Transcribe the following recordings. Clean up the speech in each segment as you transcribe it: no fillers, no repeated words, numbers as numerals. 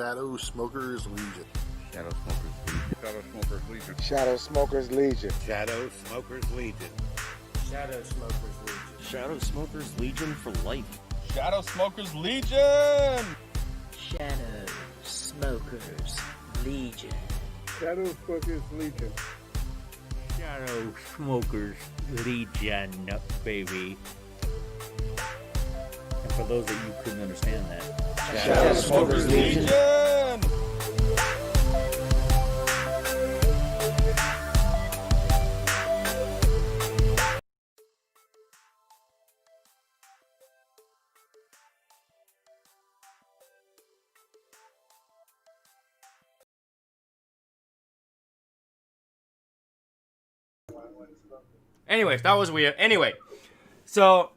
Shadow Smokers Legion. Shadow Smokers Legion. Shadow Smokers Legion. Shadow Smokers Legion. Shadow Smokers Legion. Shadow Smokers Legion for life. Shadow Smokers Legion! Shadow Smokers Legion. Shadow Smokers Legion. Shadow Smokers Legion, baby. And for those that you couldn't understand that, Shadow Smokers Legion. Anyways, that was weird. Anyway, so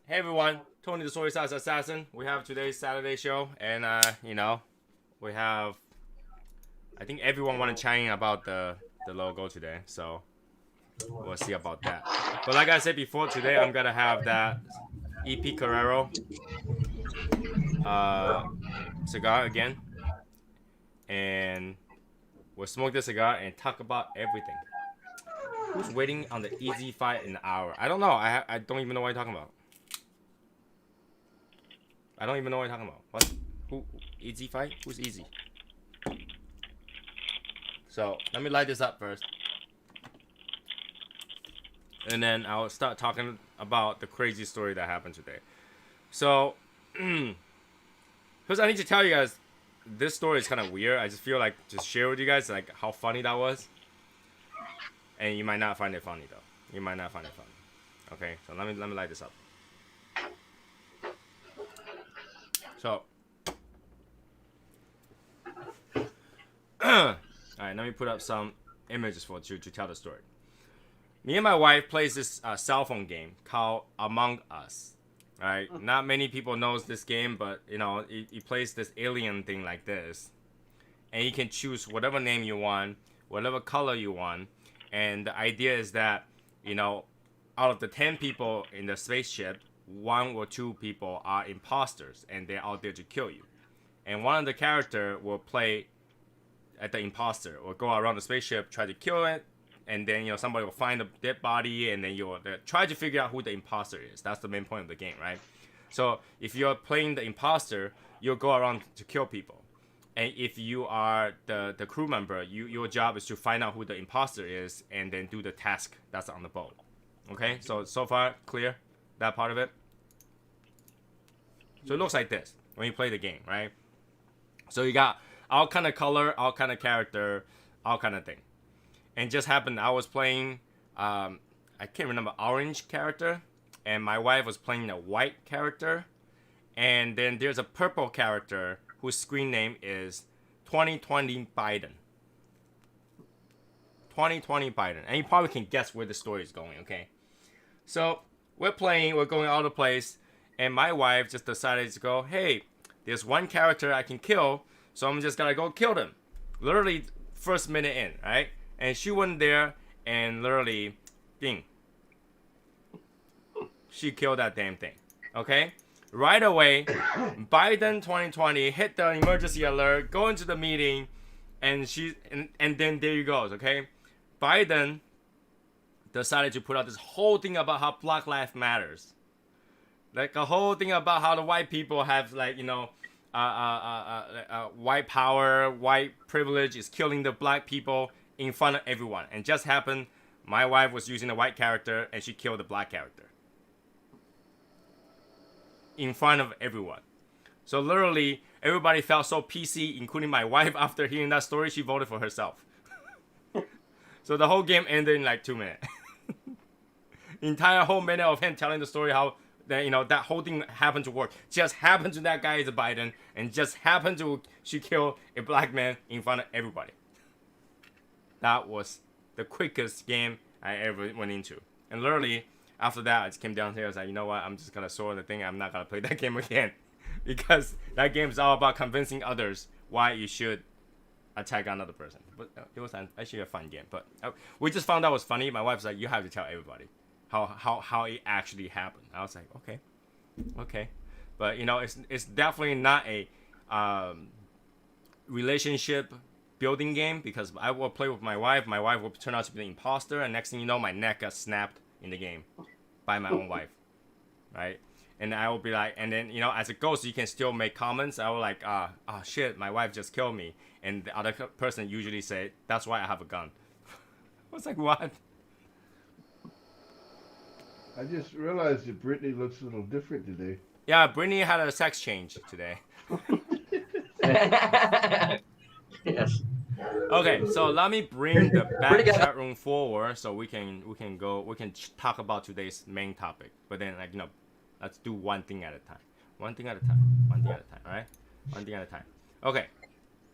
hey everyone, Tony the SoySauceAssassin. We have today's Saturday show, and we have. I think everyone want to chime in about the logo today, so we'll see about that. But like I said before, today I'm gonna have that EP Carrero cigar again, and we'll smoke the cigar and talk about everything. Who's waiting on the easy fight in an hour? I don't know. I don't even know what you're talking about. I don't even know what you're talking about. What? Who? Easy fight? Who's easy? So let me light this up first, and then I'll start talking about the crazy story that happened today. So, first I need to tell you guys, this story is kind of weird. I just feel like just share with you guys like how funny that was. And you might not find it funny though. You might not find it funny. Okay, so let me light this up. So, all right, let me put up some images for you to tell the story. Me and my wife plays this cell phone game called Among Us. All right, not many people knows this game, but you know, it plays this alien thing like this, and you can choose whatever name you want, whatever color you want. And the idea is that, you know, out of the 10 people in the spaceship, 1 or 2 people are imposters, and they're out there to kill you. And one of the character will play at the imposter, or go around the spaceship, try to kill it, and then, you know, somebody will find a dead body, and then you'll try to figure out who the imposter is. That's the main point of the game, right? So if you're playing the imposter, you'll go around to kill people. And if you are the crew member, your job is to find out who the imposter is and then do the task that's on the boat. Okay, so far clear that part of it. So it looks like this when you play the game, right? So you got all kind of color, all kind of character, all kind of thing. And just happened I was playing, I can't remember, orange character, and my wife was playing a white character, and then there's a purple character whose screen name is 2020 Biden. 2020 Biden. And you probably can guess where the story is going, okay? So, we're playing, we're going all over the place, and my wife just decided to go, hey, there's one character I can kill, so I'm just gonna go kill them. Literally, first minute in, right? And she went there, and literally, ding. She killed that damn thing, okay? Right away, Biden 2020 hit the emergency alert, go into the meeting, and then there you goes, okay? Biden decided to put out this whole thing about how Black Lives Matters. Like a whole thing about how the white people have, like, you know, white power, white privilege is killing the black people in front of everyone. And just happened, my wife was using the white character and she killed the black character. In front of everyone. So literally, everybody felt so PC, including my wife. After hearing that story, she voted for herself. So the whole game ended in like 2 minutes. Entire whole minute of him telling the story how that, you know, that whole thing happened to work. Just happened to that guy is a Biden, and just happened to she killed a black man in front of everybody. That was the quickest game I ever went into. And literally, after that, I just came down here. I was like, you know what? I'm just going to sort the thing. I'm not going to play that game again. Because that game is all about convincing others why you should attack another person. But it was actually a fun game. But we just found out it was funny. My wife was like, you have to tell everybody how it actually happened. I was like, okay. But, you know, it's definitely not a relationship building game because I will play with my wife. My wife will turn out to be the imposter, and next thing you know, my neck got snapped in the game by my own wife, right? And I will be like, and then you know, as it goes, you can still make comments. I will like, oh shit, my wife just killed me, and the other person usually say, that's why I have a gun. I was like, what? I just realized that Brittany looks a little different today. Yeah, Brittany had a sex change today. Yes. Okay, so let me bring the back chat room forward so we can talk about today's main topic. But then like let's do one thing at a time. One thing at a time. One thing at a time. All right. One thing at a time. Okay.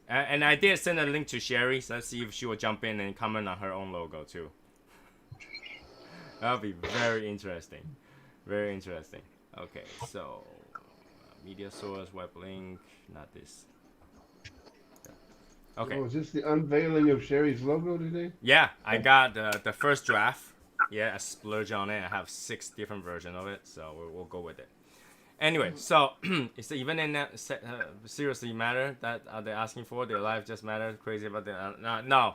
And I did send a link to Sherry. So let's see if she will jump in and comment on her own logo too. That'll be very interesting. Very interesting. Okay, so media source, web link, not this. Okay. Oh, is this the unveiling of Sherry's logo today? Yeah, I got the first draft. Yeah, I splurge on it. I have 6 different versions of it, so we'll go with it. Anyway, so is it even in that seriously matter that they're asking for? Their life just matter? Crazy about that? No.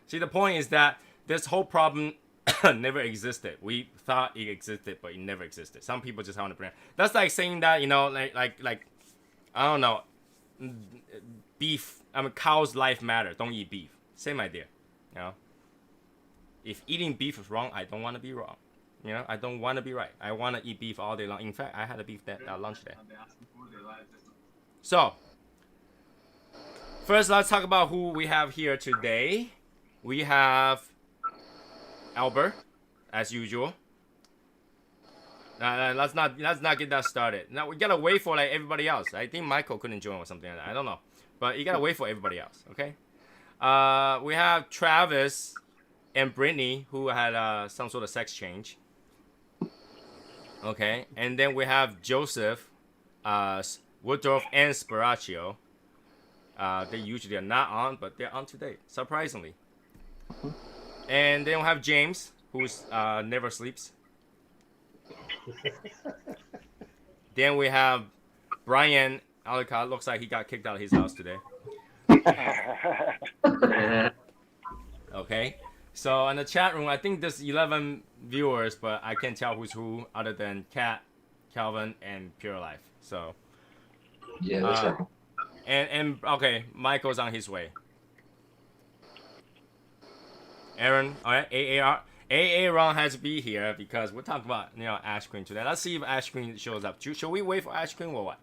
See, the point is that this whole problem never existed. We thought it existed, but it never existed. Some people just want to bring. That's like saying that like I don't know, beef. I mean, cow's life matter. Don't eat beef. Same idea, you know. If eating beef is wrong, I don't want to be wrong. You know, I don't want to be right. I want to eat beef all day long. In fact, I had a beef lunch there. So, first, let's talk about who we have here today. We have Albert, as usual. Let's not get that started. Now we gotta wait for like everybody else. I think Michael couldn't join or something like that. I don't know, but you gotta wait for everybody else. Okay. We have Travis and Brittany who had some sort of sex change. Okay, and then we have Joseph, Woodruff, and Sparaccio. They usually are not on, but they're on today, surprisingly. And then we have James, who's never sleeps. Then we have Brian Alicott. Looks like he got kicked out of his house today. Okay. So on the chat room, I think there's 11 viewers, but I can't tell who's who other than Kat, Calvin, and Pure Life. So Yeah, that's right. and okay, Michael's on his way. Aaron, all right, AA Ron has to be here because we're talking about AshQueen today. Let's see if AshQueen shows up. Should we wait for AshQueen or what?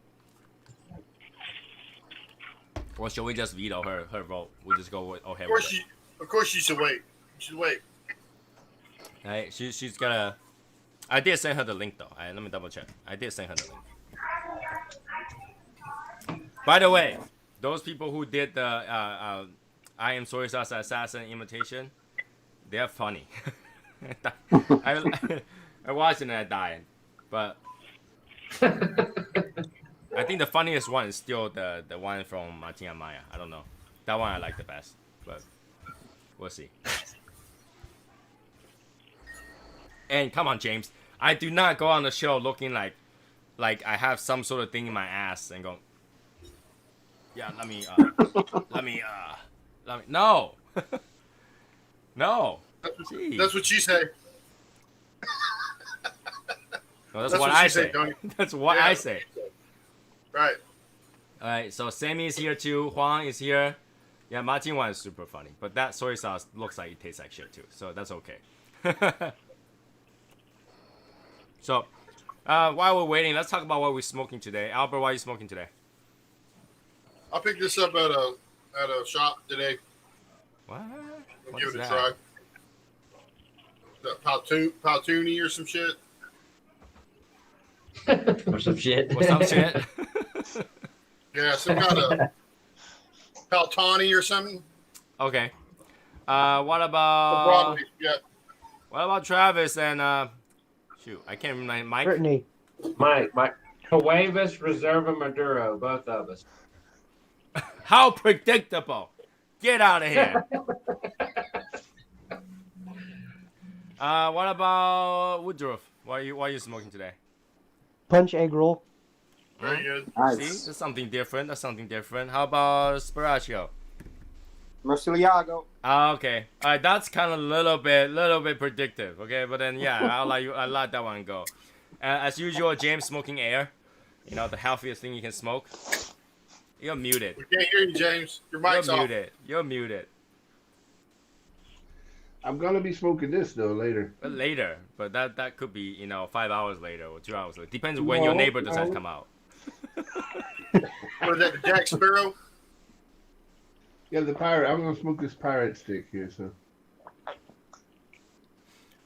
Or should we just veto her vote? We'll just go with okay. Of course, you should wait. You should wait. All right, she's gotta. I did send her the link though. All right, let me double check. I did send her the link. By the way, those people who did the I am SoySauceAssassin imitation, they're funny. I watched it and I died, but I think the funniest one is still the one from Martin and Maya. I don't know, that one I like the best, but we'll see. And come on, James, I do not go on the show looking like I have some sort of thing in my ass and go, yeah, let me no. No. That's what you say. No, that's what I say. That's what I say. Right. All right, so Sammy is here too. Huang is here. Yeah, Martin one is super funny, but that soy sauce looks like it tastes like shit too, so that's okay. So, while we're waiting, let's talk about what we're smoking today. Albert, what are you smoking today? I picked this up at a shop today. What? I'll What give is it a that? try. Paltooni or some shit. Or some shit. What's up, shit? Yeah, some kind of Paltani or something. Okay. What about Broadleaf, yeah. what about Travis and shoot, I can't remember Mike. Brittany. Mike, Cuevas, Reserva, Maduro, both of us. How predictable! Get out of here. What about Woodruff? What are you smoking today? Punch egg roll. Very good. See, that's something different. That's something different. How about Sparaccio? Murcielago. Okay. All right, that's kind of a little bit predictive. Okay, but then yeah, I let that one go. As usual, James smoking air. You know, the healthiest thing you can smoke. You're muted. We can't hear you, James. Your mic's You're off. muted. You're muted. I'm gonna be smoking this though later. But later, but that could be 5 hours later or 2 hours later. Depends when your neighbor decides to come out. What is that, the Jack Sparrow? Yeah, the pirate. I'm gonna smoke this pirate stick here. So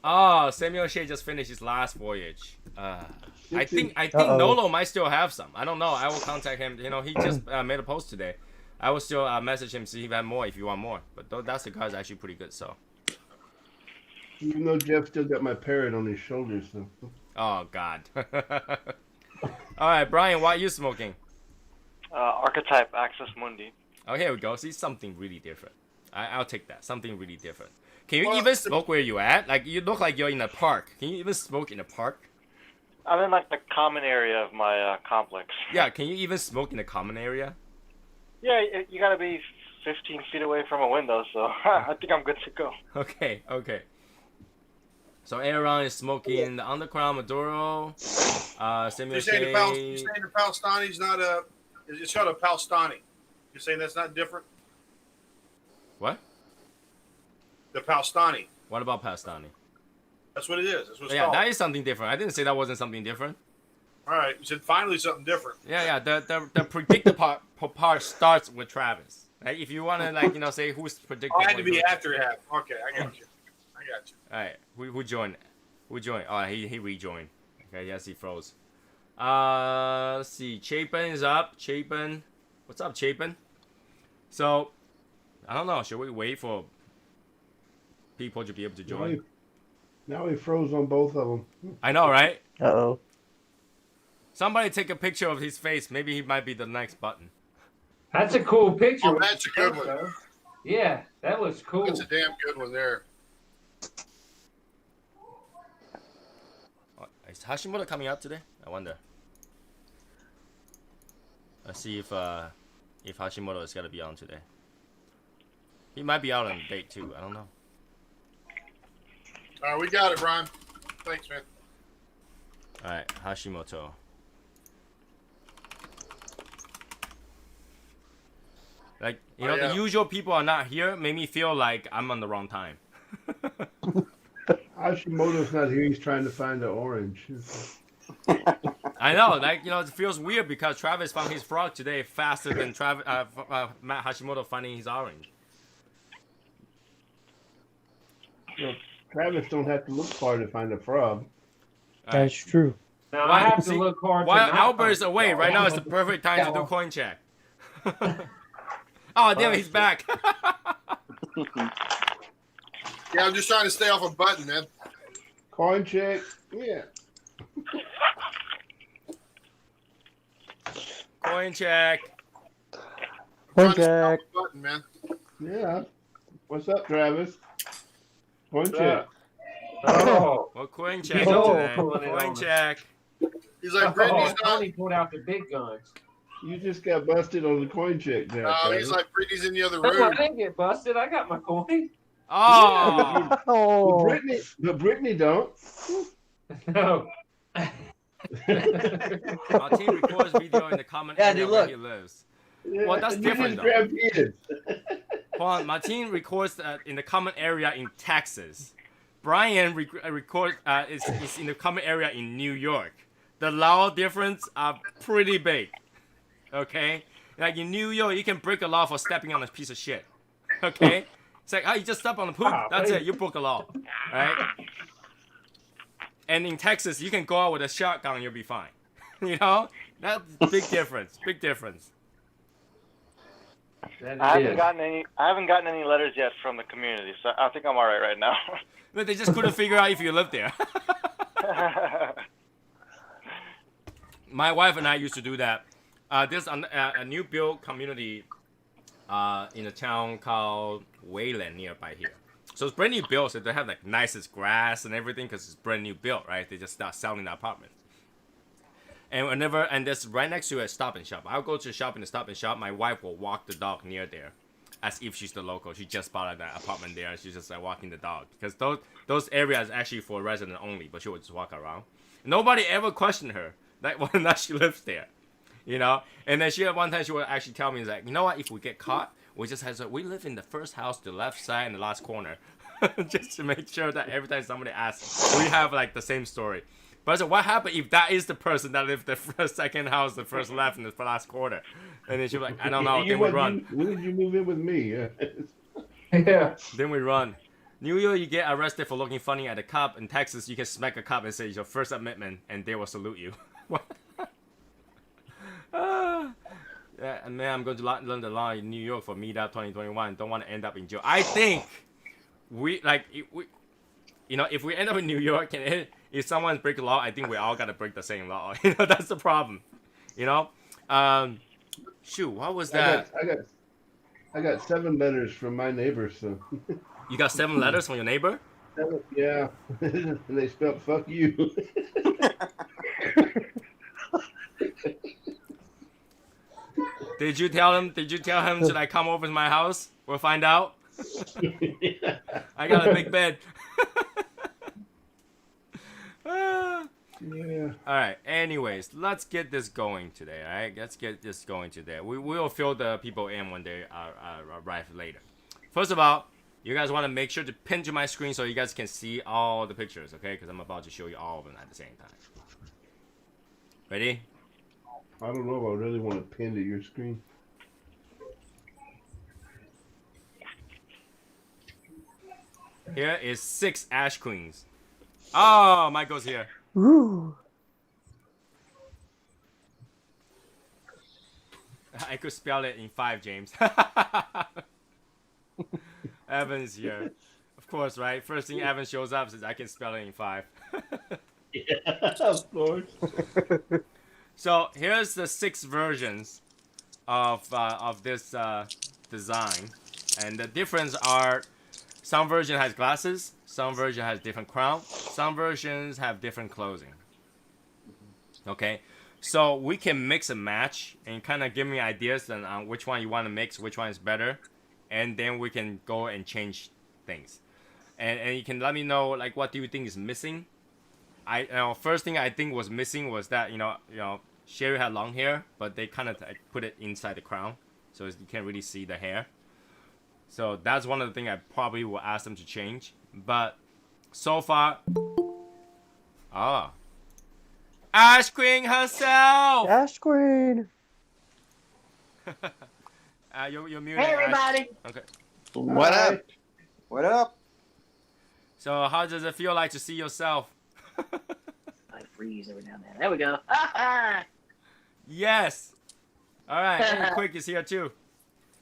Oh, Samuel Shea just finished his last voyage. I think Nolo might still have some. I don't know. I will contact him. He just made a post today. I will still message him see if he have more if you want more. But that cigar is actually pretty good. So. even though Jeff still got my parrot on his shoulders, so. Oh God. All right, Brian, what are you smoking? Archetype Axis Mundi. Oh, here we go. See, something really different. I'll take that. Something really different. Can you even smoke where you at? Like, you look like you're in a park. Can you even smoke in a park? I'm in like the common area of my complex. Yeah, can you even smoke in the common area? Yeah, you gotta be 15 feet away from a window, so I think I'm good to go. Okay. So Aaron is smoking the Underground Maduro. Samuel You're saying Shea. the Palestini's not a... It's called a Palestani. You're saying that's not different? What? The Palestani. What about Pastani? That's what it is. That's what it's Yeah, called. that is something different. I didn't say that wasn't something different. All right. You said finally something different. Yeah. The predictable part starts with Travis. Right? If you want to say who's predictable. Oh, I had to be after it happened. Okay, I got you. All right, who joined? Who joined? Oh, he rejoined. Okay, yes, he froze. Let's see. Chapin is up. Chapin, what's up, Chapin? So, I don't know. Should we wait for people to be able to join? Now he froze on both of them. I know, right? Uh-oh. Somebody take a picture of his face. Maybe he might be the next button. That's a cool picture. Oh, that's a good one. Yeah, that looks cool. That's a damn good one there. Is Hashimoto coming out today? I wonder. Let's see if Hashimoto is gonna be on today. He might be out on a date too. I don't know. All right, we got it, Brian. Thanks, man. All right, Hashimoto. Like, the usual people are not here. Made me feel like I'm on the wrong time. Hashimoto's not here. He's trying to find the orange. I know, it feels weird because Travis found his frog today faster than Matt Hashimoto finding his orange. Travis don't have to look far to find a frog. That's true. Now I have to look hard. While Albert's away, right now is the perfect time to do coin check. Oh, damn, he's back. Yeah, I'm just trying to stay off a button, man. Coin check. Yeah. Coin check. Coin check. Button, man. Yeah. What's up, Travis? Coin check. Oh. Well, coin check today. Coin check. He's like, Brittany's not... Tony pulled out the big guns. You just got busted on the coin check there. He's like, Brittany's in the other No, room. I didn't get busted. I got my coin. Oh. But Brittany don't. No. Martin records video in the common area where he lives. Yeah, Well, that's you different, just though. grab kids. Hold on, Martin records in the common area in Texas. Brian records is in the common area in New York. The law difference are pretty big. Okay? Like in New York, you can break a law for stepping on a piece of shit. Okay? It's like, you just step on the poop. That's it. You broke a law. Right? And in Texas, you can go out with a shotgun and you'll be fine. That's big difference. Big difference. I haven't gotten any letters yet from the community, so I think I'm all right now. But they just couldn't figure out if you live there. My wife and I used to do that. There's a new built community in a town called Wayland nearby here. So it's brand new built, so they have like nicest grass and everything because it's brand new built, right? They just start selling the apartments. And this right next to a Stop and Shop. I'll go to shop in the Stop and Shop. My wife will walk the dog near there, as if she's the local. She just bought an apartment there. She's just like walking the dog because those areas actually for resident only. But she would just walk around. Nobody ever questioned her like whether or not she lives there, you know. And then one time she would actually tell me like, you know what? If we get caught, we just have to. We live in the first house, the left side, in the last corner, just to make sure that every time somebody asks, we have like the same story. But so what happened if that is the person that lived the first, second house, the first left, and the last corner? And then she was like, I don't know. Then we run. When did you move in with me? Yeah. Then we run. New York, you get arrested for looking funny at a cop. In Texas, you can smack a cop and say it's your First Amendment, and they will salute you. Yeah, man, I'm going to learn the law in New York for Meetup 2021. Don't want to end up in jail. I think if we end up in New York and if someone breaks the law, I think we all gotta break the same law. That's the problem. Shoot, what was that? I got 7 letters from my neighbor. So You got 7 letters from your neighbor? 7, yeah, and they spelled "fuck you." Did you tell him? Should I come over to my house? We'll find out. I got a big bed. Yeah. All right. Anyways, let's get this going today. All right. Let's get this going today. We will fill the people in when they arrive later. First of all, you guys want to make sure to pin to my screen so you guys can see all the pictures, okay? Because I'm about to show you all of them at the same time. Ready? I don't know if I really want to pin to your screen. Here is 6 AshQueens. Oh, Michael's here. Ooh. I could spell it in 5, James. Evan's here. Of course, right? First thing Evan shows up is I can spell it in 5. Yeah, of course. So here's the 6 versions of this design, and the difference are some version has glasses, some version has different crown, some versions have different closing. Okay, so we can mix and match and kind of give me ideas on which one you want to mix, which one is better, and then we can go and change things. And you can let me know like what do you think is missing. First thing I think was missing was that Sherry had long hair, but they kind of put it inside the crown, so you can't really see the hair. So that's one of the things I probably will ask them to change. But so far, AshQueen herself. AshQueen. You're muted. Hey, everybody. Okay. What up? What up? So how does it feel like to see yourself? I freeze every now and then. There we go. Yes. All right. And Quick is here too.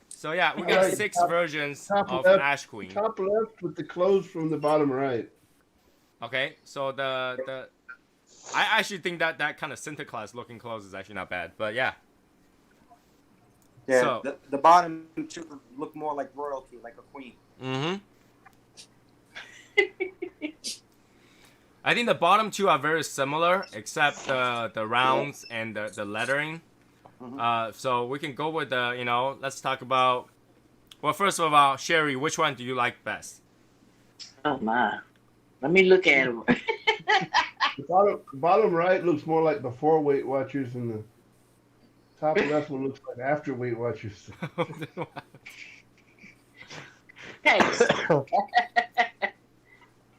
So yeah, we got Alright, 6 top- versions top of left, AshQueen. Top left with the close from the bottom right. Okay, so I actually think that kind of center class looking clothes is actually not bad, but yeah. Yeah, So- the bottom 2 look more like royalty, like a queen. Mm-hmm. I think the bottom 2 are very similar, except the rounds and the lettering. So we can go with let's talk about. Well, first of all, Sherry, which one do you like best? Oh my. Let me look at them. The bottom right looks more like before Weight Watchers, and the top left one looks like after Weight Watchers. Thanks.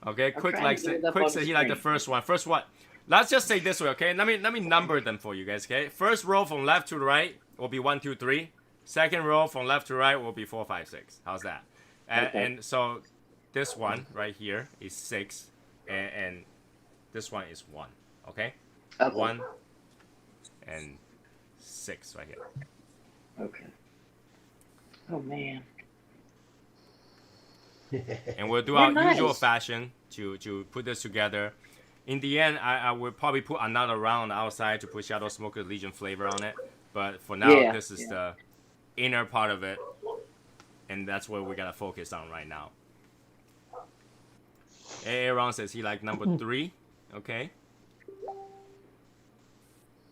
Okay, Quick trying likes to get it. it up Quick on said the he liked the screen. first one. First one. Let's just say this way, okay? Let me number them for you guys, okay? First row from left to right will be 1, 2, 3. Second row from left to right will be 4, 5, 6. How's that? And so this one right here is 6, and this one is 1. Okay? Okay. 1 and 6 right here. Okay. Oh man. And we'll do They're our nice. usual fashion to put this together. In the end, I will probably put another round outside to put Shadow Smoker Legion flavor on it. But for now, Yeah, this is the inner part of it. And that's what we got to focus on right now. Aaron says he liked number 3. Okay.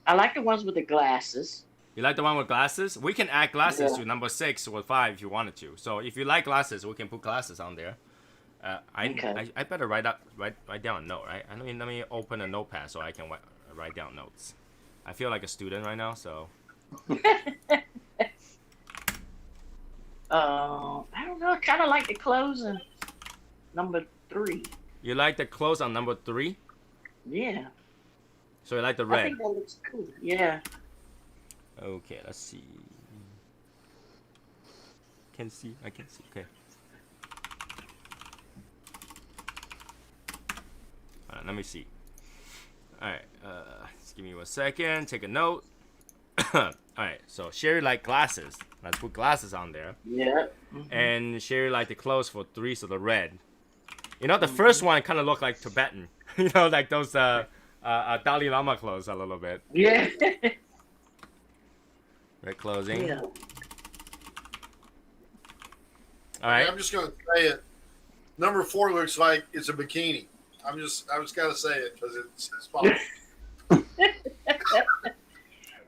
I like the ones with the glasses. You like the one with glasses? We can add glasses Yeah. to number 6 or 5 if you wanted to. So if you like glasses, we can put glasses on there. Okay. I better write down a note, right? Let me open a notepad so I can write down notes. I feel like a student right now, so. I don't know. I kind of like the clothes in number 3. You like the clothes on number 3? Yeah. So you like the I red? think that looks cool. Yeah. Okay, let's see. Can see. I can see. Okay. Let me see. All right. Just give me 1 second. Take a note. All right. So Sherry like glasses. Let's put glasses on there. Yeah. And Sherry like the clothes for 3, so the red. You know, the first one kind of looked like Tibetan. You know, like those Dalai Lama clothes a little bit. Yeah. Red clothing. Yeah. All right. I'm just gonna say it. Number 4 looks like it's a bikini. I just gotta say it because it's fun.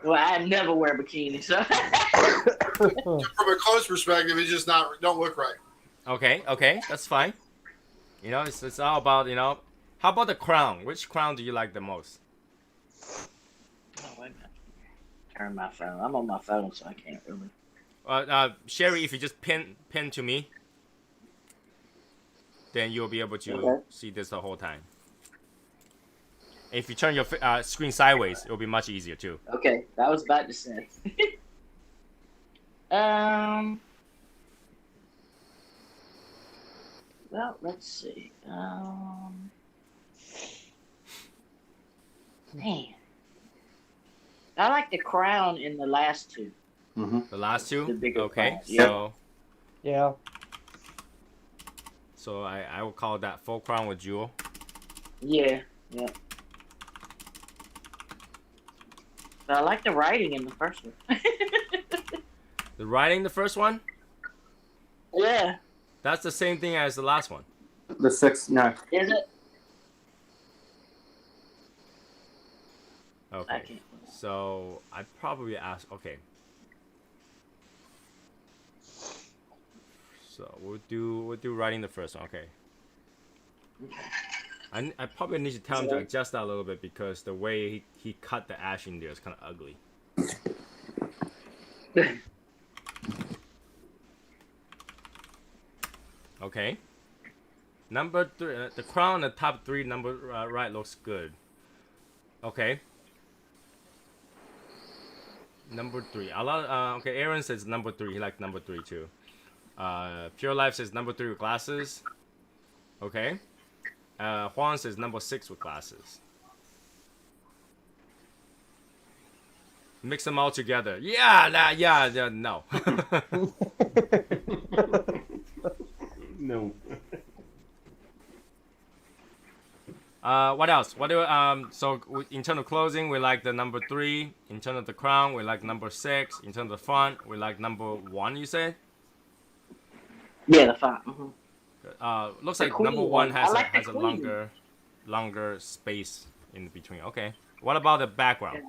Well, I never wear bikinis, so. From a clothes perspective, it's just don't look right. Okay, that's fine. You know, it's all about, you know. How about the crown? Which crown do you like the most? Oh, wait a minute. Turn my phone. I'm on my phone, so I can't really. Sherry, if you just pin to me, then you'll be able to see this the whole time. If you turn your screen sideways, it'll be much easier too. Okay, I was about to say. Well, let's see. Man, I like the crown in the last 2. The last 2? The bigger Okay, crown. Yeah. so Yeah. so I will call that full crown with jewel. Yeah. But I like the writing in the first one. The writing, the first one? Yeah. That's the same thing as the last one. The 6, no. Is it? I Okay. can't. So I probably ask. Okay. So we'll do writing the first one. Okay. I probably need to tell him to adjust that a little bit because the way he cut the ash in there is kind of ugly. Okay. Number 3, the crown, the top 3 number right looks good. Okay. Number 3. Okay, Aaron says number 3. He liked number 3 too. Pure Life says number 3 with glasses. Okay. Juan says number 6 with glasses. Mix them all together. Yeah, no. No. What else? So in terms of closing, we like the number 3. In terms of the crown, we like number 6. In terms of the font, we like number 1. You said? Yeah, the font. Looks The like queen number 1 one. has I like the a queen. longer space in between. Okay. What about the background?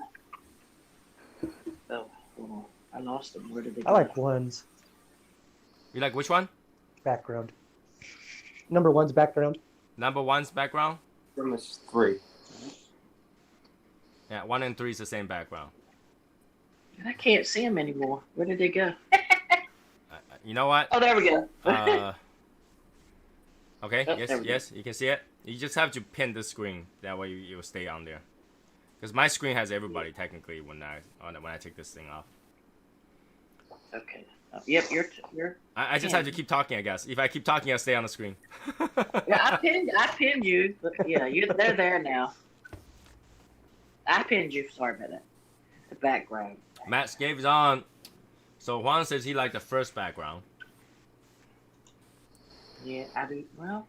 Oh, hold on. I lost them. Where did they go? I like ones. You like which one? Background. Number 1's background. Number 1's background? Number 3. Yeah, 1 and 3 is the same background. I can't see them anymore. Where did they go? You know what? Oh, there we go. Okay. Oh, there we go. Yes, you can see it. You just have to pin the screen. That way you'll stay on there. Because my screen has everybody technically when I take this thing off. Okay. Yep, you're. I just have to keep talking, I guess. If I keep talking, I'll stay on the screen. Yeah, I pinned you. But yeah, they're there now. I pinned you. Sorry about that. The background. Matt's game is on. So Juan says he liked the first background. Yeah, I do. Well,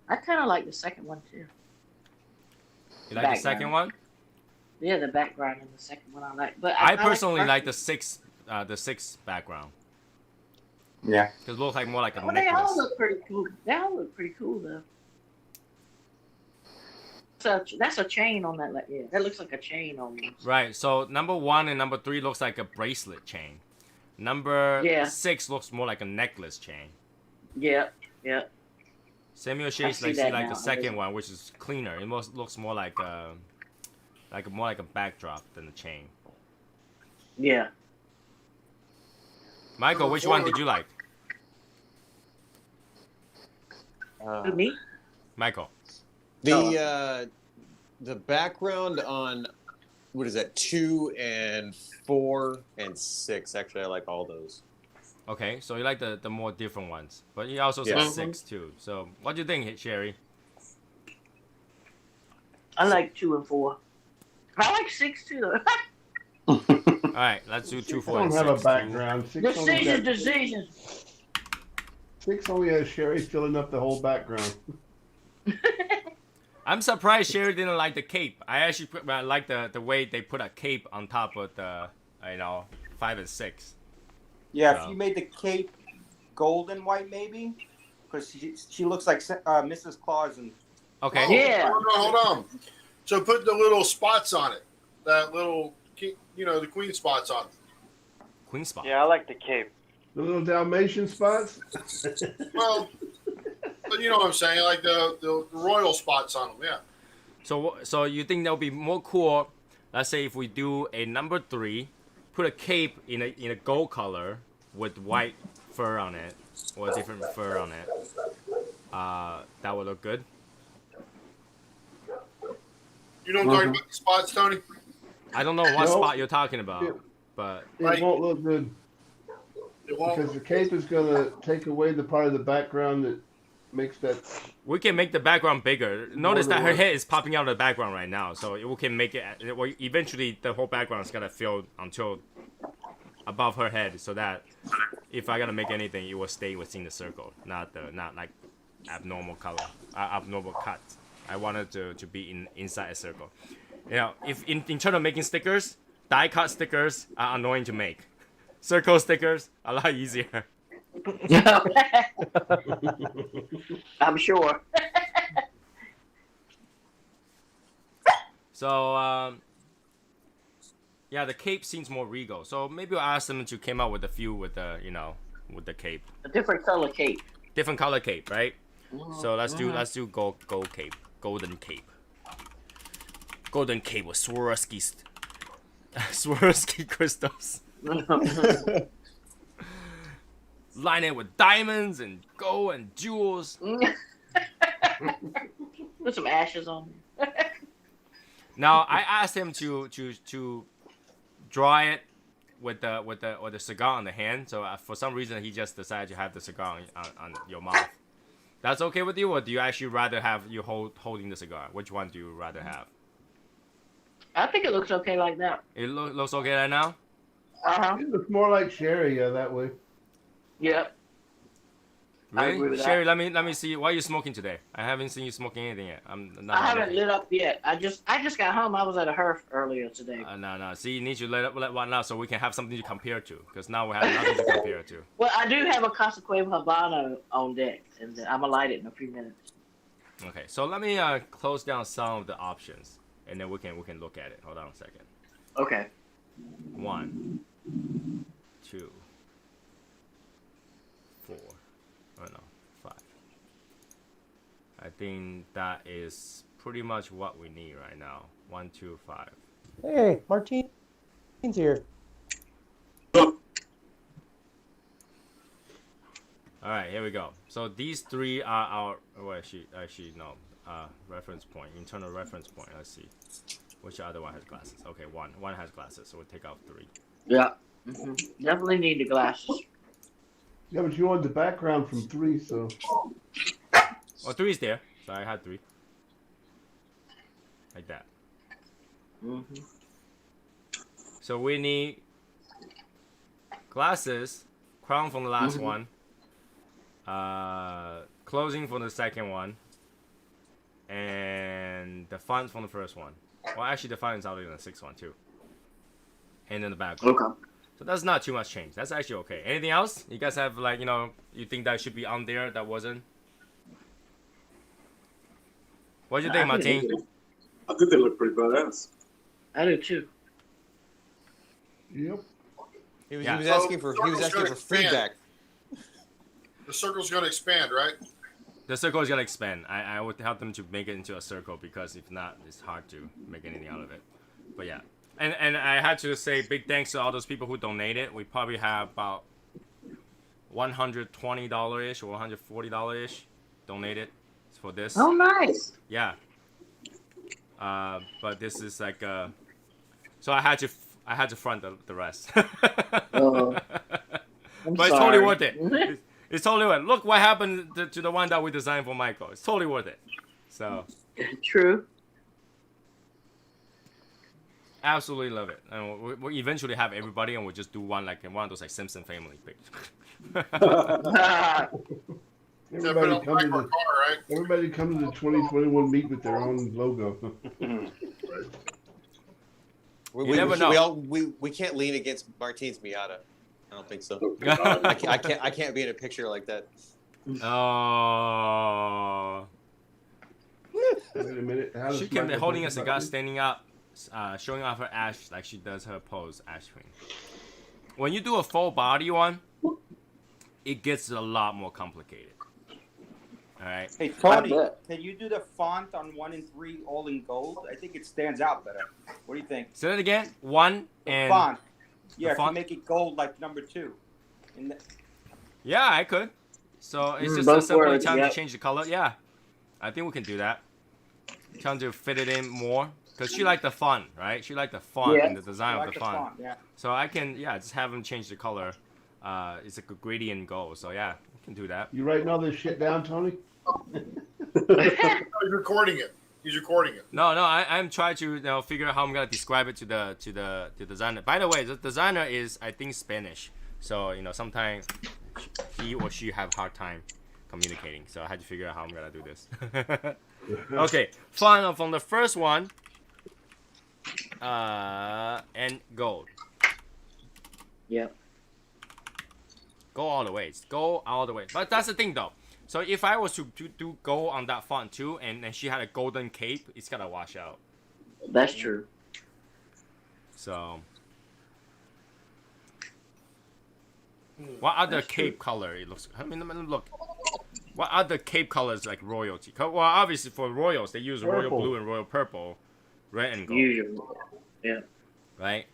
I kind of like the second one too. You like the second one? Yeah, the background in the second one I like. But I personally like like the sixth background. Yeah. Because it looks like more like a Well, they all necklace. look pretty cool. They all look pretty cool though. that's a chain on that. Yeah, that looks like a chain on me. Right. So number 1 and number 3 looks like a bracelet chain. Number Yeah. 6 looks more like a necklace chain. Yeah, yeah. Samuel Shays see like that the now. second one, which is cleaner. It looks more like a backdrop than a chain. Yeah. Michael, which one did you like? Who, me? Michael. The background on what is that, 2 and 4 and 6? Actually, I like all those. Okay, so you like the more different ones, but you also said Yeah. 6 too. So what do you think, Sherry? I like 2 and 4. I like 6 too. All right, let's do 2, 4, don't and have 6. a background. Six only, Decisions. 6 only has Sherry filling up the whole background. I'm surprised Sherry didn't like the cape. I actually like the way they put a cape on top of the 5 and 6. Yeah, So. if you made the cape gold and white, maybe, because she looks like Mrs. Claus and. Okay. Yeah. Hold on. So put the little spots on it. That little, the queen spots on it. Queen spot. Yeah, I like the cape. The little Dalmatian spots. Well, but you know what I'm saying, like the royal spots on them. Yeah. So you think that'll be more cool? Let's say if we do a number 3, put a cape in a gold color with white fur on it or different fur on it. That would look good. You know what I'm talking about, the spots, Tony? I don't know what No. spot you're talking about, but It won't look good It won't. because the cape is going to take away the part of the background that makes that. we can make the background bigger. Notice that her More than head is popping out of the background right now, so we can make it. Well, eventually, the whole background is gonna fill until above her head, so that if I gotta make anything, it will stay within the circle, not like abnormal color, abnormal cut. I wanted to be inside a circle. If in terms of making stickers, die cut stickers are annoying to make. Circle stickers a lot easier. I'm sure. So yeah, the cape seems more regal. So maybe I'll ask them to come out with a few with the cape. A different color cape. Different color cape, right? So let's do gold cape, golden cape with Swarovski crystals. Line it with diamonds and gold and jewels. Put some ashes on me. Now I asked him to draw it with the cigar on the hand. So for some reason he just decided to have the cigar on your mouth. That's okay with you, or do you actually rather have you holding the cigar? Which one do you rather have? I think it looks okay like that. It looks okay right now. It looks more like Sherry, that way. Yep. I Really? agree with that. Sherry, let me see. What are you smoking today? I haven't seen you smoking anything yet. I haven't lit up yet. I just got home. I was at a hearth earlier today. No. See, you need to let one now so we can have something to compare to. Because now we have nothing to compare to. Well, I do have a Casa Cueva Habano on deck, and I'm gonna light it in a few minutes. Okay, so let me close down some of the options, and then we can look at it. Hold on a second. Okay. 1, 2, 4. Oh no, 5. I think that is pretty much what we need right now. 1, 2, 5. Hey, Martine's here. All right, here we go. So these 3 are our. Well, actually no. Reference point, internal reference point. Let's see. Which other one has glasses? Okay, one has glasses, so we'll take out 3. Yeah. Definitely need the glasses. Yeah, but you want the background from 3, so. Oh, 3 is there. So I had 3. Like that. So we need glasses, crown from the last one, closing from the second one, and the font from the first one. Well, actually, the font is already in the 6th one too. And then the background. Okay. So that's not too much change. That's actually okay. Anything else? You guys have you think that should be on there that wasn't? What do you think, Martin? I think they look pretty badass. I do too. Yep. He was, Yeah. he was So, asking for circle's gonna feedback. The circle's going to expand, right? The circle is gonna expand. I would help them to make it into a circle because if not, it's hard to make anything out of it. But yeah, and I had to say big thanks to all those people who donated. We probably have about $120-ish or $140-ish donated for this. Oh, nice. Yeah. But this is like so I had to front the rest. Oh, I'm but it's totally sorry. worth it. It's totally worth it. Look what happened to the one that we designed for Michael. It's totally worth it. So True. absolutely love it. And we'll eventually have everybody, and we'll just do one of those like Simpson family pictures. Everybody comes to the, everybody comes to the 2021 meet with their own logo. You never know. We can't lean against Martine's Miata. I don't think so. Oh, I can't be in a picture like that. Oh. Wait a minute. How does She can be Michael holding think a cigar, about this? standing up, showing off her ash like she does her pose, AshQueen. When you do a full body one, it gets a lot more complicated. All right. Hey Tony, can you do the font on 1 and 3 all in gold? I think it stands out better. What do you think? Say that again. One and Font. Yeah, the font? if you make it gold like number 2. Yeah, I could. So it's just a both simple words, time yep. to change the color. Yeah, I think we can do that. Trying to fit it in more because she liked the font, right? She liked the font Yeah. and the design I of like the the font. font, yeah. So I can, just have them change the color. It's like a gradient gold. So yeah, we can do that. You writing all this shit down, Tony? He's recording it. He's recording it. No, I'm trying to figure out how I'm gonna describe it to the designer. By the way, the designer is I think Spanish, so sometimes he or she have hard time communicating. So I had to figure out how I'm gonna do this. Okay, fun from the first one. And gold. Yep. Go all the way. Go all the way. But that's the thing though. So if I was to do gold on that font too, and then she had a golden cape, it's gonna wash out. That's true. So, what other cape color it looks? I mean, look. What other cape colors like royalty? Well, obviously for royals they use royal Purple. blue and royal purple, red and gold, Usually. Yeah. right?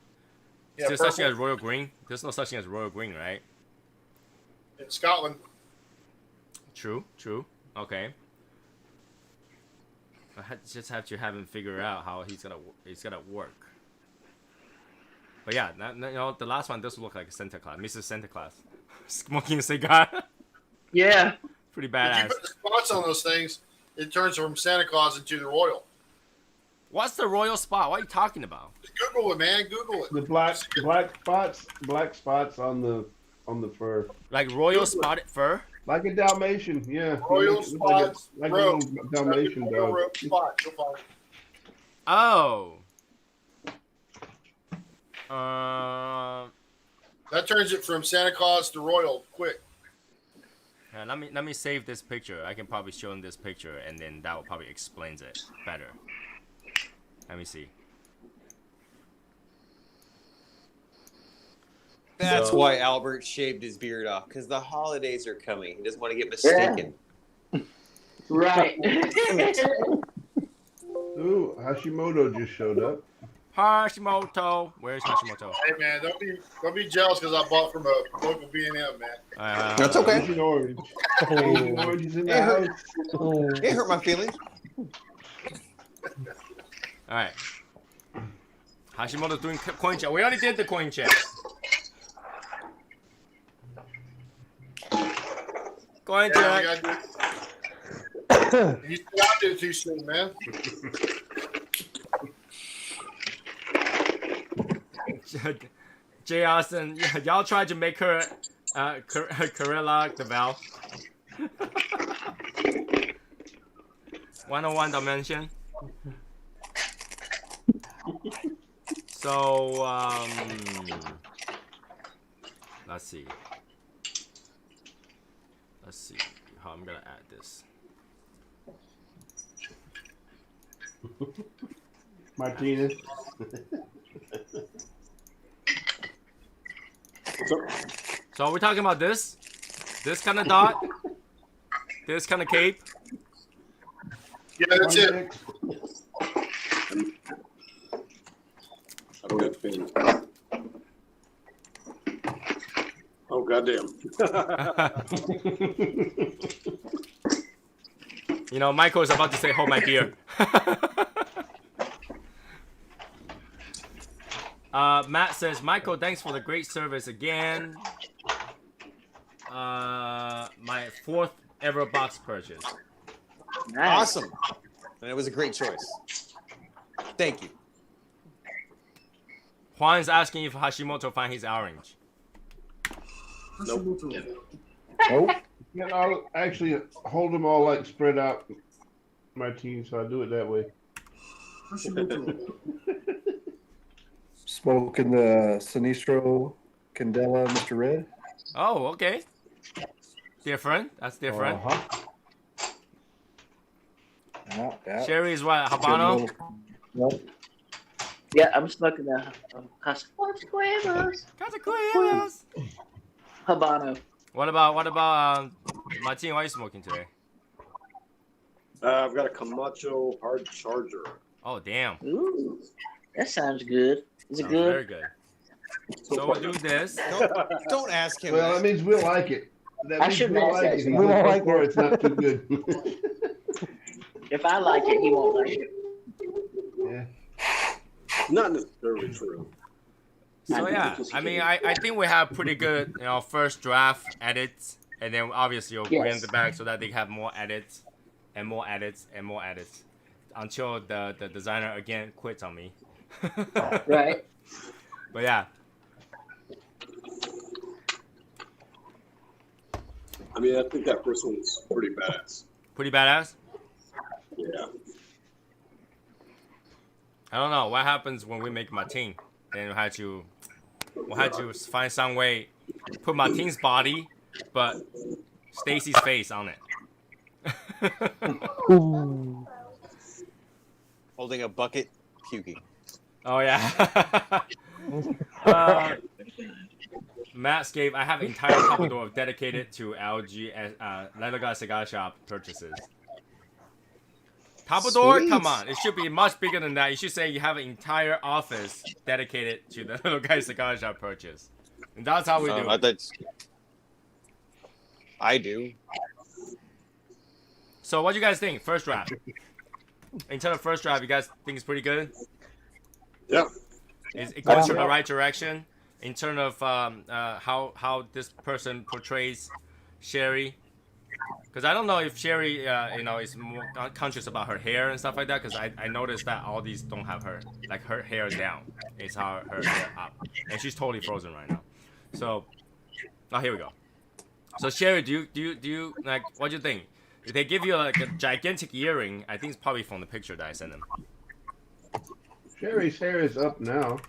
Yeah, Is there such thing purple. as royal green? There's no such thing as royal green, right? In Scotland. True. Okay. Just have to have him figure out how he's gonna work. But yeah, the last one does look like Santa Claus, Mrs. Santa Claus, smoking a cigar. Yeah. Pretty If you badass. put the spots on those things, it turns from Santa Claus into the royal. What's the royal spot? What are you talking about? Google it, man. Google it. The black spots on the fur, Like royal spotted fur? like a Dalmatian. Yeah, Royal Like a- spots, like a rope. little Dalmatian Royal dog. rope spot. You'll find it. Oh. That turns it from Santa Claus to royal quick. Yeah, let me save this picture. I can probably show him this picture, and then that will probably explains it better. Let me see. That's why Albert shaved his beard off, because the holidays are coming. He doesn't want to get mistaken. Right. Ooh, Hashimoto just showed up. Hashimoto. Where's Hashimoto? Hey man, don't be jealous because I bought from a local B&M, man. That's okay. Asian orange. Asian orange is in the It hurt. house. It hurt my feelings. All right. Hashimoto's doing coin check. We already did the coin check. Coin check. Yeah, you gotta do it too soon, man. Jay Austin, y'all tried to make her Corella the Valve. 101 dimension. So, let's see. Let's see how I'm gonna add this. Martinez. So are we talking about this? This kind of dot? This kind of cape? Yeah, that's it. I don't have pen. Oh, goddamn. You know, Michael is about to say, hold my beer. Matt says, Michael, thanks for the great service again. My 4th ever box purchase. Awesome. And it was a great choice. Thank you. Juan's asking if Hashimoto find his orange. Nope. Nope. Yeah, I'll actually hold them all like spread out, Martine, so I do it that way. Smoking the Sinistro Candela Mr. Red. Oh, okay. Different. That's different. Yeah. Sherry is what? Habano? Nope. Yeah, I'm smoking the Casa Cuevas. Habano. What about Martin? What are you smoking today? I've got a Camacho Hard Charger. Oh, damn. Ooh, that sounds good. Is it Sounds good? very good. So we'll do this. Don't ask him. Well, that means we'll like it. That I means shouldn't we'll ask like that. it. He We said won't like before it. it's not too good. If I like it, he won't like it. Yeah. Not necessarily true. So yeah, I mean, I think we have pretty good, first draft edits, and then obviously you'll bring Yes. it back so that they have more edits, and more edits, and more edits, until the designer again quits on me. Right. But yeah. I mean, I think that first one's pretty badass. Pretty badass? Yeah. I don't know what happens when we make Martin. Then we'll have to find some way put Martin's body, but Stacy's face on it. Holding a bucket, puking. Oh yeah. Matt gave, I have an entire Commodore dedicated to LG Leather Guy Cigar Shop purchases. Commodore? Sweet. Come on. It should be much bigger than that. You should say you have an entire office dedicated to the Little Guy Cigar Shop purchase. And that's how we do it. I do. So what do you guys think? First draft. In terms of first draft, you guys think it's pretty good? Yeah. It goes in the right direction in terms of how this person portrays Sherry. Because I don't know if Sherry, is more conscious about her hair and stuff like that. Because I noticed that all these don't have her hair down. It's her hair up, and she's totally frozen right now. So, here we go. So Sherry, do you like? What do you think? If they give you like a gigantic earring, I think it's probably from the picture that I sent them. Sherry's hair is up now.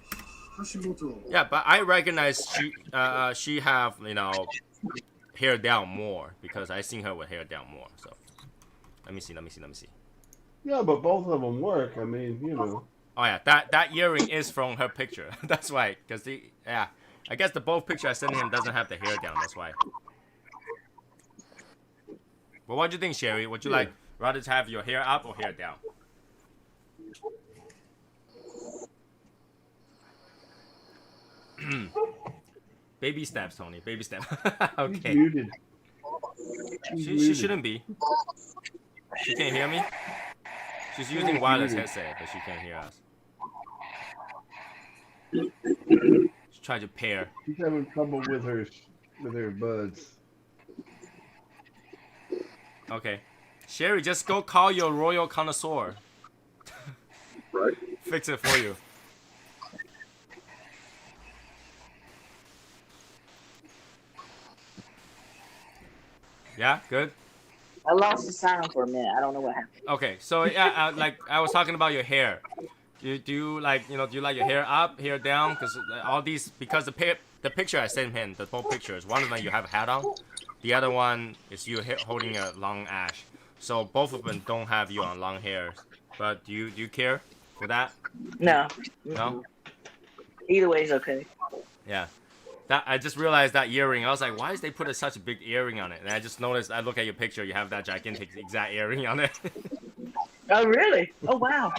Yeah, but I recognize she have hair down more because I seen her with hair down more. So let me see. Yeah, but both of them work. I mean, Oh yeah, that earring is from her picture. That's why. Because I guess the both picture I sent him doesn't have the hair down. That's why. But what do you think, Sherry? Would you like rather to have your hair up or hair down? Baby steps, Tony. Baby step. Okay. muted. She shouldn't be. She can't hear me. She's using wireless headset, but she can't hear us. She's trying to pair. She's having trouble with her buds. Okay. Sherry, just go call your royal connoisseur. Right. Fix it for you. Yeah, good. I lost the sound for a minute. I don't know what happened. Okay, so yeah, like I was talking about your hair. Do you like do you like your hair up, hair down? Because all these, because the picture I sent him, the both pictures, one of them you have a hat on, the other one is you holding a long ash. So both of them don't have you on long hair. but do you care for that? No. No. Either way is okay. Yeah. That I just realized that earring. I was like, why is they put such a big earring on it? And I just noticed. I look at your picture. You have that gigantic exact earring on it. Oh, really? Oh, wow.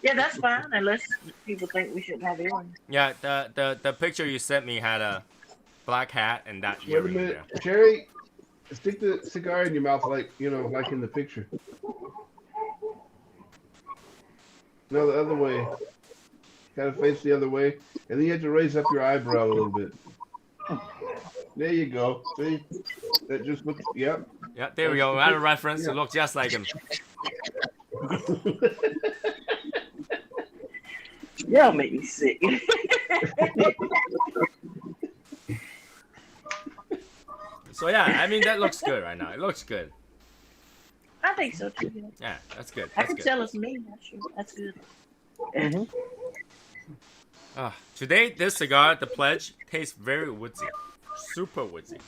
Yeah, that's fine, unless people think we shouldn't have earrings. Yeah. The picture you sent me had a black hat and that Wait a earring minute, there. Cherry. Stick the cigar in your mouth, like like in the picture. No, the other way. Kind of face the other way, and then you have to raise up your eyebrow a little bit. There you go. See, that just looks. Yep. Yeah, there we go. We had a reference. It looked just like him. Y'all make me sick. So yeah, I mean that looks good right now. It looks good. I think so too. Yeah, that's good. I That's can good. tell it's me. That's good. Today, this cigar, the Pledge, tastes very woodsy, super woodsy.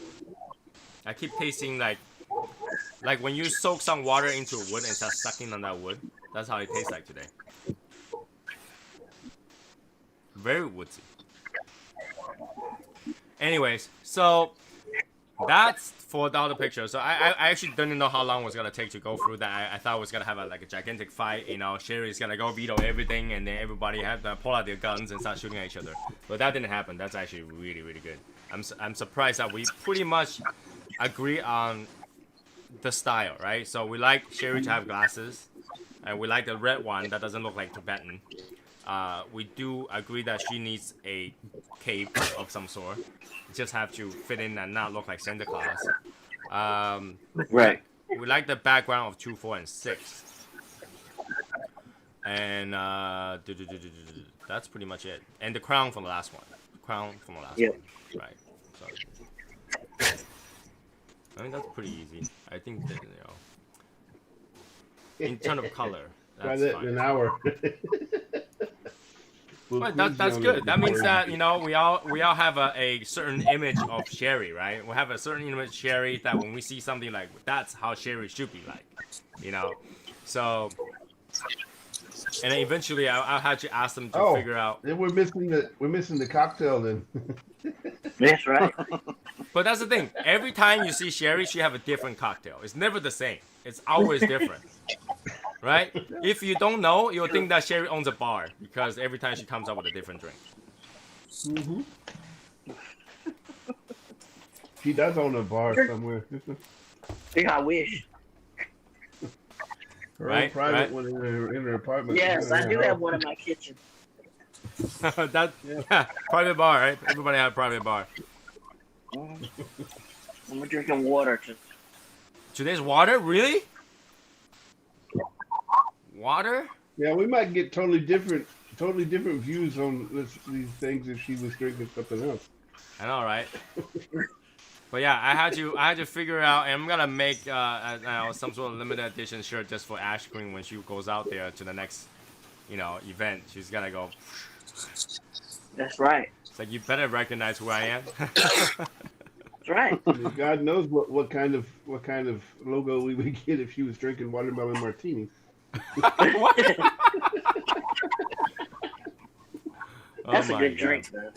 I keep tasting like when you soak some water into a wood and start sucking on that wood. That's how it tastes like today. Very woodsy. Anyways, so that's for the other picture. So I actually didn't know how long it was gonna take to go through that. I thought it was gonna have a gigantic fight. You know, Sherry's gonna go veto everything, and then everybody had to pull out their guns and start shooting at each other. But that didn't happen. That's actually really, really good. I'm surprised that we pretty much agree on the style, right? So we like Sherry to have glasses, and we like the red one that doesn't look like Tibetan. We do agree that she needs a cape of some sort. Just have to fit in and not look like Santa Claus. Right. We like the background of 2, 4, and 6. And that's pretty much it. And the crown from the last one. Crown from the last one. Right. So, I mean, that's pretty easy. I think that, in terms of color, that's Try that fine. in an hour. Well, that's good. That means that we all have a certain image of Sherry, right? We have a certain image of Sherry that when we see something like that's how Sherry should be like, So, and then eventually I'll have to ask them to figure out. Then we're missing the cocktail then. That's right. But that's the thing. Every time you see Sherry, she have a different cocktail. It's never the same. It's always different. Right? If you don't know, you'll think that Sherry owns a bar because every time she comes up with a different drink. Mm-hmm. She does own a bar somewhere. I wish. Her own private one in her apartment. Yes, I do have one in my kitchen. Private bar, right? Everybody have a private bar. I'm drinking water too. Today's water? Really? Water? Yeah, we might get totally different views on these things if she was drinking something else. I know, right? But yeah, I had to figure out, and I'm gonna make some sort of limited edition shirt just for AshQueen when she goes out there to the next, event. She's gonna go. That's right. It's like you better recognize who I am. That's right. God knows what kind of logo we would get if she was drinking watermelon martini. That's a good drink, though.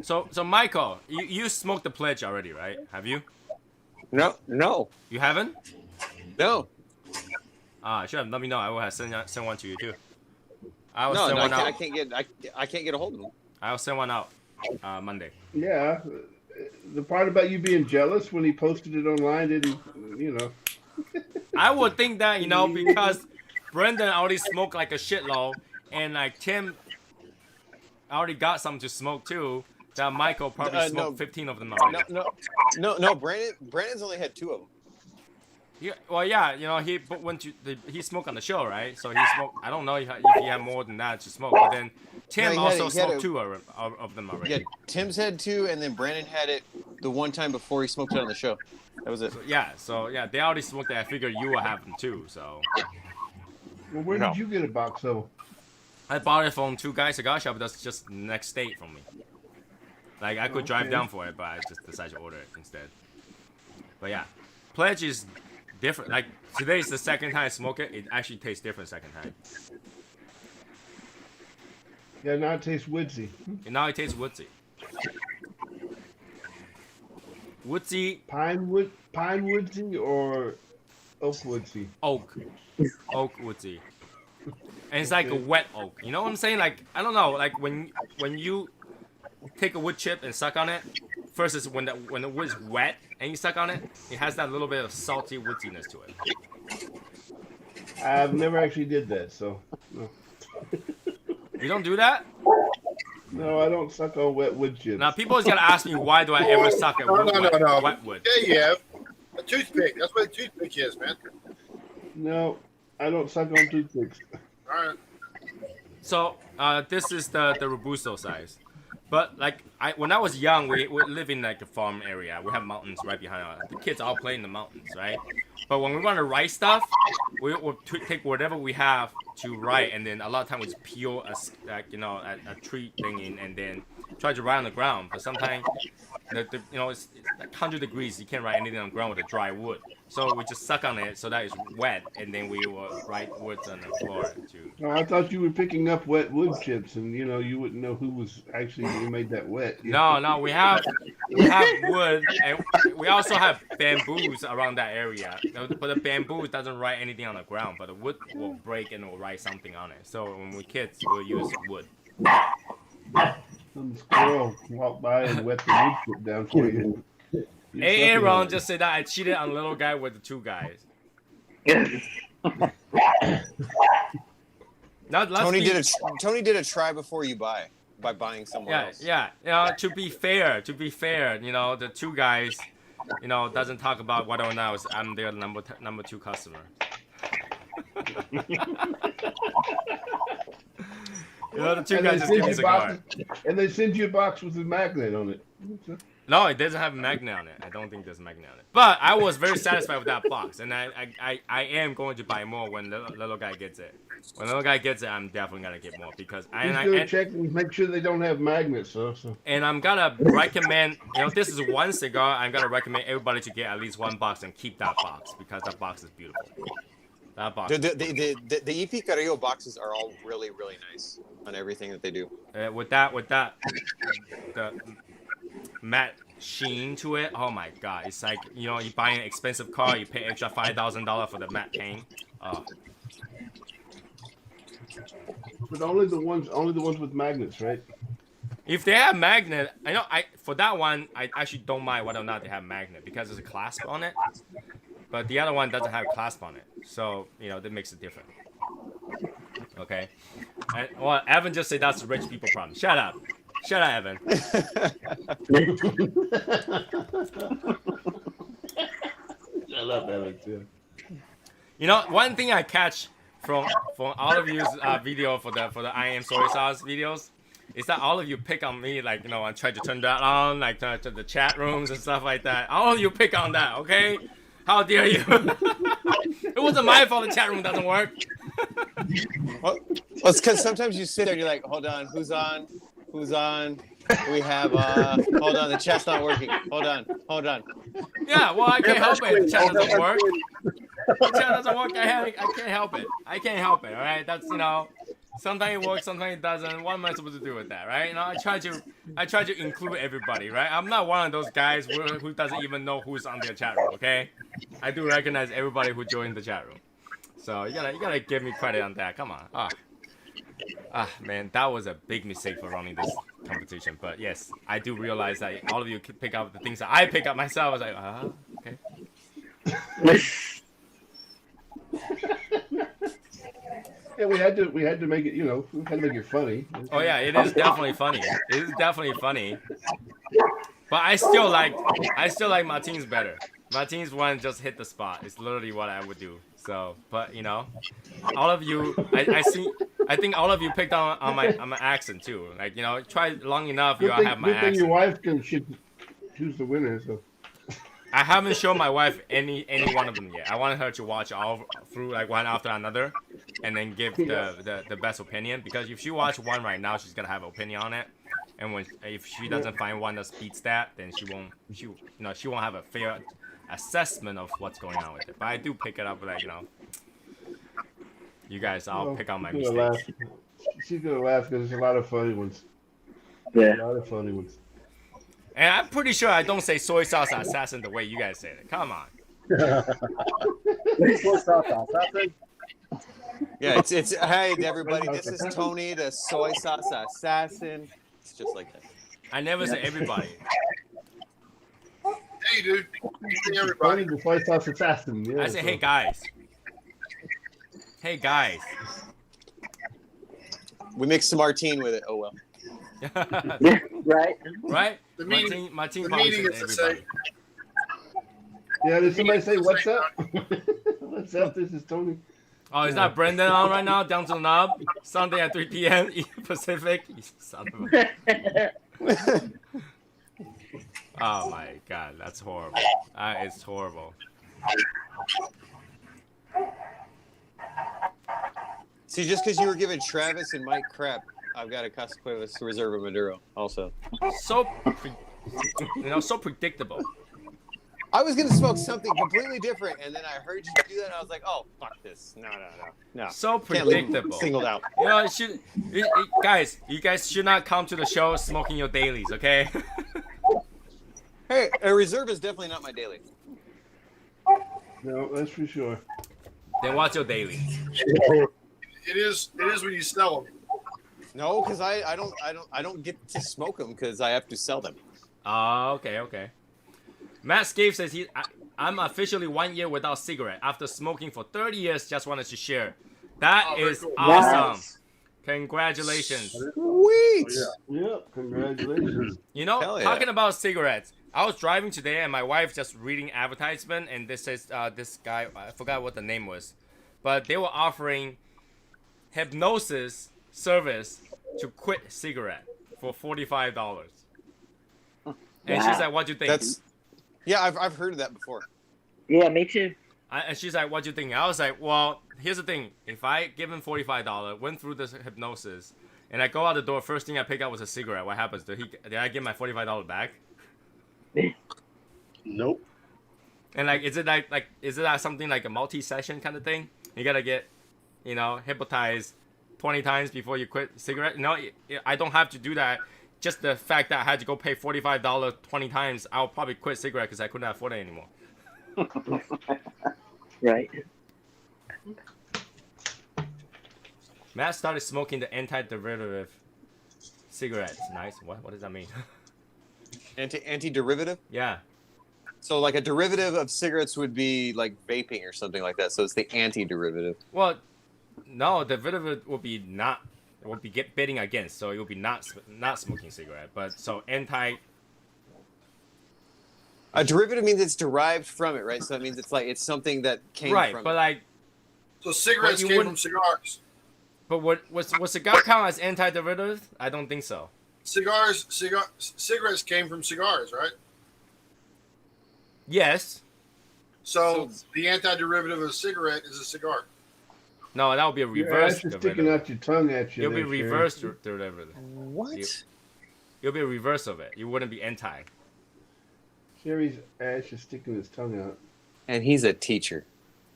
So Michael, you smoked the Pledge already, right? Have you? No. You haven't? No. Should have let me know. I will have send one to you too. I can't get a hold of them. I'll send one out Monday. Yeah, the part about you being jealous when he posted it online didn't, I would think that, because Brendan already smoked like a shitload, and like Tim already got some to smoke too. That Michael probably smoked 15 of them already. No. Brandon's only had 2 of them. Yeah, well, yeah, he smoked on the show, right? So he smoked. I don't know if he had more than that to smoke, but then Tim also smoked 2 of them already. Yeah, Tim's had 2, and then Brandon had it the one time before he smoked it on the show. That was it. So they already smoked it. I figured you will have them too. So. Well, where did you get a box of? I bought it from 2 Guys Cigar Shop. That's just next state from me. Like I could drive down for it, but I just decided to order it instead. But yeah, Pledge is different. Like today is the second time I smoke it. It actually tastes different second time. Yeah, now it tastes woodsy. And now it tastes woodsy. Woodsy. Pine woodsy or oak woodsy? Oak woodsy. And it's like a wet oak. You know what I'm saying? Like I don't know. Like when you take a wood chip and suck on it, first is when the wood is wet and you suck on it, it has that little bit of salty woodiness to it. I've never actually did that, so no. You don't do that? No, I don't suck on wet wood chips. Now people always gotta ask me why do I ever suck at wet wood? Yeah, you have a toothpick. That's what a toothpick is, man. No, I don't suck on toothpicks. All right. So this is the Robusto size. But like when I was young, we live in like a farm area. We have mountains right behind us. The kids all play in the mountains, right? But when we want to write stuff, we will take whatever we have to write, and then a lot of times we just peel a tree thing in, and then try to write on the ground. But sometimes it's like 100 degrees. You can't write anything on the ground with a dry wood. So we just suck on it so that it's wet, and then we will write words on the floor too. Oh, I thought you were picking up wet wood chips, and you wouldn't know who was actually who made that wet. No, we have wood, and we also have bamboos around that area. But the bamboo doesn't write anything on the ground, but the wood will break and will write something on it. So when we're kids, we'll use wood. Some squirrel walked by and wet the wood chip down for you. Hey, Aaron just said that I cheated on little guy with the two guys. Tony did a try before you buy by buying somewhere else. Yeah. To be fair, the two guys, doesn't talk about whether or not I'm their number two customer. The two guys just give me a cigar. And they send you a box with a magnet on it. No, it doesn't have a magnet on it. I don't think there's a magnet on it. But I was very satisfied with that box, and I am going to buy more when the little guy gets it. When the little guy gets it, I'm definitely gonna get more because check and make sure they don't have magnets. So. And I'm gonna recommend, this is one cigar. I'm gonna recommend everybody to get at least one box and keep that box because that box is beautiful. That box. The EP Carrillo boxes are all really, really nice on everything that they do. With that, the matte sheen to it. Oh my god, it's like you buy an expensive car, you pay extra $5,000 for the matte paint. Oh. But only the ones with magnets, right? If they have magnet, for that one I actually don't mind whether or not they have magnet because there's a clasp on it. But the other one doesn't have a clasp on it, so that makes it different. Okay. And Evan just said that's a rich people problem. Shut up, Evan. I love Evan too. One thing I catch from all of you's video for the I am soy sauce videos is that all of you pick on me, like I try to turn that on, like to the chat rooms and stuff like that. All of you pick on that, okay? How dare you? It wasn't my fault the chat room doesn't work. Well, it's because sometimes you sit there and you're like, hold on, who's on? We have, hold on, the chat's not working. Hold on. Yeah, well, I can't help it. The chat doesn't work. The chat doesn't work. I can't help it. I can't help it, all right? That's, sometimes it works, sometimes it doesn't. What am I supposed to do with that, right? I try to include everybody, right? I'm not one of those guys who doesn't even know who's on their chat room, okay? I do recognize everybody who joined the chat room. So you gotta give me credit on that. Come on. Man, that was a big mistake for running this competition. But yes, I do realize that all of you pick up the things that I pick up myself. I was like, okay. Yeah, we had to make it, we had to make it funny. Oh yeah, it is definitely funny. It is definitely funny. But I still like Martin's better. Martin's one just hit the spot. It's literally what I would do. So, but all of you, I think all of you picked on my accent too. Like try long enough, you all have my accent. Your wife should choose the winner. So. I haven't shown my wife any one of them yet. I wanted her to watch all through like one after another, and then give the best opinion. Because if she watch one right now, she's gonna have an opinion on it. And if she doesn't find one that beats that, then she won't have a fair assessment of what's going on with it. But I do pick it up, like, you know, you guys, I'll pick out my she's gonna mistakes. laugh. She's gonna laugh because there's a lot of funny ones. Yeah. A lot of funny ones. And I'm pretty sure I don't say soy sauce assassin the way you guys say it. Come on. Soy sauce assassin. Yeah, it's hey everybody, this is Tony, the soy sauce assassin. It's just like that. I never say everybody. Hey, dude. Hey, everybody. Tony, the soy sauce assassin. Yeah, I say, hey guys. Hey guys. We mix some martine with it. Oh well. Yeah, right. Right? The meaning, Martin the probably meaning says is to everybody. say, Yeah, did somebody say what's up? What's up? This is Tony. Oh, is that Brendan on right now? Down to the knob? Sunday at 3 p.m. Pacific? You son of a... Oh my god, that's horrible. It's horrible. See, just because you were giving Travis and Mike crap, I've got a Casa Cuevas Reserva Maduro also. So, so predictable. I was gonna smoke something completely different, and then I heard you do that, and I was like, "Oh, fuck this! No." So Can't leave predictable. singled out. You know, guys, you guys should not come to the show smoking your dailies, okay? Hey, a Reserva is definitely not my daily. No, that's for sure. Then what's your daily? it is when you sell them. No, because I don't get to smoke them because I have to sell them. Oh, okay. Matt Scave says I'm officially 1 year without cigarette after smoking for 30 years. Just wanted to share. That is cool. awesome. Congratulations. Sweet. Yeah, congratulations. You know, Hell yeah. talking about cigarettes, I was driving today and my wife just reading advertisement, and this says this guy, I forgot what the name was, but they were offering hypnosis service to quit cigarette for $45. And she's like, "What do you think?" Yeah, I've heard of that before. Yeah, me too. And she's like, "What do you think?" I was like, "Well, here's the thing. If I give him $45, went through this hypnosis, and I go out the door, first thing I pick up was a cigarette. What happens? Did I get my $45 back?" Nope. And like, is it like something like a multi-session kind of thing? You gotta get, hypnotized 20 times before you quit cigarette. No, I don't have to do that. Just the fact that I had to go pay $45 20 times, I'll probably quit cigarette because I couldn't afford it anymore. Right. Matt started smoking the anti-derivative cigarettes. Nice. What does that mean? Anti-derivative? Yeah. So like a derivative of cigarettes would be like vaping or something like that. So it's the anti-derivative. Well, no, the derivative will be bidding against, so it will be not smoking cigarette. But so a derivative means it's derived from it, right? So that means it's something that came right, from but it. like, So cigarettes you came wouldn't- from cigars. but was cigar count as anti-derivative? I don't think so. Cigarettes came from cigars, right? Yes. So the anti-derivative of a cigarette is a cigar. No, that would be a reverse You're derivative. sticking out your tongue at you. It'll be there, Sherry. reverse derivative. What? It'll be a reverse of it. You wouldn't be anti. Sherry's Ash is sticking his tongue out. And he's a teacher.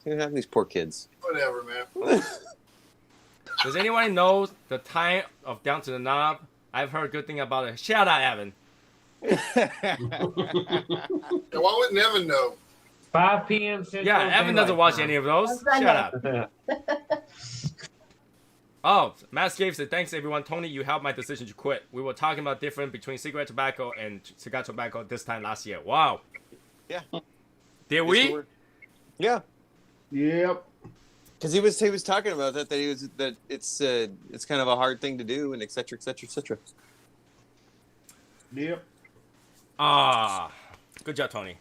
You have these poor kids. Whatever, man. Does anyone know the time of Down to the Knob? I've heard good thing about it. Shout out, Evan. Yeah, why wouldn't Evan know? 5 p.m. Central. Yeah, Evan doesn't watch any of those. Shut up. Oh, Matt Scave said, "Thanks everyone. Tony, you helped my decision to quit. We were talking about difference between cigarette tobacco and cigar tobacco this time last year. Wow. Yeah. Did we? Yeah. Yep. Because he was talking about that it's kind of a hard thing to do and et cetera, et cetera, et cetera. Yep. Ah, good job, Tony.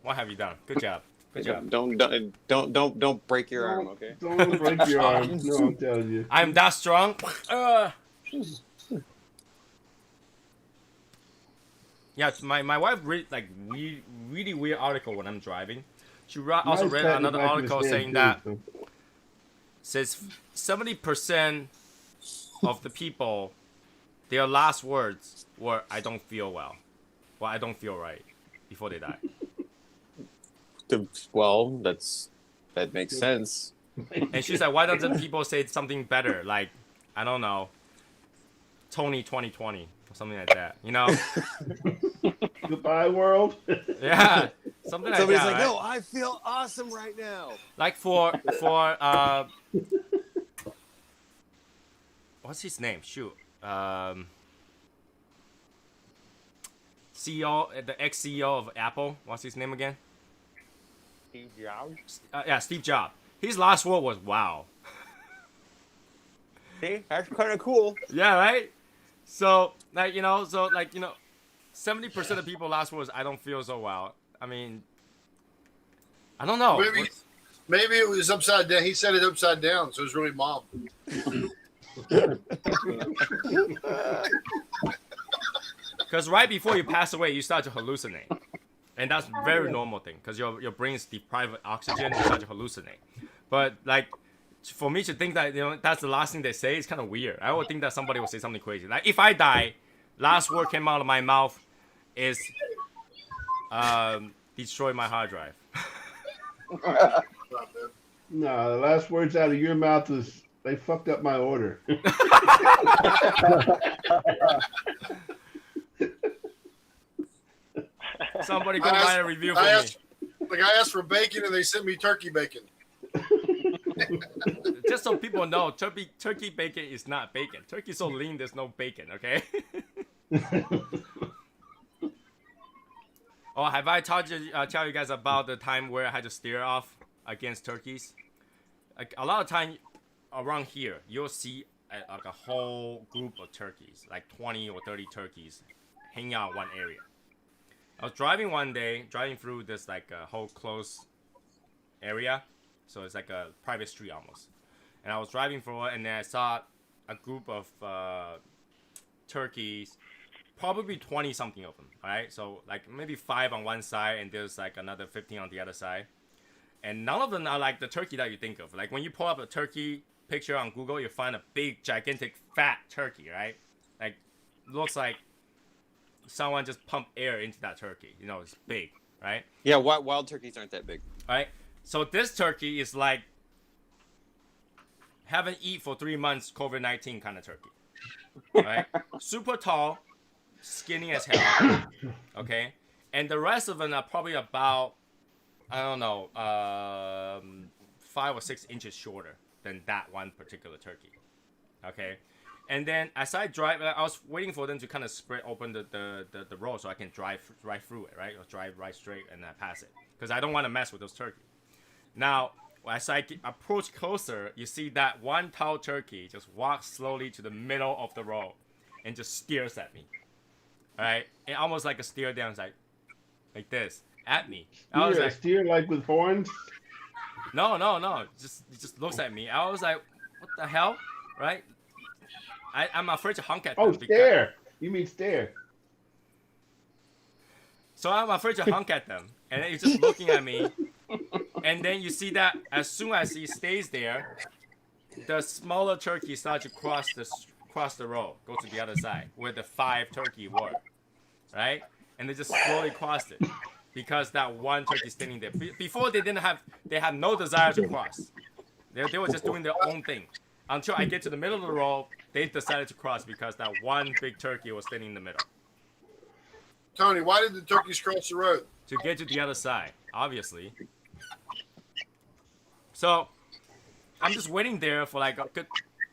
What have you done? Good job. Good job. Don't break your arm, okay? Don't break your arm. No, I'm telling you. I'm that strong. Yeah, my wife read like really weird article when I'm driving. She also Nice read patting another the back of article his saying hand, that too, says 70% of the people, their last words were "I don't feel well," well, "I don't feel right" before they die. Well, that makes sense. And she's like, why doesn't people say something better? Like, I don't know, Tony 2020 or something like that. You know? Goodbye, world. Yeah, something like Somebody's that. like, Right? no, I feel awesome right now. Like for what's his name? Shoot. CEO, the ex-CEO of Apple. What's his name again? Steve Jobs. Yeah, Steve Jobs. His last word was "wow." See, that's kind of cool. Yeah, right. So like 70% of people last words I don't feel so well. I mean, I don't know. Maybe it was upside down. He said it upside down, so it was really mom. Because right before you pass away, you start to hallucinate, and that's a very normal thing. Because your brain is deprived of oxygen, you start to hallucinate. But like, for me to think that that's the last thing they say is kind of weird. I would think that somebody will say something crazy. Like if I die, last word came out of my mouth is destroy my hard drive. No, the last words out of your mouth is they fucked up my order. Somebody go write a review for me. I asked for bacon and they sent me turkey bacon. Just so people know, turkey bacon is not bacon. Turkey's so lean, there's no bacon, okay? Oh, have I tell you guys about the time where I had to steer off against turkeys? Like a lot of time around here, you'll see like a whole group of turkeys, like 20 or 30 turkeys, hanging out in one area. I was driving one day, driving through this like a whole close area, so it's like a private street almost. And I was driving for it, and then I saw a group of turkeys, probably 20 something of them. All right, so like maybe 5 on one side, and there's like another 15 on the other side. And none of them are like the turkey that you think of. Like when you pull up a turkey picture on Google, you find a big, gigantic, fat turkey, right? Like looks like someone just pumped air into that turkey. You know, it's big, right? Yeah, wild turkeys aren't that big. All right. So this turkey is like haven't eaten for 3 months, COVID-19 kind of turkey. All right. Super tall, skinny as hell. Okay. And the rest of them are probably about, I don't know, 5 or 6 inches shorter than that one particular turkey. Okay. And then as I drive, I was waiting for them to kind of spread open the road so I can drive right through it, right? Or drive right straight and pass it. Because I don't want to mess with those turkeys. Now, as I approach closer, you see that one tall turkey just walks slowly to the middle of the road and just stares at me. All right? And almost like a stare down, like this, at me. I was like, steer like with horns? No. It just looks at me. I was like, what the hell? Right? I'm afraid to honk at them. Oh, stare. You mean stare. So I'm afraid to honk at them. And then he's just looking at me. And then you see that as soon as he stays there, the smaller turkey starts to cross the road, go to the other side, where the 5 turkey were. Right? And they just slowly crossed it. Because that one turkey standing there. Before they had no desire to cross. They were just doing their own thing. Until I get to the middle of the road, they decided to cross because that one big turkey was standing in the middle. Tony, why did the turkeys cross the road? To get to the other side, obviously. So, I'm just waiting there for like a good,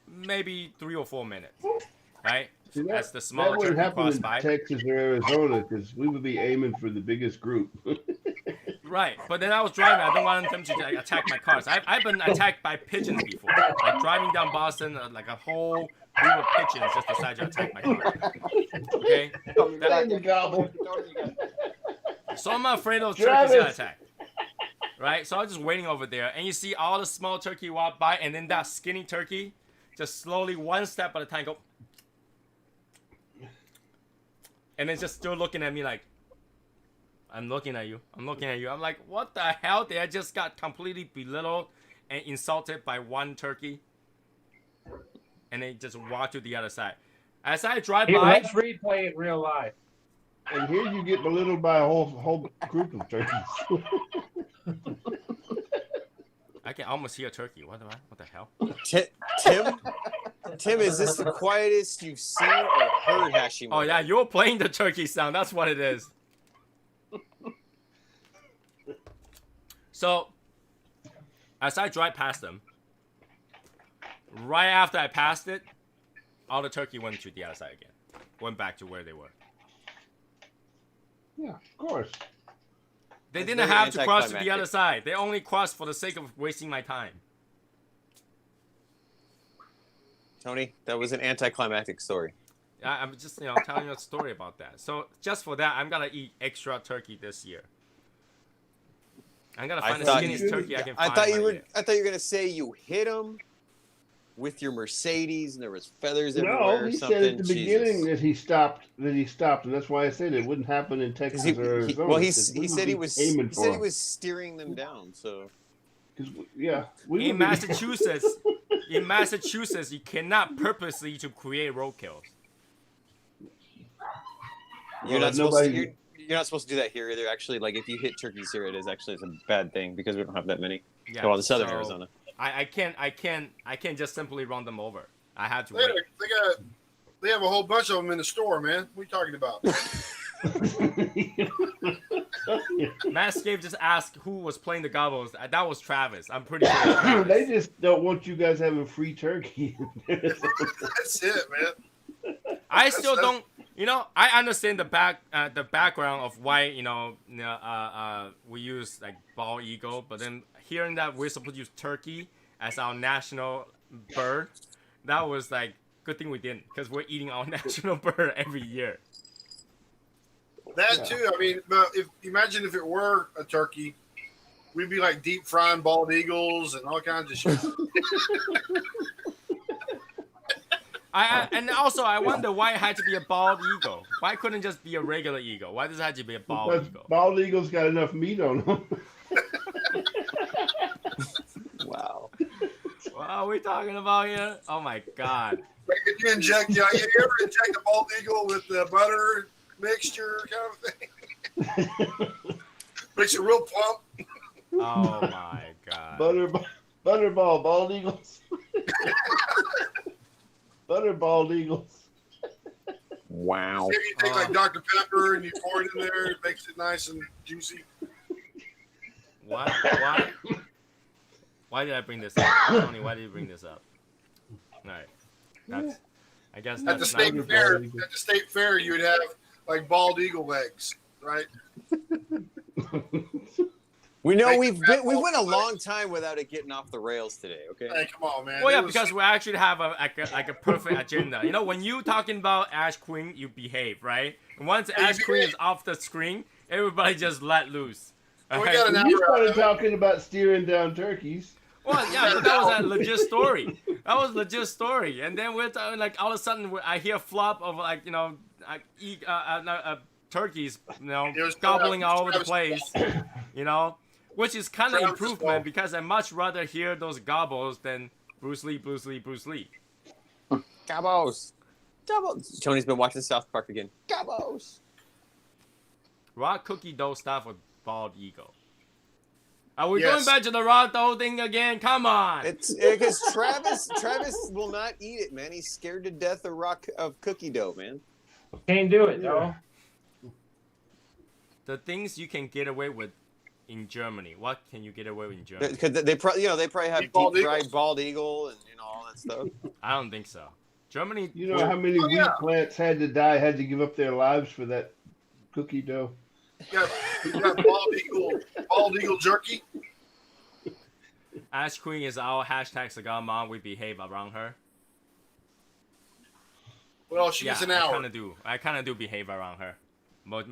maybe 3 or 4 minutes, right? See, As the smaller that wouldn't turkey happen crossed in by. Texas or Arizona because we would be aiming for the biggest group. Right, but then I was driving. I don't want them to like, attack my cars. I've been attacked by pigeons before. Like driving down Boston, like a whole group of pigeons just decided to attack my car. Okay? So I'm afraid those turkeys got attacked. Right? So I was just waiting over there, and you see all the small turkey walk by, and then that skinny turkey just slowly, one step at a time, go. And then just still looking at me like, I'm looking at you. I'm looking at you. I'm like, what the hell? They just got completely belittled and insulted by one turkey. And they just walk to the other side. As I drive by. Let's replay it real life. And here you get belittled by a whole group of turkeys. I can almost hear a turkey. What the hell? Tim, is this the quietest you've seen or heard Hashimoto? Oh yeah, you're playing the turkey sound. That's what it is. So, as I drive past them, right after I passed it, all the turkey went to the other side again. Went back to where they were. Yeah, of course. They That's didn't very have to cross to the anticlimactic. other side. They only crossed for the sake of wasting my time. Tony, that was an anticlimactic story. I'm just, telling you a story about that. So just for that, I'm gonna eat extra turkey this year. I'm gonna find the skinniest turkey I can find. I thought you were gonna say you hit him with your Mercedes and there was feathers everywhere No, or he something. said at the beginning Jesus. that he stopped, and that's why I said it wouldn't happen in Texas or Arizona. Well, he It said wouldn't he be was aiming he for said he him. was steering them down. So Yeah, In Massachusetts, you cannot purposely to create roadkills. you're not supposed to. You're not supposed to do that here either. Actually, like if you hit turkeys here, it's a bad thing because we don't have that many. Yeah, Well, in southern so Arizona. I can't just simply run them over. I have to They, wait. they have a whole bunch of them in the store, man. What are you talking about? Matscape just asked who was playing the gobbles. That was Travis. I'm pretty sure. It was Travis. They just don't want you guys having free turkey. That's it, man. I still don't. I understand the background of why we use like bald eagle, but then hearing that we're supposed to use turkey as our national bird, that was like good thing we didn't, because we're eating our national bird every year. That too. I mean, but imagine if it were a turkey, we'd be like deep frying bald eagles and all kinds of shit. And also, I wonder why it had to be a bald eagle. Why couldn't it just be a regular eagle? Why does it have to be a bald Because eagle? bald eagles got enough meat on them. Wow. What are we talking about here? Oh my god. Like if you you ever inject a bald eagle with the butter mixture kind of thing? Makes it real plump. Oh my god. Butterball bald eagles. Butterball eagles. Wow. Maybe you take like Dr. Pepper and you pour it in there. It makes it nice and juicy. Why? Why did I bring this up? Tony, why did you bring this up? All right. I guess At the that's state not... fair, you would have like bald eagle legs, right? We know we went a long time without it getting off the rails today. Okay. Hey, come on, man. Well, yeah, because we actually have a perfect agenda. When you talking about AshQueen, you behave, right? And once AshQueen is off the screen, everybody just let loose. We got an You hour started talking about steering down turkeys. Well, yeah, but that was a legit story. That was a legit story. And then we're talking, like, all of a sudden, I hear flop of, like, turkeys, gobbling all over the place, which is kind of improvement, because I much rather hear those gobbles than Bruce Lee. Gobos. Tony's been watching South Park again. Gobos. Raw cookie dough stuff with bald eagle. Are we going back to the raw dough thing again? Come on. It's because Travis will not eat it, man. He's scared to death of cookie dough, man. Can't do it, though. The things you can get away with in Germany. What can you get away with in Germany? Because they probably have deep fried bald eagle and all that stuff. I don't think so. Germany. You know how many wheat plants had to give up their lives for that cookie dough? You got bald eagle jerky. AshQueen is our hashtag cigar mom. We behave around her. Well, she's an hour. I kind of do behave around her.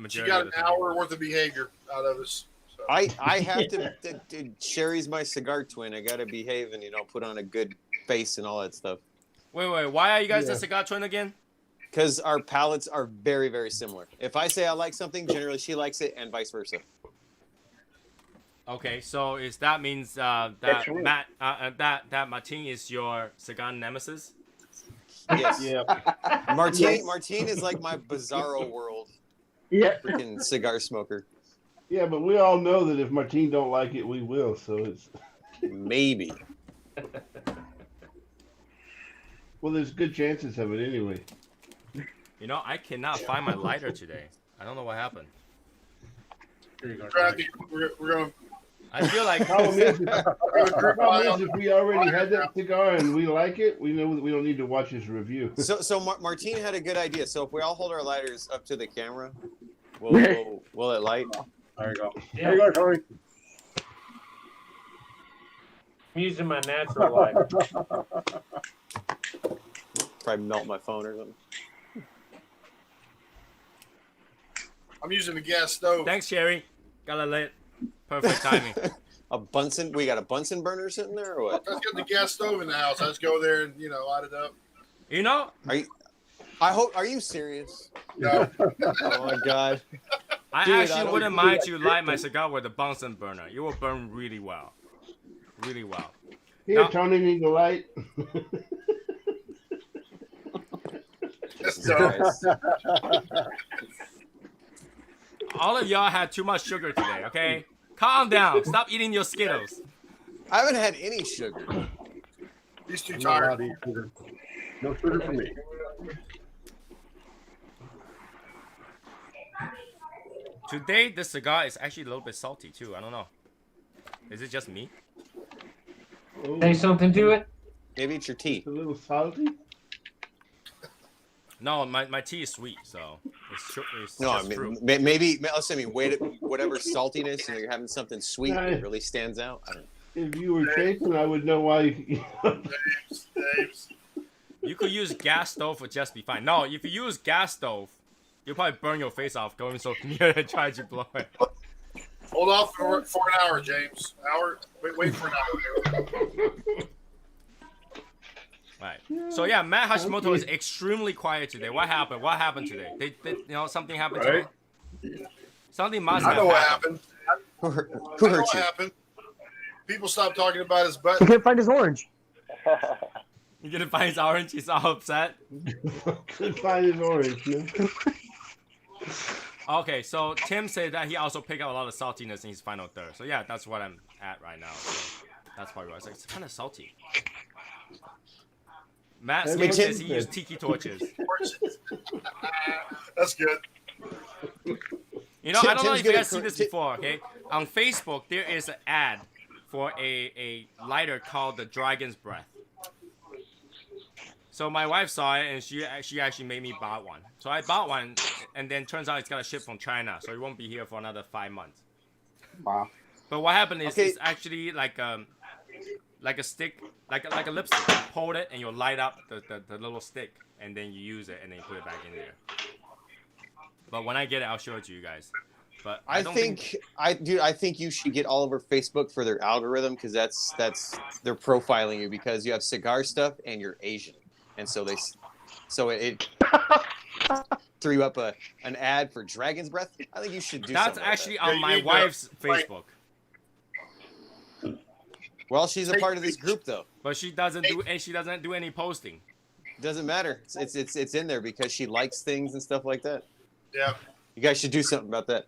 She got an hour worth of behavior out of us. So. I have to. Sherry's my cigar twin. I gotta behave and put on a good face and all that stuff. Wait. Why are you guys a cigar twin again? Because our palates are very, very similar. If I say I like something, generally she likes it, and vice versa. Okay, so that means that Martin is your cigar nemesis? Yes. Yeah. Martin is like my bizarro world. Yeah. Freaking cigar smoker. Yeah, but we all know that if Martine don't like it, we will. So it's. Maybe. Well, there's good chances of it anyway. You know, I cannot find my lighter today. I don't know what happened. We're going. I feel like Problem is, if we already had that cigar and we like it, we know that we don't need to watch his review. So Martine had a good idea. So if we all hold our lighters up to the camera, will it light? There you go. There you go, Tori. I'm using my natural light. Probably melt my phone or something. I'm using the gas stove. Thanks, Sherry. Got it lit. Perfect timing. A Bunsen? We got a Bunsen burner sitting there, or what? Let's get the gas stove in the house. I just go there and light it up. You know? Are you serious? No. Oh my god. I Dude, actually wouldn't mind you light my cigar with a Bunsen burner. You will burn really well. Really well. Here, Now- Tony, need the light. That's dumb. All of y'all had too much sugar today, okay? Calm down. Stop eating your Skittles. I haven't had any sugar. He's too I'm not allowed tired. to eat sugar. No sugar for me. Today, the cigar is actually a little bit salty, too. I don't know. Is it just me? Say something to it. Maybe it's your tea. A little salty. No, my tea is sweet, so it's No, I just mean, fruit. maybe whatever saltiness, you're having something sweet that really stands out. I don't know. If you were shaking, I would know why. Dave's. You could use gas stove would just be fine. No, if you use gas stove, you'll probably burn your face off going so near and try to blow it. Hold off for an hour, James. Wait for an hour. Right. So yeah, Matt Hashimoto is extremely quiet today. What happened? What happened today? Something happened today. Something must I have know what happened. happened. Who I know hurt what you? happened. People stopped talking about his butt. He can't find his orange. You gonna find his orange? He's all upset. Couldn't find his orange. Man. Okay, so Tim said that he also picked up a lot of saltiness in his final third. So yeah, that's what I'm at right now. So that's probably why it's like it's kind of salty. Matt Hey, Skate Tim says he said- used tiki torches. That's good. You know, I don't know Tim's if you gonna guys seen this before, okay? On Facebook, there is an ad for a lighter called the Dragon's Breath. So my wife saw it, and she actually made me buy one. So I bought one, and then turns out it's got to ship from China, so it won't be here for another 5 months. Wow. But what happened is Okay. it's actually like a stick, like a lipstick. You hold it, and you light up the little stick, and then you use it, and then you put it back in there. But when I get it, I'll show it to you guys. But I don't think I think you should get all over Facebook for their algorithm, because that's they're profiling you because you have cigar stuff and you're Asian, and so it threw you up an ad for Dragon's Breath. I think you should do. that's something like actually that. on you my need to wife's fight. Facebook. Well, she's a part of this group though. But she doesn't do any posting. Doesn't matter. It's in there because she likes things and stuff like that. Yeah. You guys should do something about that.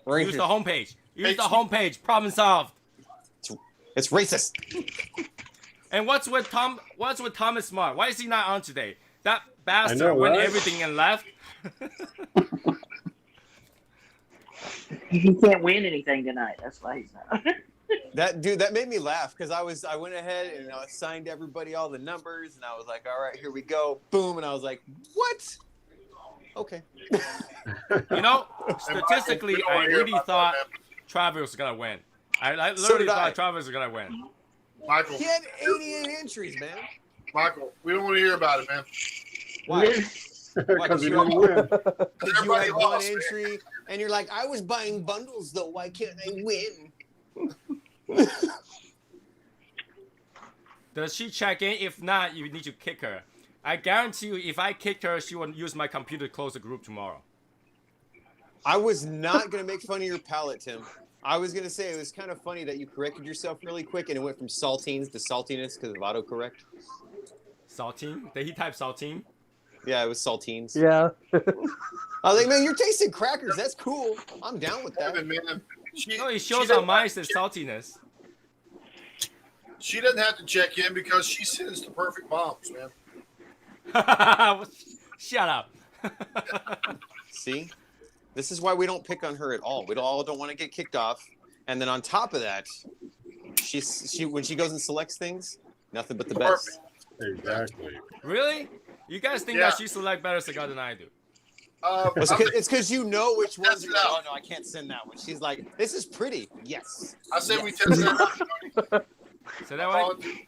Right Use here. the homepage. Use the homepage. Problem solved. It's racist. And what's with Thomas Smart? Why is he not on today? That bastard know, won right? everything and left. He can't win anything tonight. That's why he's not. That made me laugh because I went ahead and I assigned everybody all the numbers and I was like, all right, here we go, boom, and I was like, what? Okay. You know, statistically, I really thought Travis was gonna win. I So literally did I. thought Travis was gonna win. Michael, He had 88 entries, man. Michael, we don't want to hear about it, man. Why? Because he you didn't win. Because you Everybody had one lost, man. entry and you're like, I was buying bundles though. Why can't I win? Does she check in? If not, you need to kick her. I guarantee you, if I kicked her, she will use my computer to close the group tomorrow. I was not going to make fun of your palate, Tim. I was going to say it was kind of funny that you corrected yourself really quick and it went from saltines to saltiness because of autocorrect. Saltine? Did he type saltine? Yeah, it was saltines. Yeah. I was like, man, you're tasting crackers. That's cool. I'm down with that. Kevin, man, No, it shows on mine it says saltiness. She doesn't have to check in because she sends the perfect bombs, man. Shut up. See, this is why we don't pick on her at all. We all don't want to get kicked off. And then on top of that, she when she goes and selects things, nothing but the best. Exactly. Really? You guys think that she select better cigar than I do? It's because you know which ones. You're like, oh no, I can't send that one. She's like, this is pretty. Yes. I say we test that out. Say that way.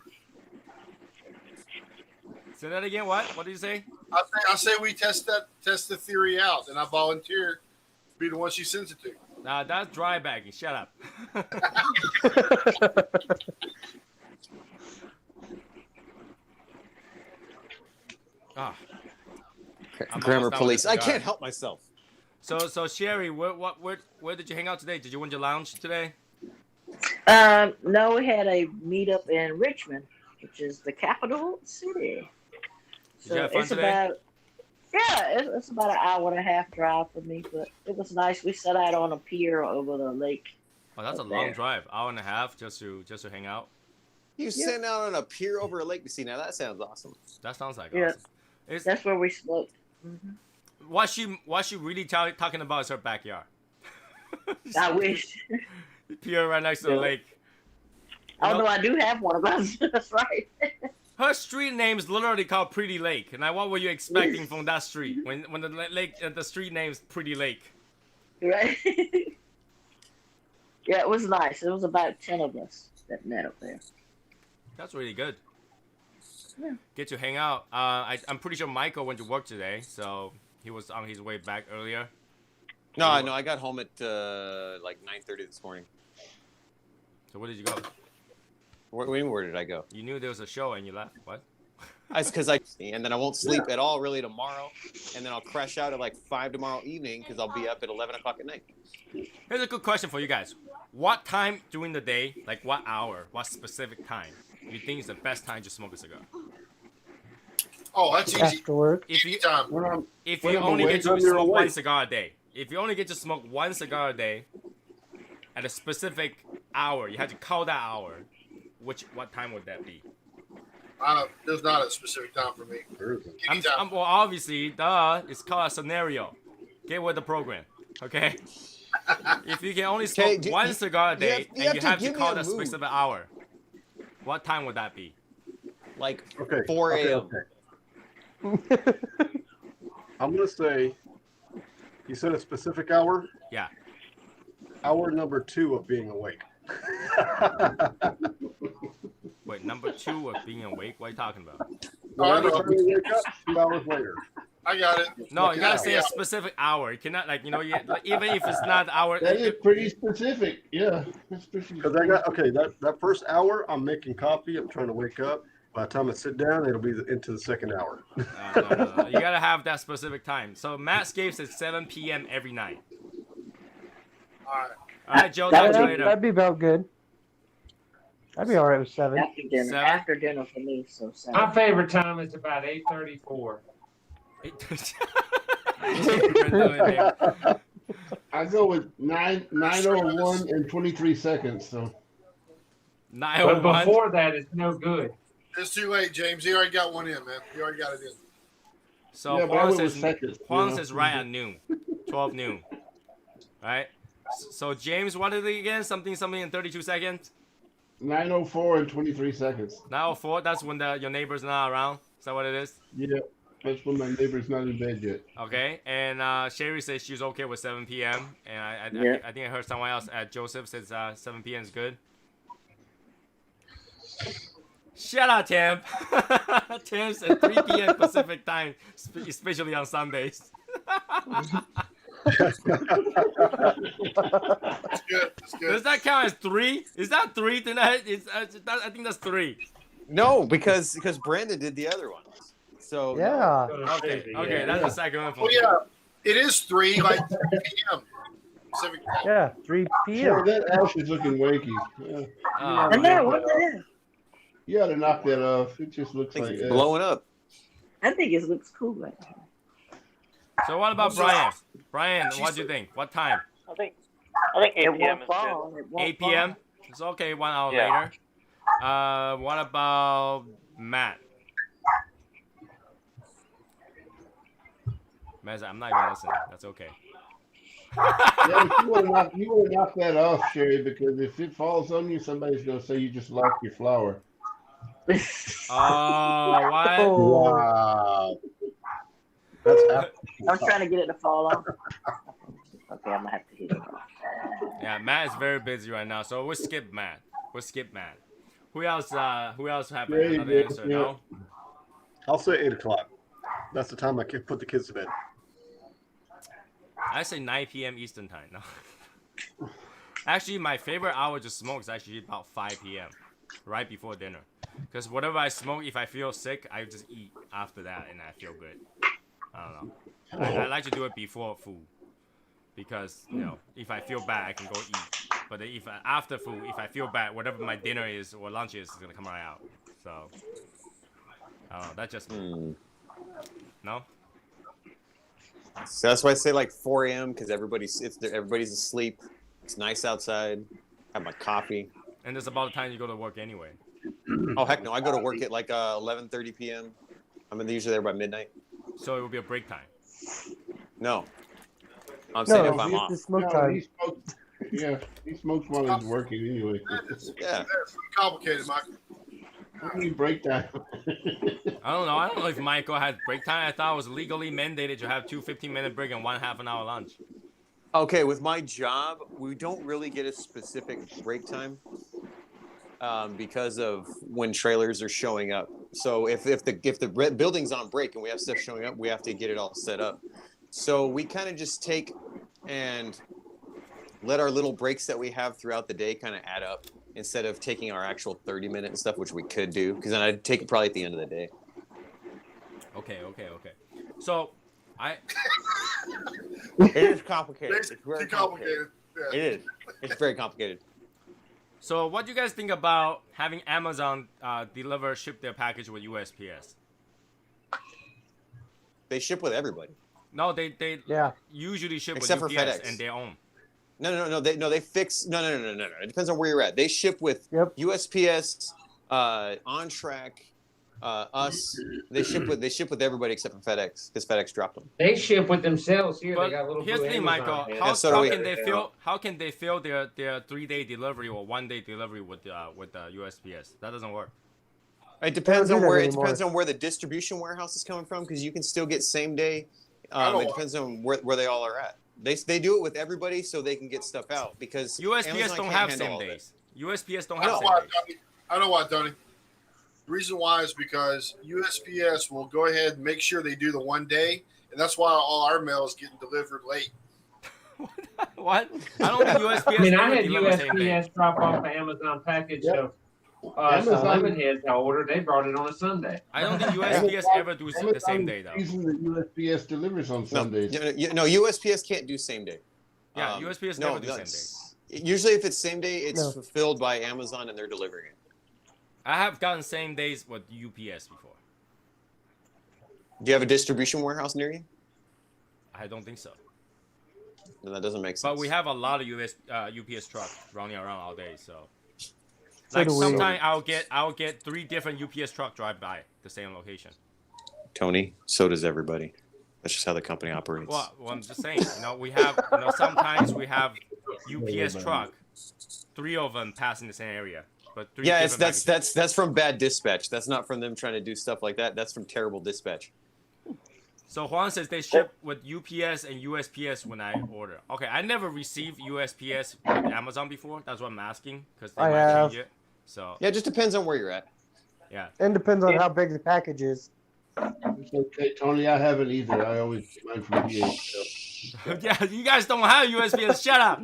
Say that again. What? What did you say? I say we test the theory out, and I volunteer to be the one she sends it to. Nah, that's dry bagging. Shut up. Grammar police. I can't help myself. So Sherry, where did you hang out today? Did you win your lounge today? No, we had a meetup in Richmond, which is the capital city. Did you have fun today? It's about an hour and a half drive for me, but it was nice. We sat out on a pier over the lake. Oh, that's a long drive, hour and a half just to hang out. You sitting out on a pier over a lake. See, now that sounds awesome. That sounds like awesome. That's where we smoked. Mm-hmm. What she really talking about is her backyard. I wish. Pier right next to the lake. Although I do have one of those. That's right. Her street name is literally called Pretty Lake. And what were you expecting from that street when the street name's Pretty Lake? Right. Yeah, it was nice. It was about 10 of us that met up there. That's really good. Yeah. Get to hang out. I'm pretty sure Michael went to work today, so he was on his way back earlier. No, I got home at like 9:30 this morning. So where did you go? Where did I go? You knew there was a show and you left. What? That's because and then I won't sleep at all really tomorrow, and then I'll crash out at like 5 tomorrow evening because I'll be up at 11 o'clock at night. Here's a good question for you guys. What time during the day, like what hour, what specific time, you think is the best time to smoke a cigar? Oh, that's easy. After work. If you only get to smoke one cigar a day, if you only get to smoke one cigar a day at a specific hour, you have to call that hour. What time would that be? There's not a specific time for me. Well, obviously, it's called a scenario. Get with the program, okay? If you can only smoke one cigar a day and you have to call that specific hour, what time would that be? Like 4 a.m. Okay. I'm gonna say, you said a specific hour? Yeah. Hour number 2 of being awake. Wait, number 2 of being awake? What are you talking about? Every time you wake up, 2 hours later. I got it. No, you gotta say a specific hour. You cannot, even if it's not the hour. That is pretty specific. Yeah. Because that first hour, I'm making coffee. I'm trying to wake up. By the time I sit down, it'll be into the second hour. No. You gotta have that specific time. So Matt Scapes at 7 p.m. every night. All right, Joe. Talk to you later. That'd be about good. I'd be all right with 7. After dinner for me, so 7. My favorite time is about 8:34. I go with 9:01 and 23 seconds. So. 9:01. But before that, it's no good. It's too late, James. He already got one in, man. He already got it in. So Juan says right at noon, 12 noon. Right? So James, what is it again? Something in 32 seconds? 9:04 and 23 seconds. 9:04, that's when your neighbor's not around? Is that what it is? Yeah, that's when my neighbor's not in bed yet. Okay, and Sherry says she's okay with 7 p.m. And I think I heard someone else at Joseph says 7 p.m. is good. Shut up, Tim. Tim said 3 p.m. Pacific time, especially on Sundays. That's good. Does that count as 3? Is that 3 tonight? I think that's 3. No, because Brandon did the other one. So yeah. No. Okay, that's the second one. Well, yeah, it is 3, like 3 p.m. Pacific time. Yeah, 3 p.m. Sure, that Ash is looking wakey. Yeah. And there, what the hell? You got to knock that off. It just looks like it's blowing up. I think it looks cool right now. So what about Brian? Brian, what do you think? What time? I think 8 p.m. is good. 8 p.m. It's okay. 1 hour later. What about Matt? Matt's like, I'm not even listening. That's okay. Yeah, but you want to knock that off, Sherry, because if it falls on you, somebody's gonna say you just lost your flower. Oh, what? Wow. That's happening. I'm trying to get it to fall off. Okay, I'm gonna have to hit it off. Yeah, Matt is very busy right now, so we'll skip Matt. Who else? Who else have There you another go, answer? yeah. No. I'll say 8 o'clock. That's the time I can put the kids to bed. I say 9 p.m. Eastern time. No. Actually, my favorite hour to smoke is actually about 5 p.m. right before dinner. Because whatever I smoke, if I feel sick, I just eat after that, and I feel good. I don't know. I like to do it before food. Because, you know, if I feel bad, I can go eat. But if after food, if I feel bad, whatever my dinner is or lunch is going to come right out. So, I don't know. That's just me. No? So that's why I say like 4 a.m. because everybody's asleep. It's nice outside. Have my coffee. And it's about the time you go to work anyway. Oh heck no! I go to work at like 11:30 p.m. I'm usually there by midnight. So it will be a break time. No, I'm saying if I'm he- off. he smokes. Yeah, he smokes while he's working anyway. Yeah. That's complicated, Michael. What do you break down? I don't know. I don't know if Michael had break time. I thought it was legally mandated to have 2 15-minute break and 1 half-an-hour lunch. Okay, with my job, we don't really get a specific break time because of when trailers are showing up. So if the building's on break and we have stuff showing up, we have to get it all set up. So we kind of just take and let our little breaks that we have throughout the day kind of add up instead of taking our actual 30-minute and stuff, which we could do, because then I'd take it probably at the end of the day. Okay. So, It is complicated. It's very Too complicated. Yeah. It is. It's very complicated. So what do you guys think about having Amazon ship their package with USPS? They ship with everybody. No, they usually ship Except with for UPS FedEx. and their own. No. They fix. No. It depends on where you're at. They ship with USPS, On Track, us. They ship with everybody except for FedEx because FedEx dropped them. They ship with themselves here. But They got little here's the blue thing, Amazon Michael. vans. How can they fill their 3-day delivery or 1-day delivery with USPS? That doesn't work. It depends on where the distribution warehouse is coming from because you can still get same day. It depends on where they all are at. They do it with everybody so they can get stuff out because USPS Amazon don't can't have handle same all days. USPS don't I have know same why, days. Tony. I know why, Tony. The reason why is because USPS will go ahead and make sure they do the 1 day, and that's why all our mail is getting delivered late. What? I don't think USPS. I mean, I ever had deliver same day. USPS drop off an Amazon package of some Amazon- lemon heads I ordered. They brought it on a Sunday. I don't think USPS ever do the same day though. Reason that USPS delivers on Sundays. No, USPS can't do same day. Yeah, USPS never do same day. Usually, if it's same day, it's fulfilled by Amazon and they're delivering it. I have gotten same days with UPS before. Do you have a distribution warehouse near you? I don't think so. No, that doesn't make sense. But we have a lot of UPS trucks running around all day, so. So Like do we. sometimes I'll get 3 different UPS truck drive by the same location. Tony, so does everybody. That's just how the company operates. Well, I'm just saying, we have, sometimes we have UPS truck, 3 of them passing the same area, but 3 yeah, different packages. that's from bad dispatch. That's not from them trying to do stuff like that. That's from terrible dispatch. So Juan says they ship with UPS and USPS when I order. Okay, I never received USPS with Amazon before. That's what I'm asking because they I might have. change it. So yeah, it just depends on where you're at. Yeah. And depends on how big the package is. It's okay, Tony. I haven't either. I always get mine from VA. So. Yeah, you guys don't have USPS. Shut up.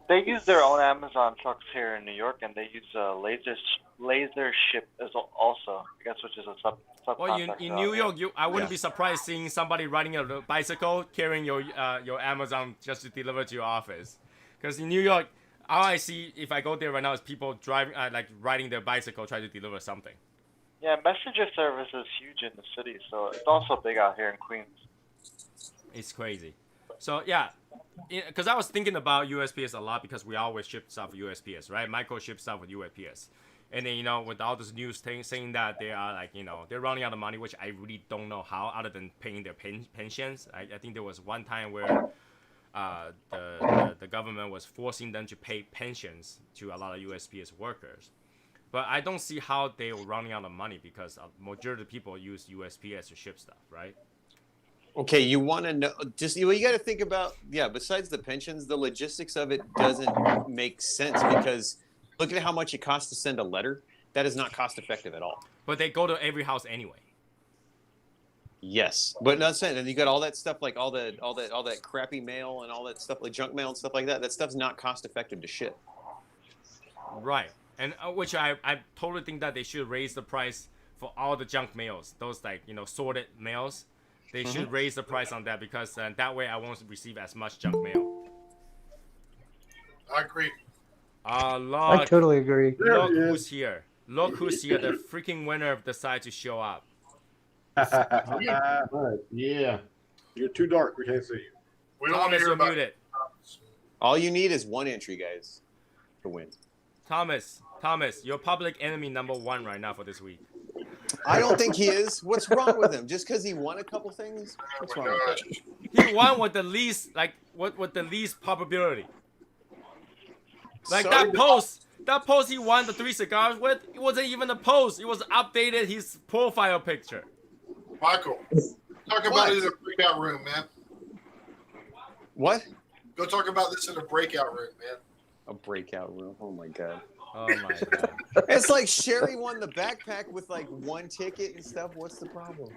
They use their own Amazon trucks here in New York, and they use laser ship as also, I guess, which is a subcontractor. Well, in New York, I wouldn't be surprised seeing somebody riding a bicycle carrying your Amazon just to deliver to your office. Because in New York, all I see if I go there right now is people driving, riding their bicycle trying to deliver something. Yeah, messenger service is huge in the city, so it's also big out here in Queens. It's crazy. So yeah, because I was thinking about USPS a lot because we always ship stuff with USPS, right? Michael ships stuff with USPS. And then, with all this news thing saying that they are like, they're running out of money, which I really don't know how, other than paying their pensions. I think there was one time where the government was forcing them to pay pensions to a lot of USPS workers. But I don't see how they were running out of money because majority of people use USPS to ship stuff, right? Okay, you want to know, just you got to think about, besides the pensions, the logistics of it doesn't make sense because look at how much it costs to send a letter. That is not cost effective at all. But they go to every house anyway. Yes, but not saying, and you got all that stuff like all that crappy mail and all that stuff like junk mail and stuff like that. That stuff's not cost effective to ship. Right, and which I totally think that they should raise the price for all the junk mails. Those like sorted mails, they should raise the price on that because that way I won't receive as much junk mail. I agree. Look, I totally agree. Look who's here. Look who's here. The freaking winner decided to show up. Yeah. You're too dark. We can't see you. We don't want to Thomas, hear you're about muted. All you need is one entry, guys, to win. Thomas, you're public enemy number 1 right now for this week. I don't think he is. What's wrong with him? Just because he won a couple things? What's wrong with that? He won with the least, with the least probability. Like Sorry, that post he won the 3 cigars with, it wasn't even a post. It was updated his profile picture. Michael, talk about it in a breakout room, man. What? Go talk about this in a breakout room, man. A breakout room. Oh my god. Oh my god. It's like Sherry won the backpack with like 1 ticket and stuff. What's the problem?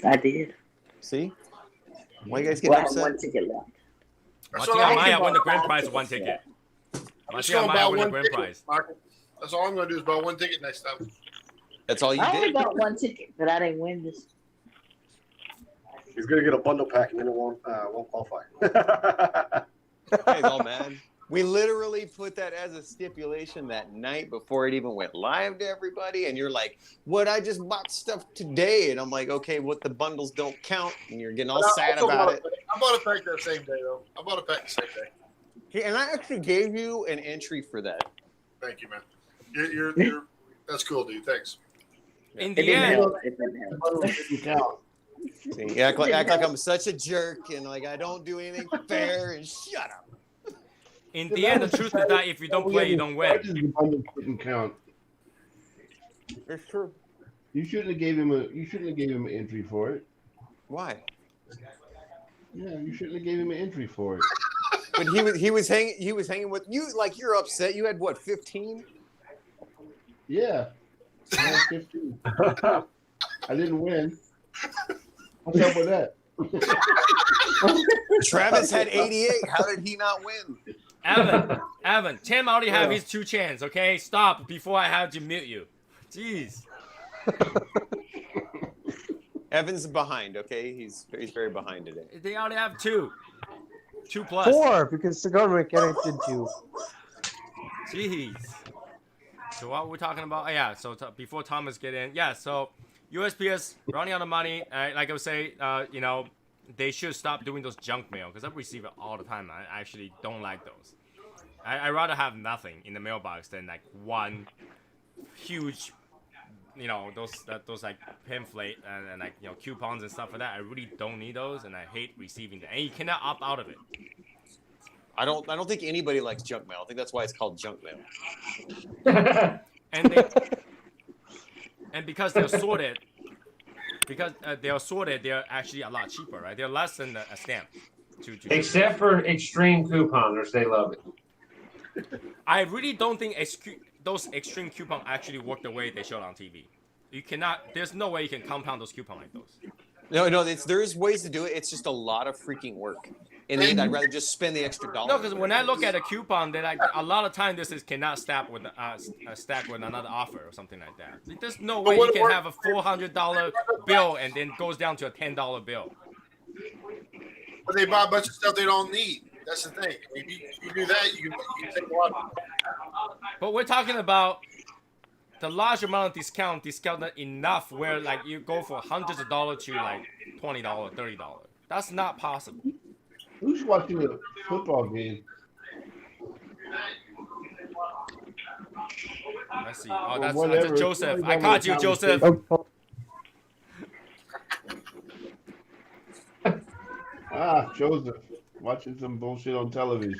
I did. See? Why you guys Well, getting I had upset? 1 ticket left. Matia Maya won the grand prize with 1 ticket. I'm just Matia going to buy Maya won the one grand ticket, prize. Michael. That's all I'm going to do is buy 1 ticket next time. That's all you I only did? bought 1 ticket, but I didn't win this. He's gonna get a bundle pack and then it won't qualify. Guys all mad. We literally put that as a stipulation that night before it even went live to everybody, and you're like, "What? I just bought stuff today," and I'm like, "Okay, what? The bundles don't count," and you're getting all sad about it. I bought a pack that same day, though. I bought a pack the same day. Hey, and I actually gave you an entry for that. Thank you, man. You're that's cool, dude. Thanks. In the end, See, you act like I'm such a jerk and like I don't do anything fair and shut up. in the end, the truth is that if you don't play, you don't win. The bundle couldn't count. It's true. You shouldn't have gave him an entry for it. Why? Yeah, you shouldn't have gave him an entry for it. But he was hanging with you. Like you're upset. You had what, 15? Yeah. I had 15. I didn't win. What's up with that? Travis had 88. How did he not win? Evan, Tim already have his 2 chances. Okay, stop before I have to mute you. Jeez. Evan's behind. Okay, he's very behind today. They already have 2. 2 plus. 4 because Cigar mechanics did 2. Jeez. So what we're talking about? Oh, yeah. So before Thomas get in, yeah. So USPS running out of money. Like I would say, they should stop doing those junk mail because I receive it all the time. I actually don't like those. I rather have nothing in the mailbox than like one huge, those like pamphlet and like coupons and stuff like that. I really don't need those, and I hate receiving them. And you cannot opt out of it. I don't think anybody likes junk mail. I think that's why it's called junk mail. And because they're sorted, they're actually a lot cheaper, right? They're less than a stamp. Except for extreme couponers, they love it. I really don't think those extreme coupons actually work the way they showed on TV. You cannot. There's no way you can compound those coupons like those. No. There's ways to do it. It's just a lot of freaking work. In the end, I'd rather just spend the extra $1. No, because when I look at a coupon, then a lot of time this is cannot stack with another offer or something like that. There's no way you can have a $400 bill and then goes down to a $10 bill. But they buy a bunch of stuff they don't need. That's the thing. I mean, you do that, you can take a lot. But we're talking about the large amount of discounted enough where like you go for hundreds of dollars to like $20, $30. That's not possible. Who's watching a football game? Let's see. Oh, Or that's whatever. Joseph. It's I only caught you, one Joseph. conversation. Ah, Joseph, watching some bullshit on television.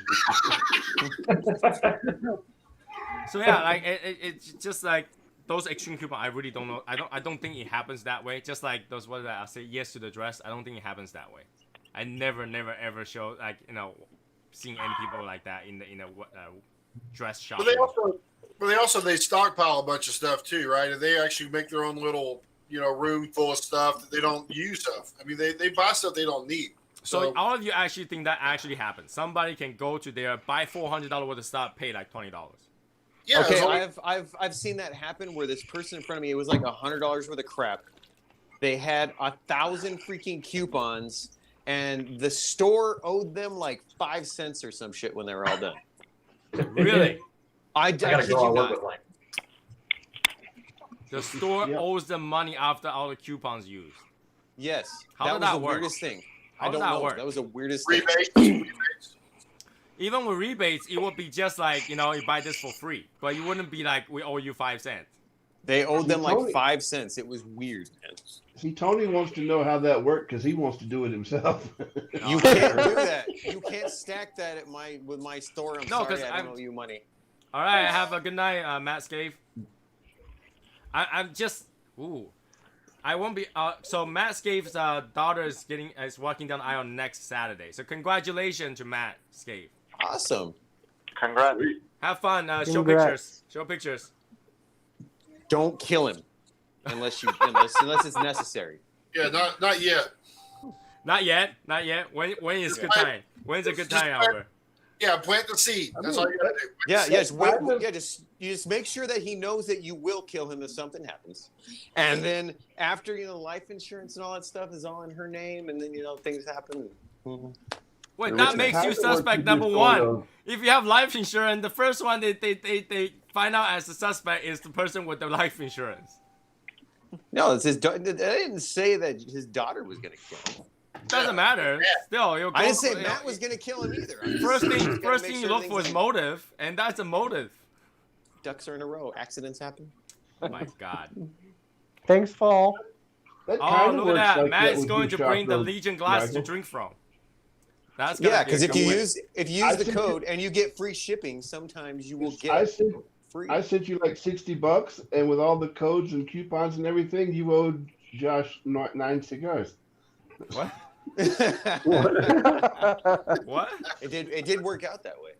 So yeah, like it's just like those extreme coupons. I really don't know. I don't think it happens that way. Just like those what I say yes to the dress. I don't think it happens that way. I never ever show like seeing any people like that in a dress shop. But they stockpile a bunch of stuff too, right? And they actually make their own little room full of stuff that they don't use stuff. I mean, they buy stuff they don't need. So all of you actually think that actually happens? Somebody can go to there, buy $400 worth of stuff, pay like $20. Yeah. Okay, I've seen that happen where this person in front of me, it was like $100 worth of crap. They had 1,000 freaking coupons, and the store owed them like 5 cents or some shit when they were all done. Really? I gotta kid go you on work not. with Lane. The store owes them money after all the coupons used. Yes. How that did was that the work? weirdest thing. How I don't did that know. work? That was the weirdest thing. Rebates. Even with rebates, it would be just like, you buy this for free. But you wouldn't be like, we owe you 5 cents. They owed them like 5 cents. It was weird, man. See, Tony wants to know how that worked because he wants to do it himself. You can't do that. You can't stack that with my store. I'm No, sorry, 'cause I don't owe you money. All right, have a good night, Matt Scave. I'm just, I won't be. So Matt Scave's daughter is walking down the aisle next Saturday. So congratulations to Matt Scave. Awesome. Congrats. Have fun. Show Congrats. pictures. Show pictures. Don't kill him, unless it's necessary. Yeah, not yet. Not yet. Not yet. When is good time? When's a good time, Albert? Yeah, plant the seed. That's all you gotta do. Yeah, you just make sure that he knows that you will kill him if something happens, and then after life insurance and all that stuff is all in her name, and then things happen. Wait, that makes you suspect number one. If you have life insurance, the first one they find out as a suspect is the person with the life insurance. No, it's his. I didn't say that his daughter was gonna kill him. Doesn't matter. Still, I didn't say Matt was gonna kill him either. First thing you look for is motive, and that's a motive. Ducks are in a row. Accidents happen. Oh my God. Thanks, Paul. Oh, look at that. Matt is going to bring the Legion glass to drink from. That's because if you use the code and you get free shipping, sometimes you will get free. I sent you like $60, and with all the codes and coupons and everything, you owed Josh 9 cigars. What? What? It did work out that way.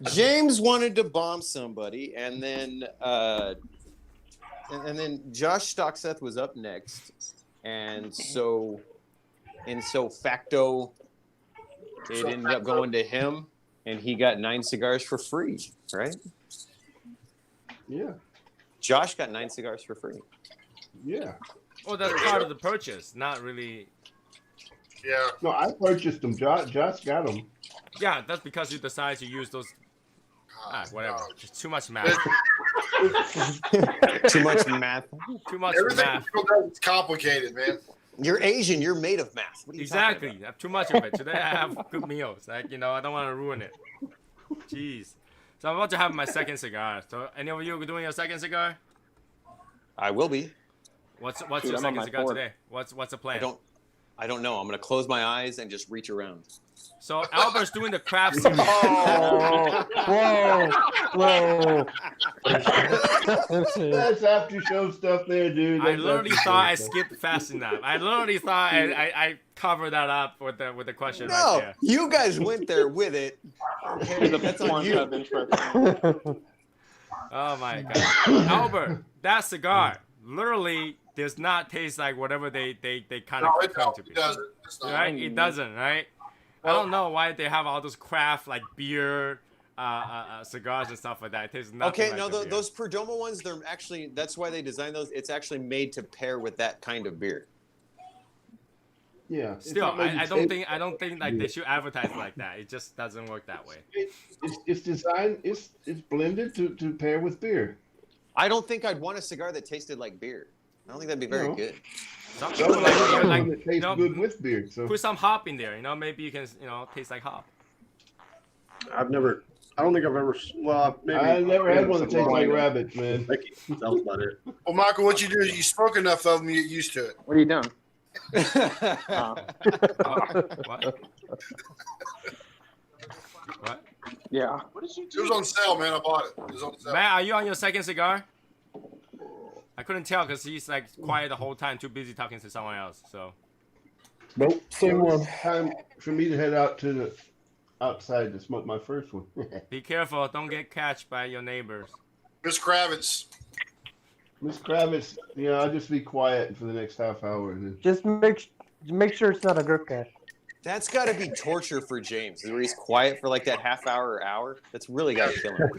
James wanted to bomb somebody, and then Josh Stockseth was up next, and so facto, it ended up going to him, and he got 9 cigars for free, right? Yeah. Josh got 9 cigars for free. Yeah. Well, that's part of the purchase, not really. Yeah. No, I purchased them. Josh got them. Yeah, that's because you decided to use those. Whatever. Just too much math. Too much math. Too much Everything math. is complicated, man. You're Asian. You're made of math. What are you Exactly. talking I have too much of it. Today I have good meals. Like, I don't want to ruin it. Jeez. So I'm about to have my second cigar. So any of you doing your second cigar? I will be. What's your second cigar today? What's the plan? I don't know. I'm gonna close my eyes and just reach around. So Albert's doing the craft series. Whoa. That's after show stuff there, dude. I literally thought I skipped fast enough. I literally thought I covered that up with the question right there. You guys went there with it. That's on you. Oh my God, Albert, that cigar literally does not taste like whatever they kind of come to be. It doesn't. It's not. Right? It doesn't, right? I don't know why they have all those craft like beer cigars and stuff like that. It tastes nothing Okay, like no, the beer. those Perdomo ones, they're actually, that's why they designed those. It's actually made to pair with that kind of beer. Yeah. Still, I don't think like they should advertise like that. It just doesn't work that way. It's designed. It's blended to pair with beer. I don't think I'd want a cigar that tasted like beer. I don't think that'd be very good. Some That people was like, the you one like that tastes good with beer. So put some hop in there. Maybe you can taste like hop. I don't think I've ever. Well, maybe. I never had one that tastes like wine. rabbit, man. That was about it. Well, Michael, what you do is you smoke enough of them, you get used to it. What are you doing? What? What? Yeah. It was on sale, man. I bought it. It was on sale. Matt, are you on your second cigar? I couldn't tell because he's like quiet the whole time, too busy talking to someone else. So. Nope, same one. Time for me to head out to the outside to smoke my first one. Be careful, don't get catched by your neighbors. Miss Kravitz. Miss Kravitz, I'll just be quiet for the next half hour. And then... Just make sure it's not a group cat. That's got to be torture for James, where he's quiet for like that half hour or hour. That's really got to kill him.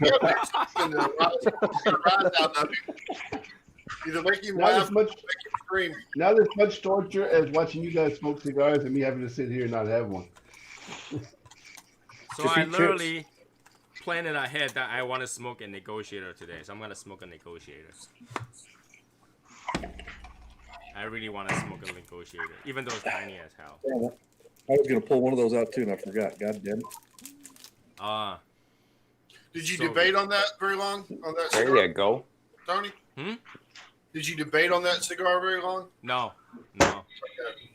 Either make him Not laugh as much, or make him scream. not as much torture as watching you guys smoke cigars and me having to sit here and not have one. So I literally planned it ahead that I want to smoke a negotiator today. So I'm going to smoke a negotiator. I really want to smoke a negotiator, even though it's tiny as hell. Yeah, I was gonna pull one of those out too, and I forgot. God damn it. Did you So debate good. on that very long? On that There cigar, you go. Tony? Hmm? Did you debate on that cigar very long? No. I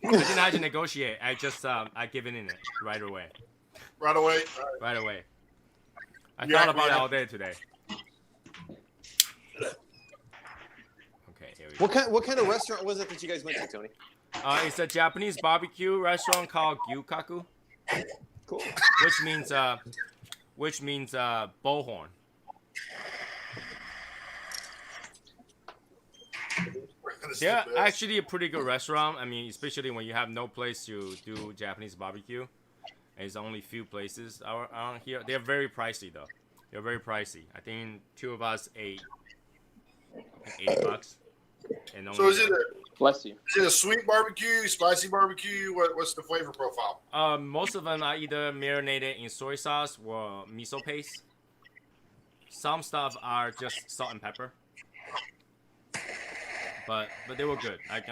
didn't have to negotiate. I just I given in it right away. Right away? Right away. I Yeah, thought about it yeah. all day today. Okay, here we go. What kind of restaurant was it that you guys went to, Tony? It's a Japanese barbecue restaurant called Gyukaku. Cool. Which means bullhorn. They're actually a pretty good restaurant. I mean, especially when you have no place to do Japanese barbecue. And it's only few places around here. They're very pricey though. They're very pricey. I think two of us ate $80. And So is it Bless you. is it a sweet barbecue, spicy barbecue? What's the flavor profile? Most of them are either marinated in soy sauce or miso paste. Some stuff are just salt and pepper. But they were good. Like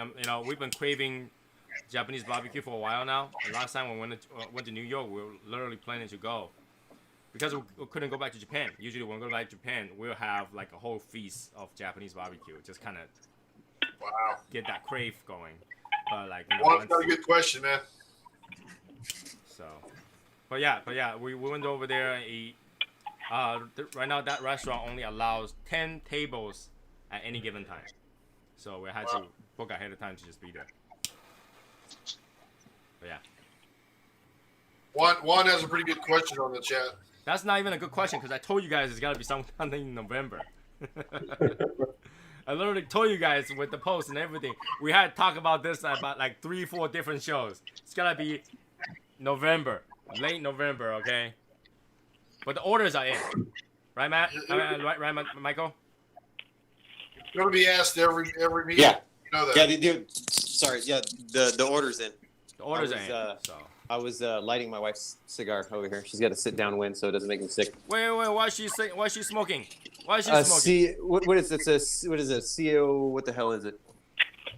we've been craving Japanese barbecue for a while now. And last time when we went to New York, we were literally planning to go because we couldn't go back to Japan. Usually when we go back to Japan, we'll have like a whole feast of Japanese barbecue. Just kind of get that crave going. But like, Well, that's a good question, man. So, but yeah, we went over there and eat. Right now that restaurant only allows 10 tables at any given time. So we had to book ahead of time to just be there. But yeah. Juan has a pretty good question on the chat. That's not even a good question because I told you guys it's got to be something in November. I literally told you guys with the post and everything. We had to talk about this about like 3-4 different shows. It's got to be November, late November, okay? But the orders are in. Right, Matt? Right, Michael? Going to be asked every meeting. Yeah. You know that. Yeah, sorry. Yeah, the order's in. The orders are in. So. I was lighting my wife's cigar over here. She's got a sit-down wind, so it doesn't make me sick. Wait, why is she smoking? Why is she smoking? What is it? What is it? CO? What the hell is it?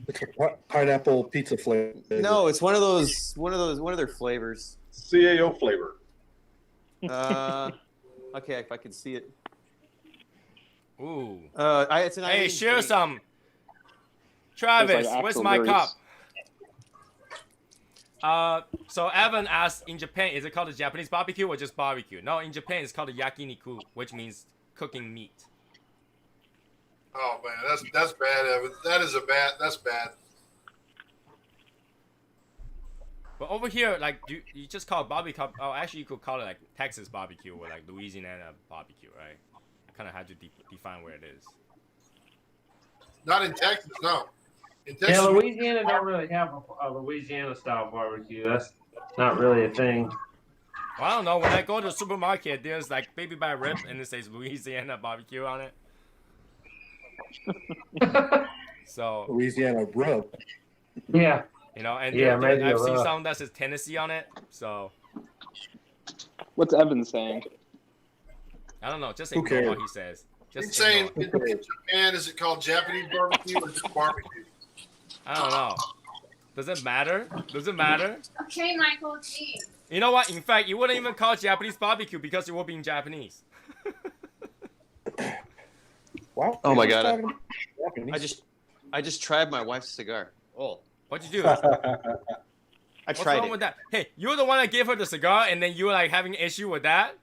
It's a pineapple pizza flavor. No, it's one of their flavors. CAO flavor. Okay, if I can see it. Ooh. It's an hey, share some. Travis, like where's actual my berries. cup? So Evan asked, in Japan, is it called a Japanese barbecue or just barbecue? No, in Japan it's called a yakiniku, which means cooking meat. Oh man, that's bad, Evan. That's bad. But over here, like you just call it barbecue. Oh, actually, you could call it like Texas barbecue or like Louisiana barbecue, right? I kind of had to define where it is. Not in Texas, no. In Texas, Yeah, Louisiana don't really have a Louisiana style barbecue. That's not really a thing. Well, I don't know. When I go to the supermarket, there's like baby back rib and it says Louisiana barbecue on it. So Louisiana rub. Yeah. And Yeah, maybe I've seen a- some that says Tennessee on it. So What's Evan saying? I don't know. Just Who ignore cares? what he says. he's Just saying ignore it. in Japan, is it called Japanese barbecue or just barbecue? I don't know. Does it matter? Does it matter? Okay, Michael, geez. You know what? In fact, you wouldn't even call it Japanese barbecue because it will be in Japanese. Wow. Oh my god! I just tried my wife's cigar. Oh, What'd you do? What's What's wrong with that? Hey, you're the one that gave her the cigar, and then you were like having an issue with that.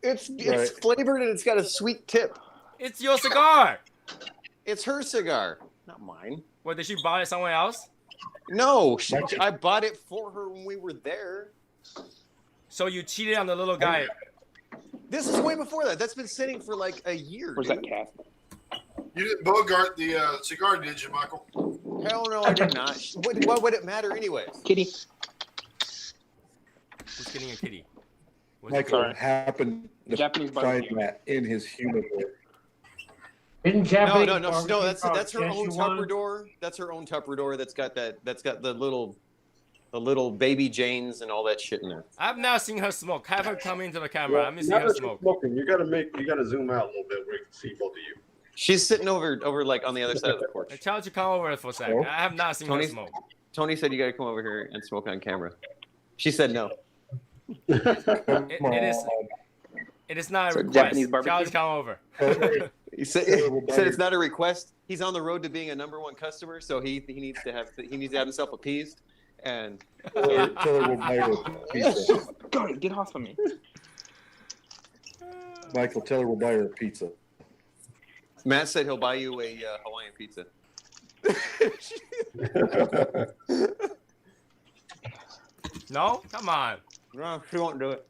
It's flavored and it's got a sweet tip. It's your cigar. It's her cigar, not mine. What, did she buy it somewhere else? No, I bought it for her when we were there. So you cheated on the little guy. This is way before that. That's been sitting for like a year. Where's that cat? You didn't bogart the cigar, did you, Michael? Hell no, I did not. What would it matter anyways? Kitty. Who's getting a kitty? Michael happened to Japanese find barbecue. that in his humidor. In Japanese No. barbecue That's her own Szechuan. Tupperware. That's her own Tupperware. That's got the little baby Janes and all that shit in there. I've now seen her smoke. Have her come into the camera. Let me see Now her that you're smoke. smoking, you gotta zoom out a little bit where you can see both of you. She's sitting over like on the other side of the porch. Tell her to come over for a sec. I have not seen her smoke. Tony said you got to come over here and smoke on camera. She said no. It is not a So request. Japanese Tell her barbecue? to come over. He said it's not a request. He's on the road to being a #1 customer, so he needs to have himself appeased. And Tell her we'll buy her a pizza. God, get off of me. Michael, tell her we'll buy her a pizza. Matt said he'll buy you a Hawaiian pizza. No? Come on. No, she won't do it.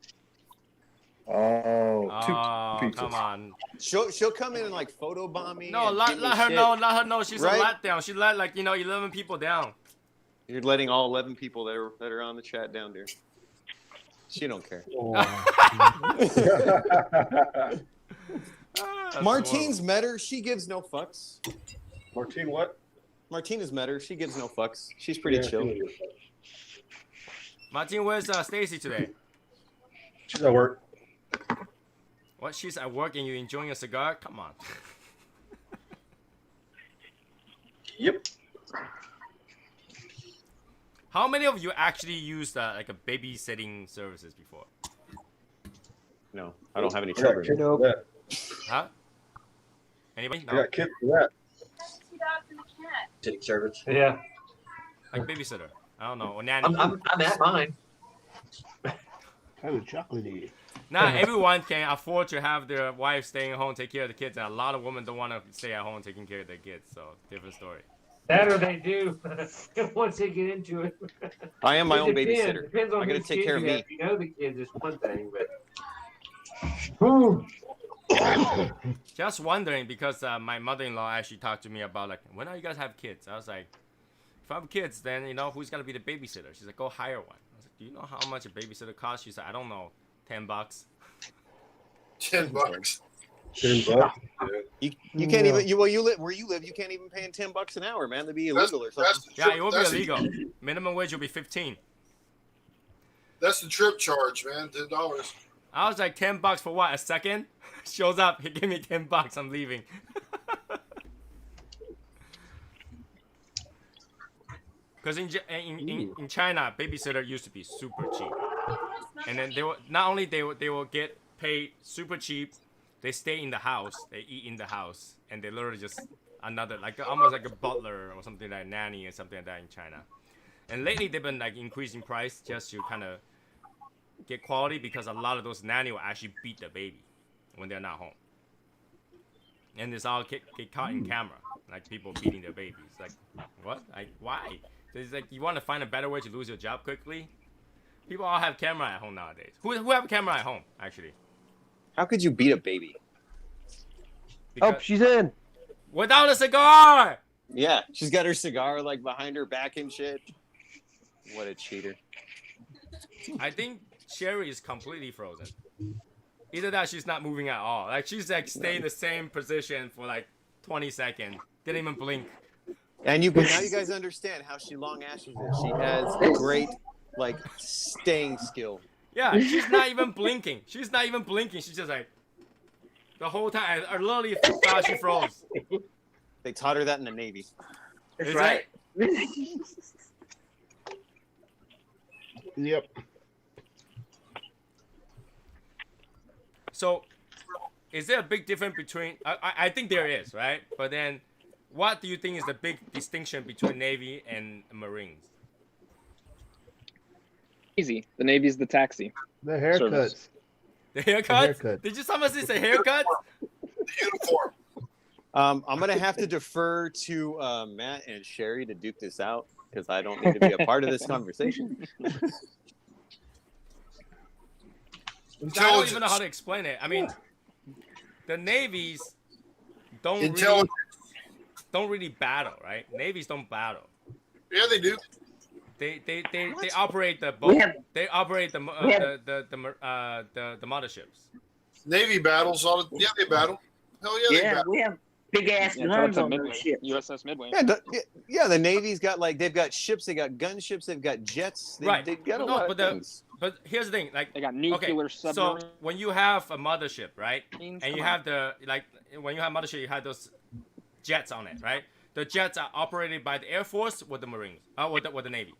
Oh, two pizzas. Come on. She'll come in and like photobomb me. No, and let give me her shit. know. Let her know she's Right? a letdown. She let 11 people down. You're letting all 11 people that are on the chat down, dear. She don't care. Martine's met her. She gives no fucks. Martine, what? Martine has met her. She gives no fucks. She's pretty chill. Martin, where's Stacy today? She's at work. What? She's at work and you enjoying a cigar? Come on. Yep. How many of you actually used like a babysitting services before? No, I don't have any I got children. kids for that. Huh? Anybody? I got kids for that. Two dogs and a cat. City service. Yeah. Like babysitter. I don't know. Or nanny. I'm at mine. Kind of chocolatey. Not everyone can afford to have their wife staying at home take care of the kids, and a lot of women don't want to stay at home taking care of their kids. So different story. That or they do once they get into it. I am my own It depends. babysitter. Depends on I gotta whose take kids care of you me. have. If you know the kids, it's one thing, but. Just wondering because my mother-in-law actually talked to me about like, when are you guys have kids? I was like, if I have kids, then who's gonna be the babysitter? She's like, go hire one. I was like, do you know how much a babysitter costs? She said, I don't know, $10. $10. $10. You can't even you live where you live. You can't even pay $10 an hour, man. That'd be illegal or something. Yeah, it will be illegal. Minimum wage will be 15. That's the trip charge, man. $10. I was like, $10 for what? A second? Shows up, he gave me $10. I'm leaving. Because in China, babysitter used to be super cheap, and then they will not only they will get paid super cheap, they stay in the house, they eat in the house, and they literally just another almost like a butler or something like nanny or something like that in China. And lately they've been like increasing price just to kind of get quality because a lot of those nanny will actually beat the baby when they're not home, and this all get caught in camera, like people beating their babies. Like what? Like why? It's like you want to find a better way to lose your job quickly. People all have camera at home nowadays. Who have a camera at home actually? How could you beat a baby? Oh, she's in. Without a cigar. Yeah, she's got her cigar like behind her back and shit. What a cheater. I think Sherry is completely frozen. Either that, she's not moving at all. Like she's like staying in the same position for like 20 seconds. Didn't even blink. And now you guys understand how she long ashes it. She has great like staying skill. Yeah, she's not even blinking. She's not even blinking. She's just like the whole time. I literally thought she froze. They taught her that in the Navy. Is right. Yep. So, is there a big difference between? I think there is, right? But then, what do you think is the big distinction between Navy and Marines? Easy. The Navy's the taxi. The haircuts. Service. The haircuts? Did you someone say haircuts? Uniform. I'm gonna have to defer to Matt and Sherry to duke this out because I don't need to be a part of this conversation. I don't even know how to explain it. I mean, the navies don't really battle, right? Navies don't battle. Yeah, they do. They operate the boat. They operate the motherships. Navy battles all the, yeah, they battle. Hell yeah, they battle. We have big ass guns on those ships. USS Midway. Yeah, the Navy's got they've got ships, they got gunships, they've got jets. They've got a lot of things. But here's the thing, like they got nuclear submarines. So when you have a mothership, right, and you have when you have mothership, you have those jets on it, right? The jets are operated by the Air Force or the Marines, or the Navy.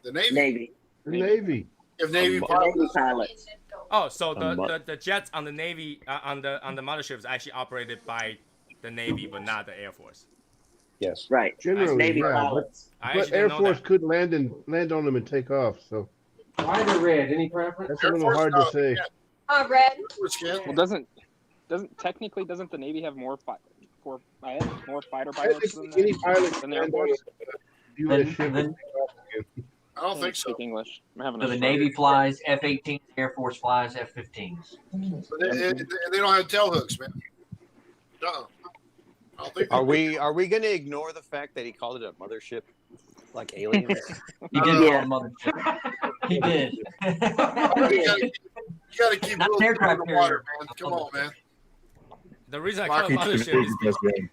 The Navy. The Navy. If Navy pilots. Oh, so the jets on the Navy on the motherships actually operated by the Navy, but not the Air Force. Yes. Right. Generally, Navy yeah, pilots. but Air Force could land on them and take off. So White or red? Any preference? that's a little hard to say. Red. Well, doesn't the Navy have more fighter pilots than the Air Force? I don't think so. Speak English. I'm having So a the stroke. Navy flies F-18, Air Force flies F-15s. But they don't have tail hooks, man. I don't think Are we going to ignore the fact that he called it a mothership, like aliens? He did call it a mothership. He did. You got to keep Not rules aircraft in the water, man. Come on, man. The reason I call it mothership is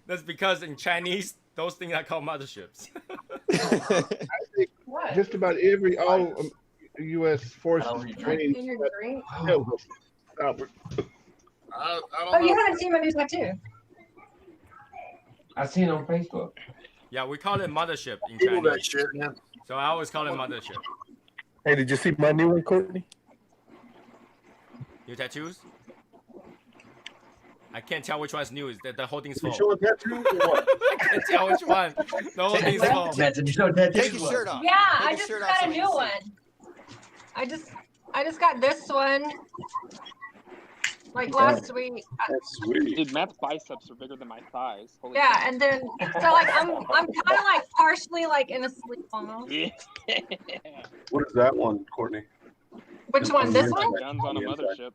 that's because in Chinese those things are called motherships. I think just about all U.S. forces trained. In your drink? Albert. I don't Oh, know. you haven't seen my new tattoo? I seen it on Facebook. Yeah, we call it mothership in People Chinese. that shit, man. So I always call it mothership. Hey, did you see my new one, Courtney? Your tattoos? I can't tell which one's new. The whole thing's full. You showing tattoos or what? I can't tell which one. The whole thing's full. Take your shirt off. Yeah, Take I your just shirt got off a so we new can see. one. I just got this one like last week. That's sweet. Dude, Matt's biceps are bigger than my thighs. Holy Yeah, crap. and then so like I'm kind of like partially like in a sleep almost. What is that one, Courtney? Which one? This one? Guns on a mothership.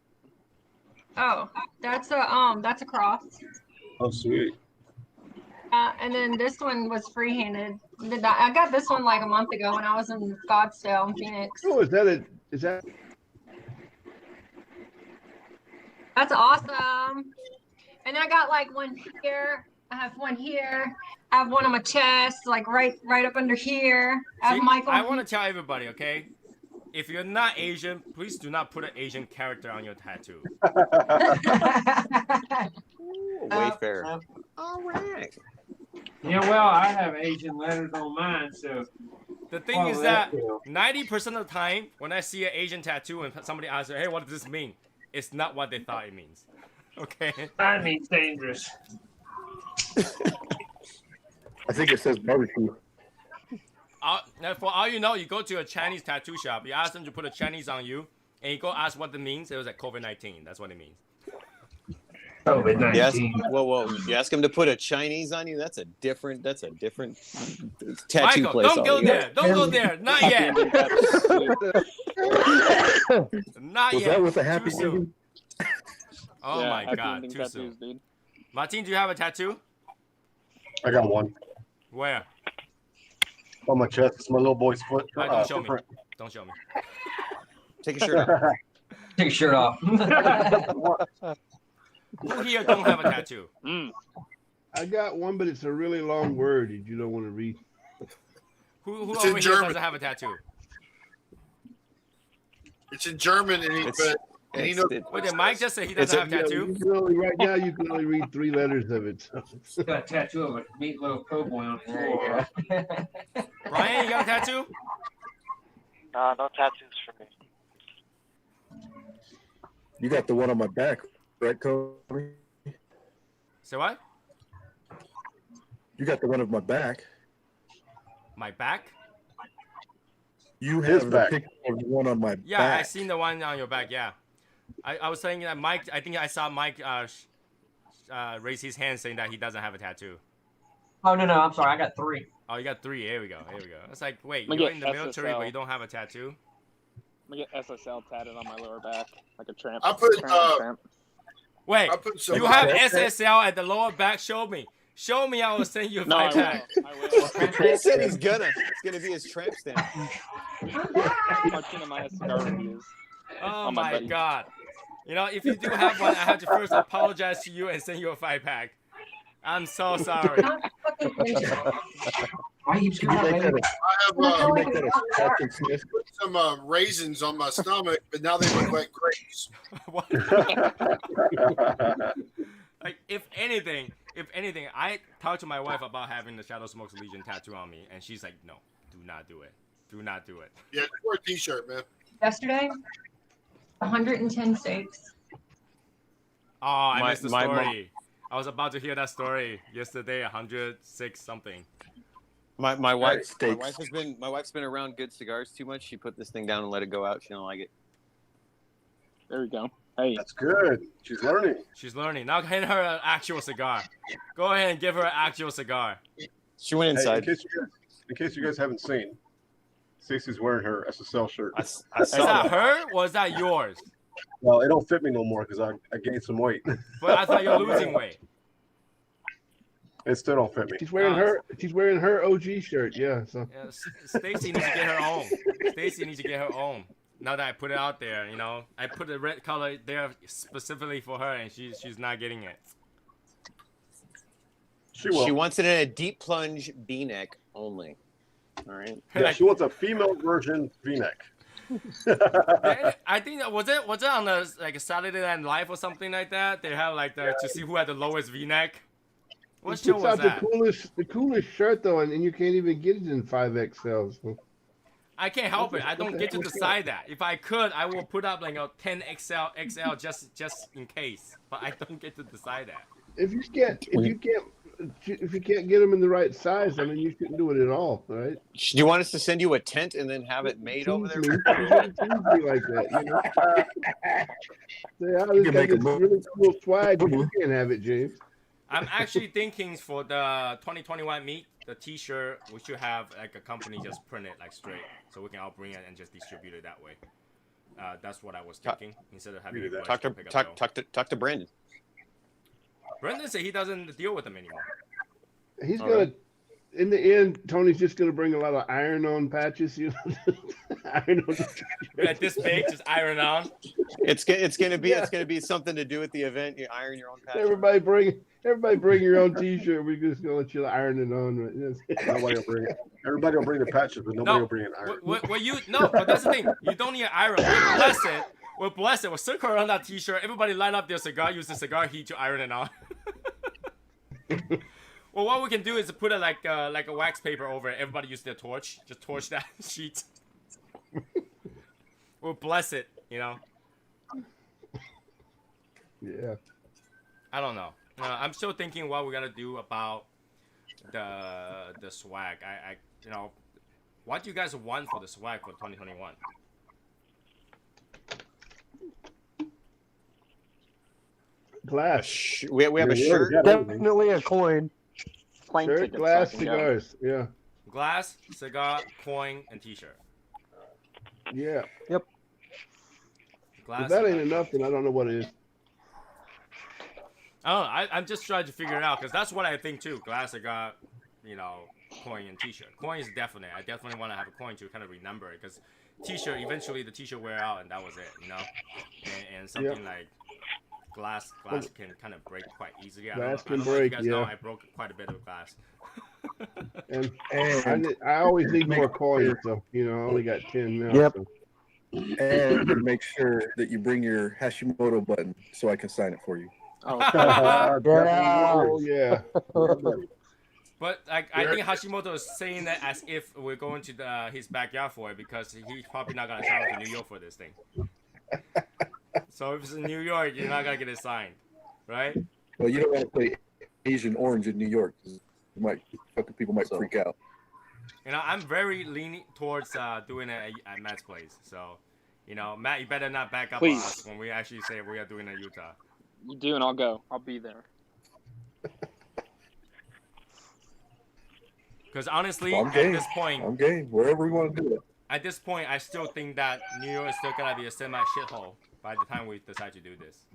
Oh, that's a cross. Oh, sweet. And then this one was free-handed. I got this one like a month ago when I was in Scottsdale in Phoenix. Oh, is that? That's awesome. And I got like one here. I have one here. I have one on my chest, like right up under here. I have Michael. I want to tell everybody, okay? If you're not Asian, please do not put an Asian character on your tattoo. Wayfair. All right. Yeah, well, I have Asian letters on mine, so. The thing is that 90% of the time, when I see an Asian tattoo and somebody asks, hey, what does this mean? It's not what they thought it means. Okay? That means dangerous. I think it says barbecue. Now, for all you know, you go to a Chinese tattoo shop, you ask them to put a Chinese on you, and you go ask what it means. It was like COVID-19. That's what it means. COVID-19. Yes. Whoa. You ask him to put a Chinese on you. That's a different tattoo Michael, place. don't go there. Don't go there. Not yet. Not Was yet. that with a happy Too soon. ending? Oh Yeah, my happy God. ending Too tattoos, soon. dude. Martin, do you have a tattoo? I got one Where? on my chest. It's my little boy's foot. Don't show me. Different. Don't show me. Take your shirt off. Take your shirt off. Who here don't have a tattoo? I got one, but it's a really long word that you don't want to read. Who It's in over here German. doesn't have a tattoo? It's in German, and he knows. Wait, did Mike just say he doesn't have a tattoo? You can only, right now, you can only read 3 letters of it. So. Got a tattoo of a meatloaf cowboy on the floor. Brian, you got a tattoo? No tattoos for me. You got the one on my back, right, Kobe? So what? You got the one on my back. My back? You His have the back. picture of the one on my Yeah, back. I seen the one on your back. Yeah, I was saying that Mike. I think I saw Mike raise his hand saying that he doesn't have a tattoo. Oh no, I'm sorry. I got 3. Oh, you got 3. Here we go. It's like, wait, I'm gonna you're get in the military, SSL. but you don't have a tattoo? I'm gonna get SSL tatted on my lower back, like a tramp. I put tramp. Wait, I put some you have SSL at the lower back? Show me. Show me. I will send you a No, I 5-pack. will. He said he's gonna. It's gonna be his tramp stamp. Martina Maya cigar reviews. Oh on my buddy. god. You know, if you do have one, I have to first apologize to you and send you a 5-pack. I'm so sorry. Why you screwing up, baby? I have put some raisins on my stomach, but now they look like grapes. Like, if anything, I talked to my wife about having the Shadow Smokes Legion tattoo on me, and she's like, no, do not do it. Do not do it. Yeah, just wear a t-shirt, man. Yesterday, 110 steaks. Oh, I missed the my story. mom- I was about to hear that story yesterday, 106 something. My Alright, wife's steaks. been around good cigars too much. She put this thing down and let it go out. She don't like it. There we go. Hey, That's good. She's learning. She's learning. Now hand her an actual cigar. Go ahead and give her an actual cigar. She went Hey, inside. in case you guys haven't seen, Stacey's wearing her SSL shirt. I Is saw that that. her or is that yours? Well, it don't fit me no more because I gained some weight. But I thought you're losing weight. It still don't fit me. She's wearing her OG shirt. Yeah. So Yeah, Stacy needs to get her own. Stacy needs to get her own. Now that I put it out there, you know, I put the red color there specifically for her, and she's not getting it. She will. She wants it in a deep plunge V-neck only. All right. Yeah, she wants a female version V-neck. I think that was it on the like a Saturday Night Live or something like that. They have like to see who had the lowest V-neck. What He show puts was out that? the coolest shirt though, and you can't even get it in 5XL. So. I can't help it. I don't get to decide that. If I could, I will put up like a 10 XL just in case. But I don't get to decide that. If you can't get them in the right size, I mean, you shouldn't do it at all, right? Do you want us to send you a tent and then have it made over there? Tease me like that, you know? Say, oh, You this can got make a this move. really cool swag, but you can't have it, James. I'm actually thinking for the 2021 meet, the T-shirt, we should have like a company just print it like straight, so we can all bring it and just distribute it that way. That's what I was thinking instead of having everybody Talk to pick up their own. talk to Brandon. Brendan said he doesn't deal with them anymore. He's gonna, in the end, Tony's just gonna bring a lot of iron-on patches, you know. Iron-on. At this big, just iron on. It's gonna be something to do with the event. You iron your own patch. Everybody bring your own T-shirt. We're just gonna let you iron it on. Right? Nobody will bring it. Everybody will bring the patches, but nobody will bring an iron. But that's the thing. You don't need an iron. We're blessed. We'll circle around that T-shirt. Everybody line up their cigar. Use the cigar heat to iron it on. Well, what we can do is put it like a wax paper over it. Everybody use their torch. Just torch that sheet. We'll bless it. You know. Yeah. I don't know. I'm still thinking what we're gonna do about the swag. I you know, what do you guys want for the swag for 2021? Glass. We have a shirt. Definitely a coin. plane Shirt, tickets. glass, so I can go. cigars. Yeah. Glass, cigar, coin, and T-shirt. Yeah. Yep. Glass, If that ain't cigar. enough, then I don't know what is. I don't know. I'm just trying to figure it out because that's what I think too. Glass, cigar, you know, coin and T-shirt. Coin is definite. I definitely want to have a coin to kind of remember it because T-shirt. Eventually, the T-shirt wear out and that was it. You know, and something like glass can kind of break quite easily. Glass I can don't know if break, you guys know yeah. I broke quite a bit of glass. And I always need more coins, so you know I only got 10 now. Yep. So. And make sure that you bring your Hashimoto button so I can sign it for you. Oh, Oh yeah. But like, I think Hashimoto is saying that as if we're going to his backyard for it because he's probably not gonna travel to New York for this thing. So if it's in New York, you're not gonna get it signed, right? Well, you don't want to play Asian Orange in New York. People might freak out. You know, I'm very leaning towards doing it at Matt's place. So, you know, Matt, you better not back up on Please. us when we actually say we are doing it in Utah. You do, and I'll go. I'll be there. Because honestly, I'm at game. this point, I'm game. Wherever we want to do it. at this point, I still think that New York is still gonna be a semi shithole by the time we decide to do this.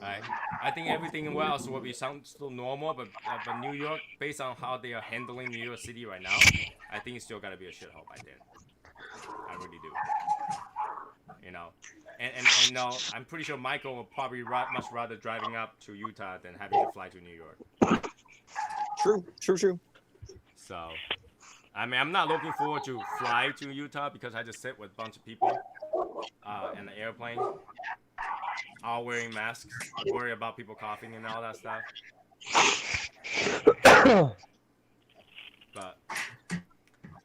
Right? I think everything else will be still normal, but New York, based on how they are handling New York City right now, I think it's still gonna be a shithole by then. I really do. You know, and you know, I'm pretty sure Michael will probably much rather driving up to Utah than having to fly to New York. True. So, I mean, I'm not looking forward to fly to Utah because I just sit with a bunch of people in the airplane, all wearing masks, worry about people coughing and all that stuff. But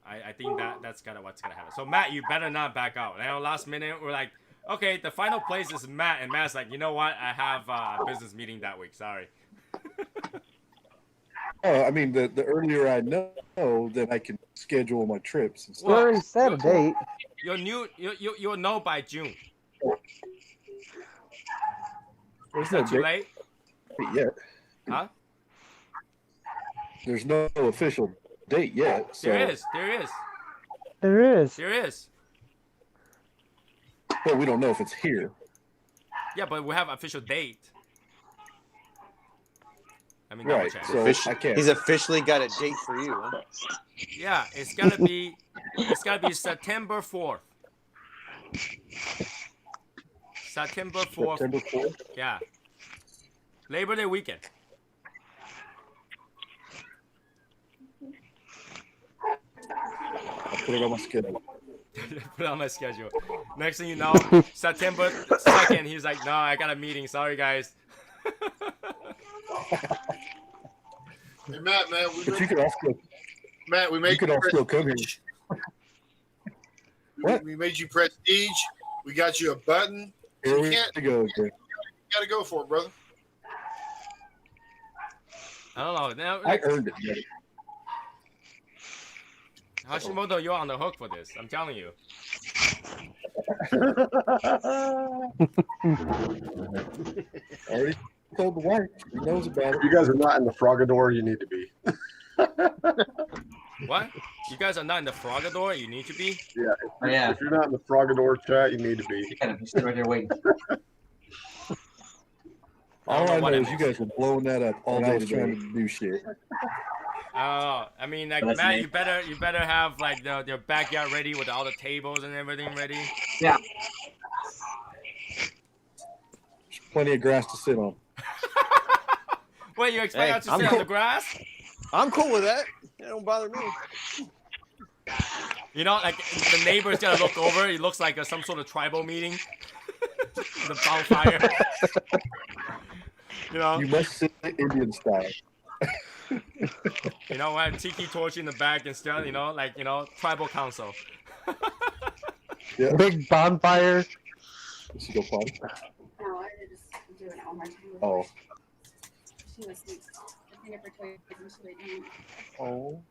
I think that's kind of what's gonna happen. So Matt, you better not back out. I know last minute we're like, okay, the final place is Matt, and Matt's like, you know what? I have a business meeting that week. Sorry. Oh, I mean, the earlier I know, then I can schedule my trips and stuff. We already set a date. You'll know by June. There's Is that no too date late? yet. Huh? There's no official date yet. So. There is. There is. But we don't know if it's here. Yeah, but we have official date. I mean, Right, double check. so I can't. He's officially got a date for you. Huh? Yeah, it's gotta be September 4th. September 4th. September 4th? Yeah. Labor Day weekend. I'll put it on my schedule. Put it on my schedule. Next thing you know, September 2nd, he's like, no, I got a meeting. Sorry, guys. Hey, Matt, But you could also. Matt, we made you could also come here. What? We made you prestige. We got you a button. Here we can't go. You gotta go for it, brother. I don't know. Now, I earned it, buddy. Hashimoto, you're on the hook for this. I'm telling you. Already told the wife. She knows about it. You guys are not in the Frogador you need to be. What? You guys are not in the Frogador? You need to be? Yeah. Yeah. If you're not in the Frogador chat, you need to be. You gotta sit right there waiting. All I know what it is you guys were blowing that up all day trying to do shit. Oh, I mean, like, That's Matt, me. you better have like your backyard ready with all the tables and everything ready. Yeah. There's plenty of grass to sit on. Wait, you expect Hey, us to I'm sit on cool. the grass? I'm cool with that. It don't bother me. You know, like the neighbor's gonna look over. It looks like some sort of tribal meeting. The bonfire. You know. You must sit Indian style. You know what? Tiki torch in the back and stuff. You know, like tribal council. Yeah. Big bonfire. Did she go potty? No, I just do it one more time. Oh. She was asleep. I think for toys and she went in. Oh.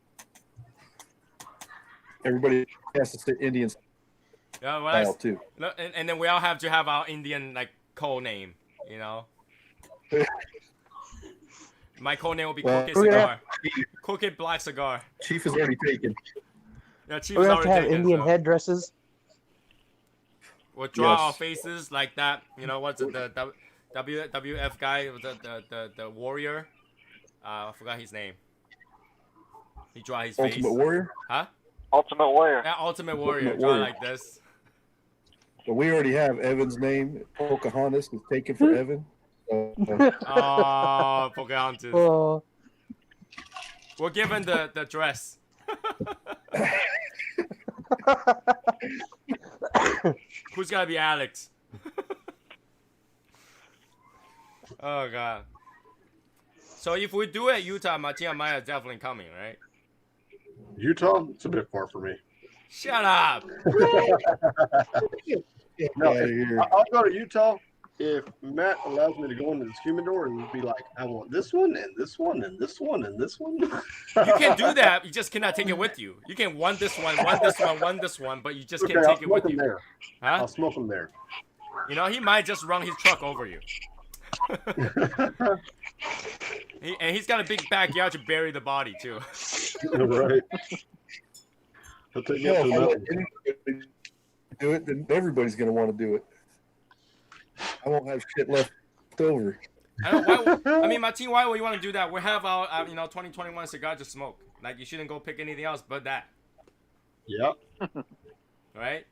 Everybody has to sit Indian Yeah, well, style too. No, and then we all have to have our Indian like code name. You know. My code name will be Well, Crooked Cigar. Crooked Black Cigar. Chief is already taken. Yeah, Chief We is have to already have taken. Indian So. headdresses. We'll draw Yes. our faces like that. You know what's it, the WWF guy, the warrior? I forgot his name. He draw his face. Ultimate Warrior? Huh? Ultimate Warrior. Yeah, Ultimate Warrior. Ultimate Draw Warrior. like this. But we already have Evan's name. Pocahontas was taken for Evan. Oh, Pocahontas. Oh. We're given the dress. Who's gonna be Alex? Oh god. So if we do it, Utah, Martin and Maya is definitely coming, right? Utah, it's a bit far for me. Shut up. No, I'll go to Utah if Matt allows me to go into this humidor and be like, I want this one and this one and this one and this one. You can do that. You just cannot take it with you. You can want this one, want this one, want this one, but you just can't take it with you. There. Huh? I'll smoke them there. You know, he might just run his truck over you. And he's got a big backyard to bury the body too. Right. He'll take me up to the mountain. Do it, then everybody's gonna want to do it. I won't have shit left over. I mean, Martin, why would you want to do that? We have our 2021 cigar to smoke. Like, you shouldn't go pick anything else but that. Yep. Right?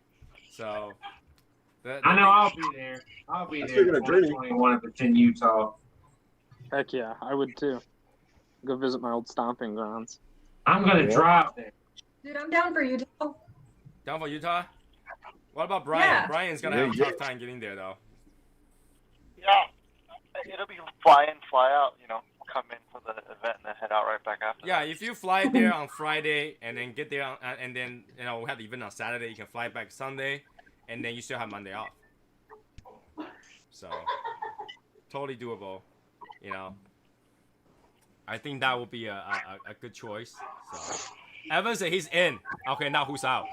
So. I know I'll be there. I'll be there. 2021 if it's in Utah. Heck yeah, I would too. Go visit my old stomping grounds. I'm gonna drive there. Dude, I'm down for Utah. Down for Utah? What about Brian? Yeah. Brian's gonna have a tough time getting there, though. Yeah, it'll be fly in, fly out. You know, come in for the event and then head out right back after. Yeah, if you fly there on Friday and then get there, and then we have the event on Saturday, you can fly back Sunday, and then you still have Monday off. So, totally doable. You know, I think that would be a good choice. So, Evan said he's in. Okay, now who's out?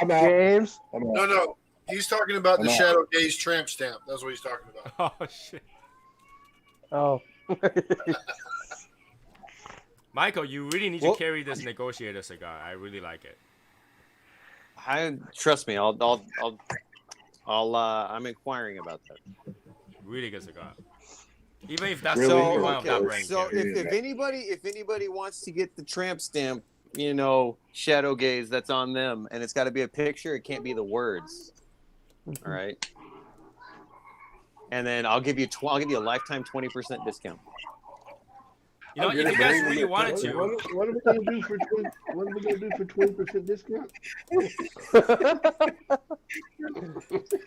I'm out. James. No. He's talking about the Shadow Gaze tramp stamp. That's what he's talking about. Oh shit. Oh. Michael, you really need to carry this negotiator cigar. I really like it. Trust me. I'm inquiring about that. Really good cigar. Even if that's Really? one of that rank. So if anybody wants to get the tramp stamp, Shadow Gaze, that's on them, and it's got to be a picture. It can't be the words. All right. And then I'll give you a lifetime 20% discount. You know, if you guys really wanted to. What are we gonna do for 20% discount?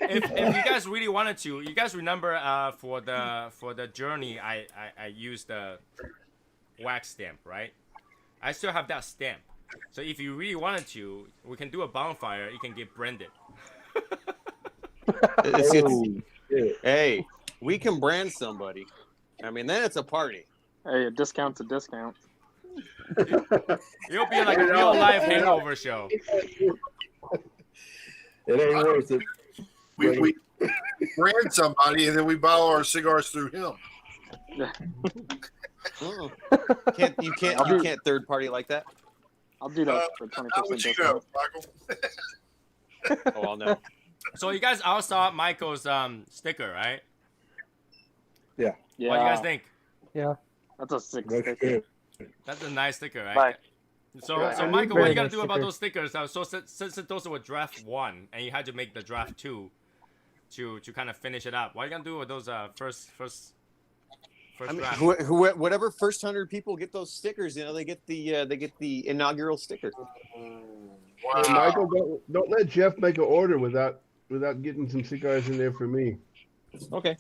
If you guys really wanted to, you guys remember for the journey, I used the wax stamp, right? I still have that stamp. So if you really wanted to, we can do a bonfire. You can get branded. Hey, we can brand somebody. I mean, then it's a party. Hey, a discount's a discount. It'll be like a real life hangover show. It ain't worth it. We brand somebody and then we buy all our cigars through him. You can't third party like that. I'll do that for 20% discount. Michael? Oh, I'll know. So you guys all saw Michael's sticker, right? Yeah. Yeah. What do you guys think? Yeah. That's a sick sticker. That's a nice sticker, right? Nice. So Yeah, Michael, what very you gotta nice do about sticker. those stickers? So since those were draft 1, and you had to make the draft 2 to kind of finish it up, what are you gonna do with those first I mean, draft? whatever first 100 people get those stickers, they get the inaugural sticker. Wow. Hey, Michael, don't let Jeff make an order without getting some cigars in there for me. Okay.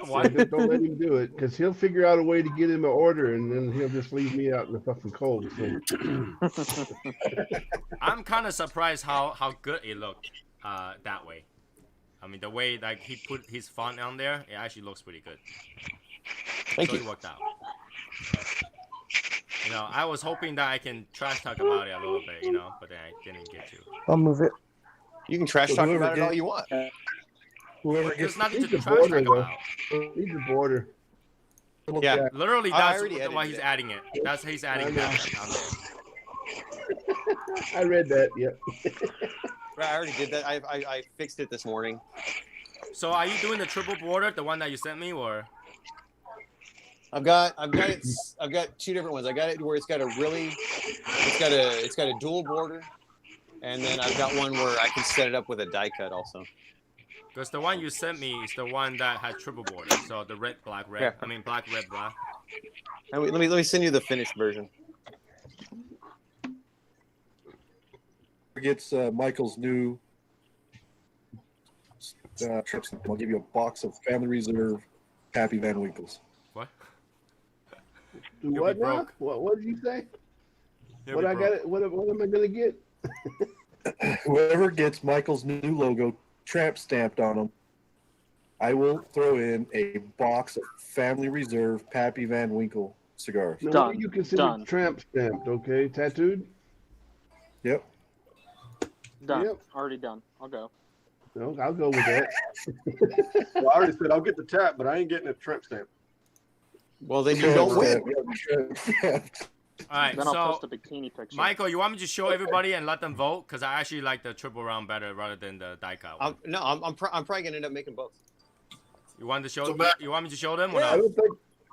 What? So don't let him do it, because he'll figure out a way to get him an order, and then he'll just leave me out in the fucking cold. So. I'm kind of surprised how good it looked that way. I mean, the way like he put his font on there, it actually looks pretty good. Thank so you. It worked out. I was hoping that I can trash talk about it a little bit, but then I didn't get to. I'll move it. You can trash talk about it all you want. Whoever There's gets nothing to He's trash the talk border, though. about. He's the border. Yeah. Literally, I that's already why edited he's it. adding it. That's he's adding that on there. I read that. Yep. Right, I already did that. I fixed it this morning. So are you doing the triple border, the one that you sent me, or? I've got two different ones. I got it where it's got a dual border, and then I've got one where I can set it up with a die cut also. Because the one you sent me is the one that had triple border, so the red, black, red. Yeah. I mean black, red, black. Now, let me send you the finished version. gets Michael's new trip stamp. I'll give you a box of Family Reserve Pappy Van Winkles. What? What be now? broke. What did you say? He'll What be I broke. got? What am I gonna get? Whoever gets Michael's new logo tramp stamped on them, I will throw in a box of Family Reserve Pappy Van Winkle cigars. Now, what do you consider tramp stamped? Okay, tattooed. Yep. Done. Yep. Already done. I'll go. No, I'll go with that. Well, I already said I'll get the tap, but I ain't getting a tramp stamp. Well, then you don't win. All right, Then I'll so post a bikini picture. Michael, you want me to show everybody and let them vote? Because I actually like the triple round better rather than the die cut one. I'm probably gonna end up making both. You want to show? You want me to show them or Yeah. not?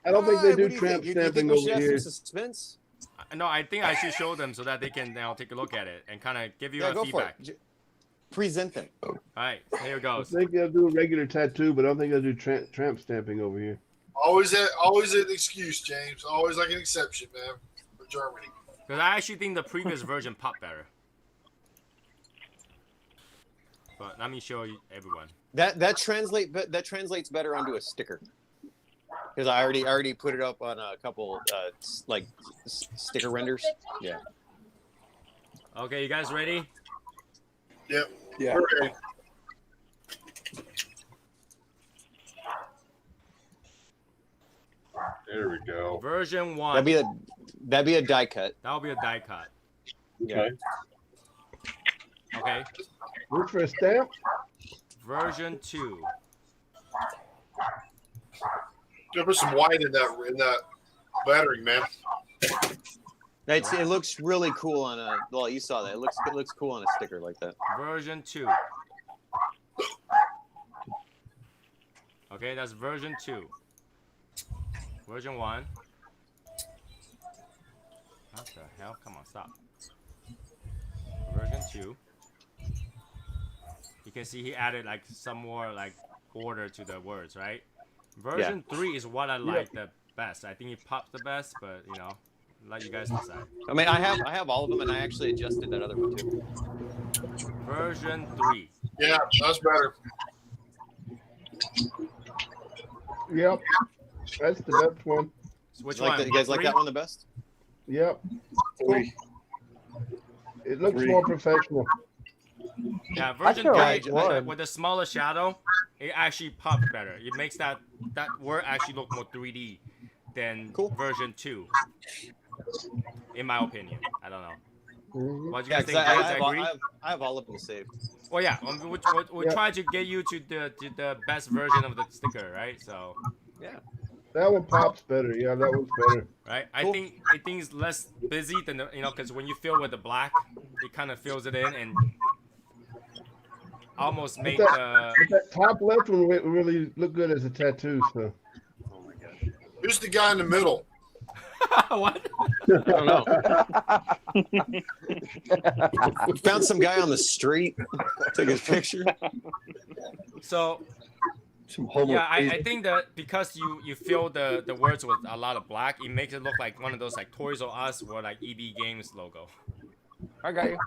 I don't think they What do you tramp think? You stamping think we should over have here. some suspense? No, I think I should show them so that they can now take a look at it and kind of give you Yeah, a go feedback. for it. Present them. All right, here I goes. think they'll do a regular tattoo, but I don't think they'll do tramp stamping over here. Always an excuse, James. Always like an exception, man, for Germany. Because I actually think the previous version popped better. But let me show you everyone. That translates better onto a sticker. Because I already put it up on a couple like sticker renders. Yeah. Okay, you guys ready? Yep. Yeah. We're ready. There we go. Version 1. That'd be a die cut. That'll be a die cut. Okay. Okay. Look for a stamp. Version 2. Put some white in that lettering, man. It looks really cool on a. Well, you saw that. It looks cool on a sticker like that. Version 2. Okay, that's version 2. Version 1. What the hell? Come on, stop. Version 2. You can see he added like some more like order to the words, right? Version 3 is what I like the best. I think it pops the best, but you know, let you guys decide. I mean, I have all of them, and I actually adjusted that other one too. Version 3. Yeah, that's better. Yep. That's the best one. So which You like one? that- you guys like 3? that one the best? Yep. Three. It looks Three. more professional. Yeah, version feel 3 like one. with the smaller shadow, it actually pops better. It makes that word actually look more 3D than version 2. In my opinion, I don't know. What do you Yeah, guys 'cause think? I Guys, have, agree? I have all of them saved. Well, yeah, we try to get you to the best version of the sticker, right? So, yeah, that one pops better. Yeah, that one's better. right. I think it's less busy than the, because when you fill with the black, it kind of fills it in and almost make But the. that top left one really look good as a tattoo. So. Who's the guy in the middle? What? I don't know. We found some guy on the street. Took his picture. So. Yeah, I think that because you fill the words with a lot of black, it makes it look like one of those like Toys R Us or like EB Games logo. I got you.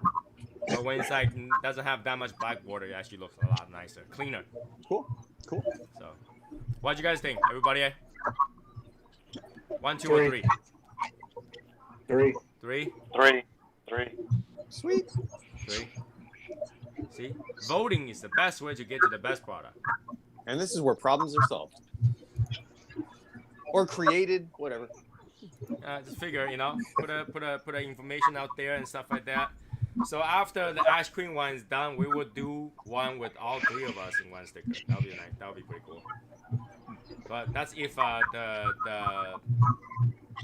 But when it's like doesn't have that much black border, it actually looks a lot nicer, cleaner. Cool. So, what do you guys think, everybody? 1, 2, or 3? 3. 3. 3. Sweet. 3. See, voting is the best way to get to the best product. And this is where problems are solved. Or created, whatever. Just figure, put a information out there and stuff like that. So after the AshQueen one is done, we will do one with all 3 of us in one sticker. That'll be nice. That'll be pretty cool. But that's if the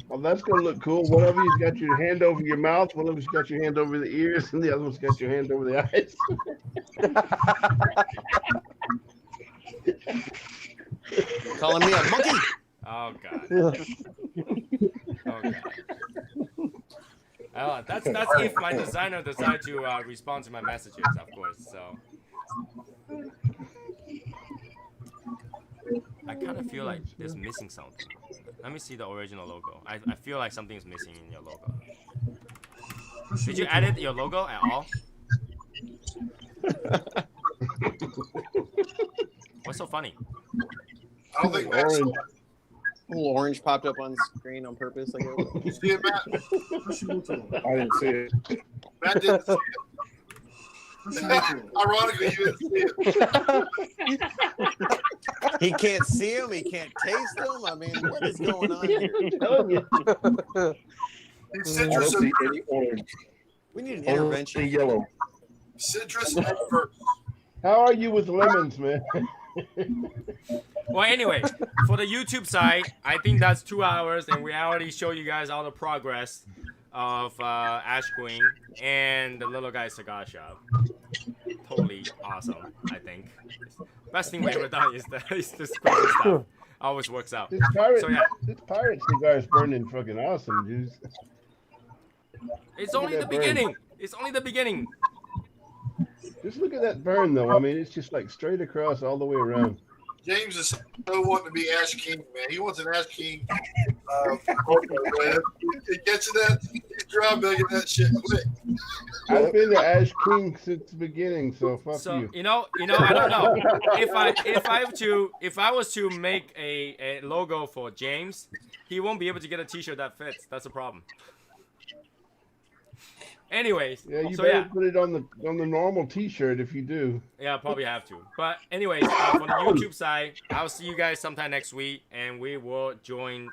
Well, that's gonna look cool. One of you's got your hand over your mouth, one of you's got your hand over the ears, and the other one's got your hand over the eyes. Calling me a monkey. Oh god. Oh god. That's if my designer decides to respond to my messages, of course. So I kind of feel like there's missing something. Let me see the original logo. I feel like something is missing in your logo. Did you edit your logo at all? What's so funny? I don't think Matt's Orange. A little orange popped up on screen on purpose, I guess. You see it, Matt? I didn't see it. Matt didn't see it. Ironically, you didn't see it. He can't see him. He can't taste them. I mean, what is going on here? I'm telling you. It's I don't citrus see and any orange. We need an Only intervention. yellow. citrus and fruit. How are you with lemons, man? Well, anyway, for the YouTube side, I think that's 2 hours, and we already show you guys all the progress of AshQueen and the little guy cigar shop. Totally awesome, I think. Best thing we ever done is this crazy stuff. Always works out. This pirate, So yeah, this pirate cigar is burning fucking awesome, dude. it's Look only at the that burn. beginning. It's only the beginning. Just look at that burn, though. I mean, it's just like straight across all the way around. James is so wanting to be Ash King, man. He wants an Ash King. Man. He gets that. He's dry bagging that shit quick. I've been to AshQueen since the beginning, so fuck So you. you know, I don't know if I was to make a logo for James, he won't be able to get a T-shirt that fits. That's a problem. Anyways, Yeah, you so better yeah, put it on the normal T-shirt if you do. yeah, probably have to. But anyways, for the YouTube side, I'll see you guys sometime next week, and we will join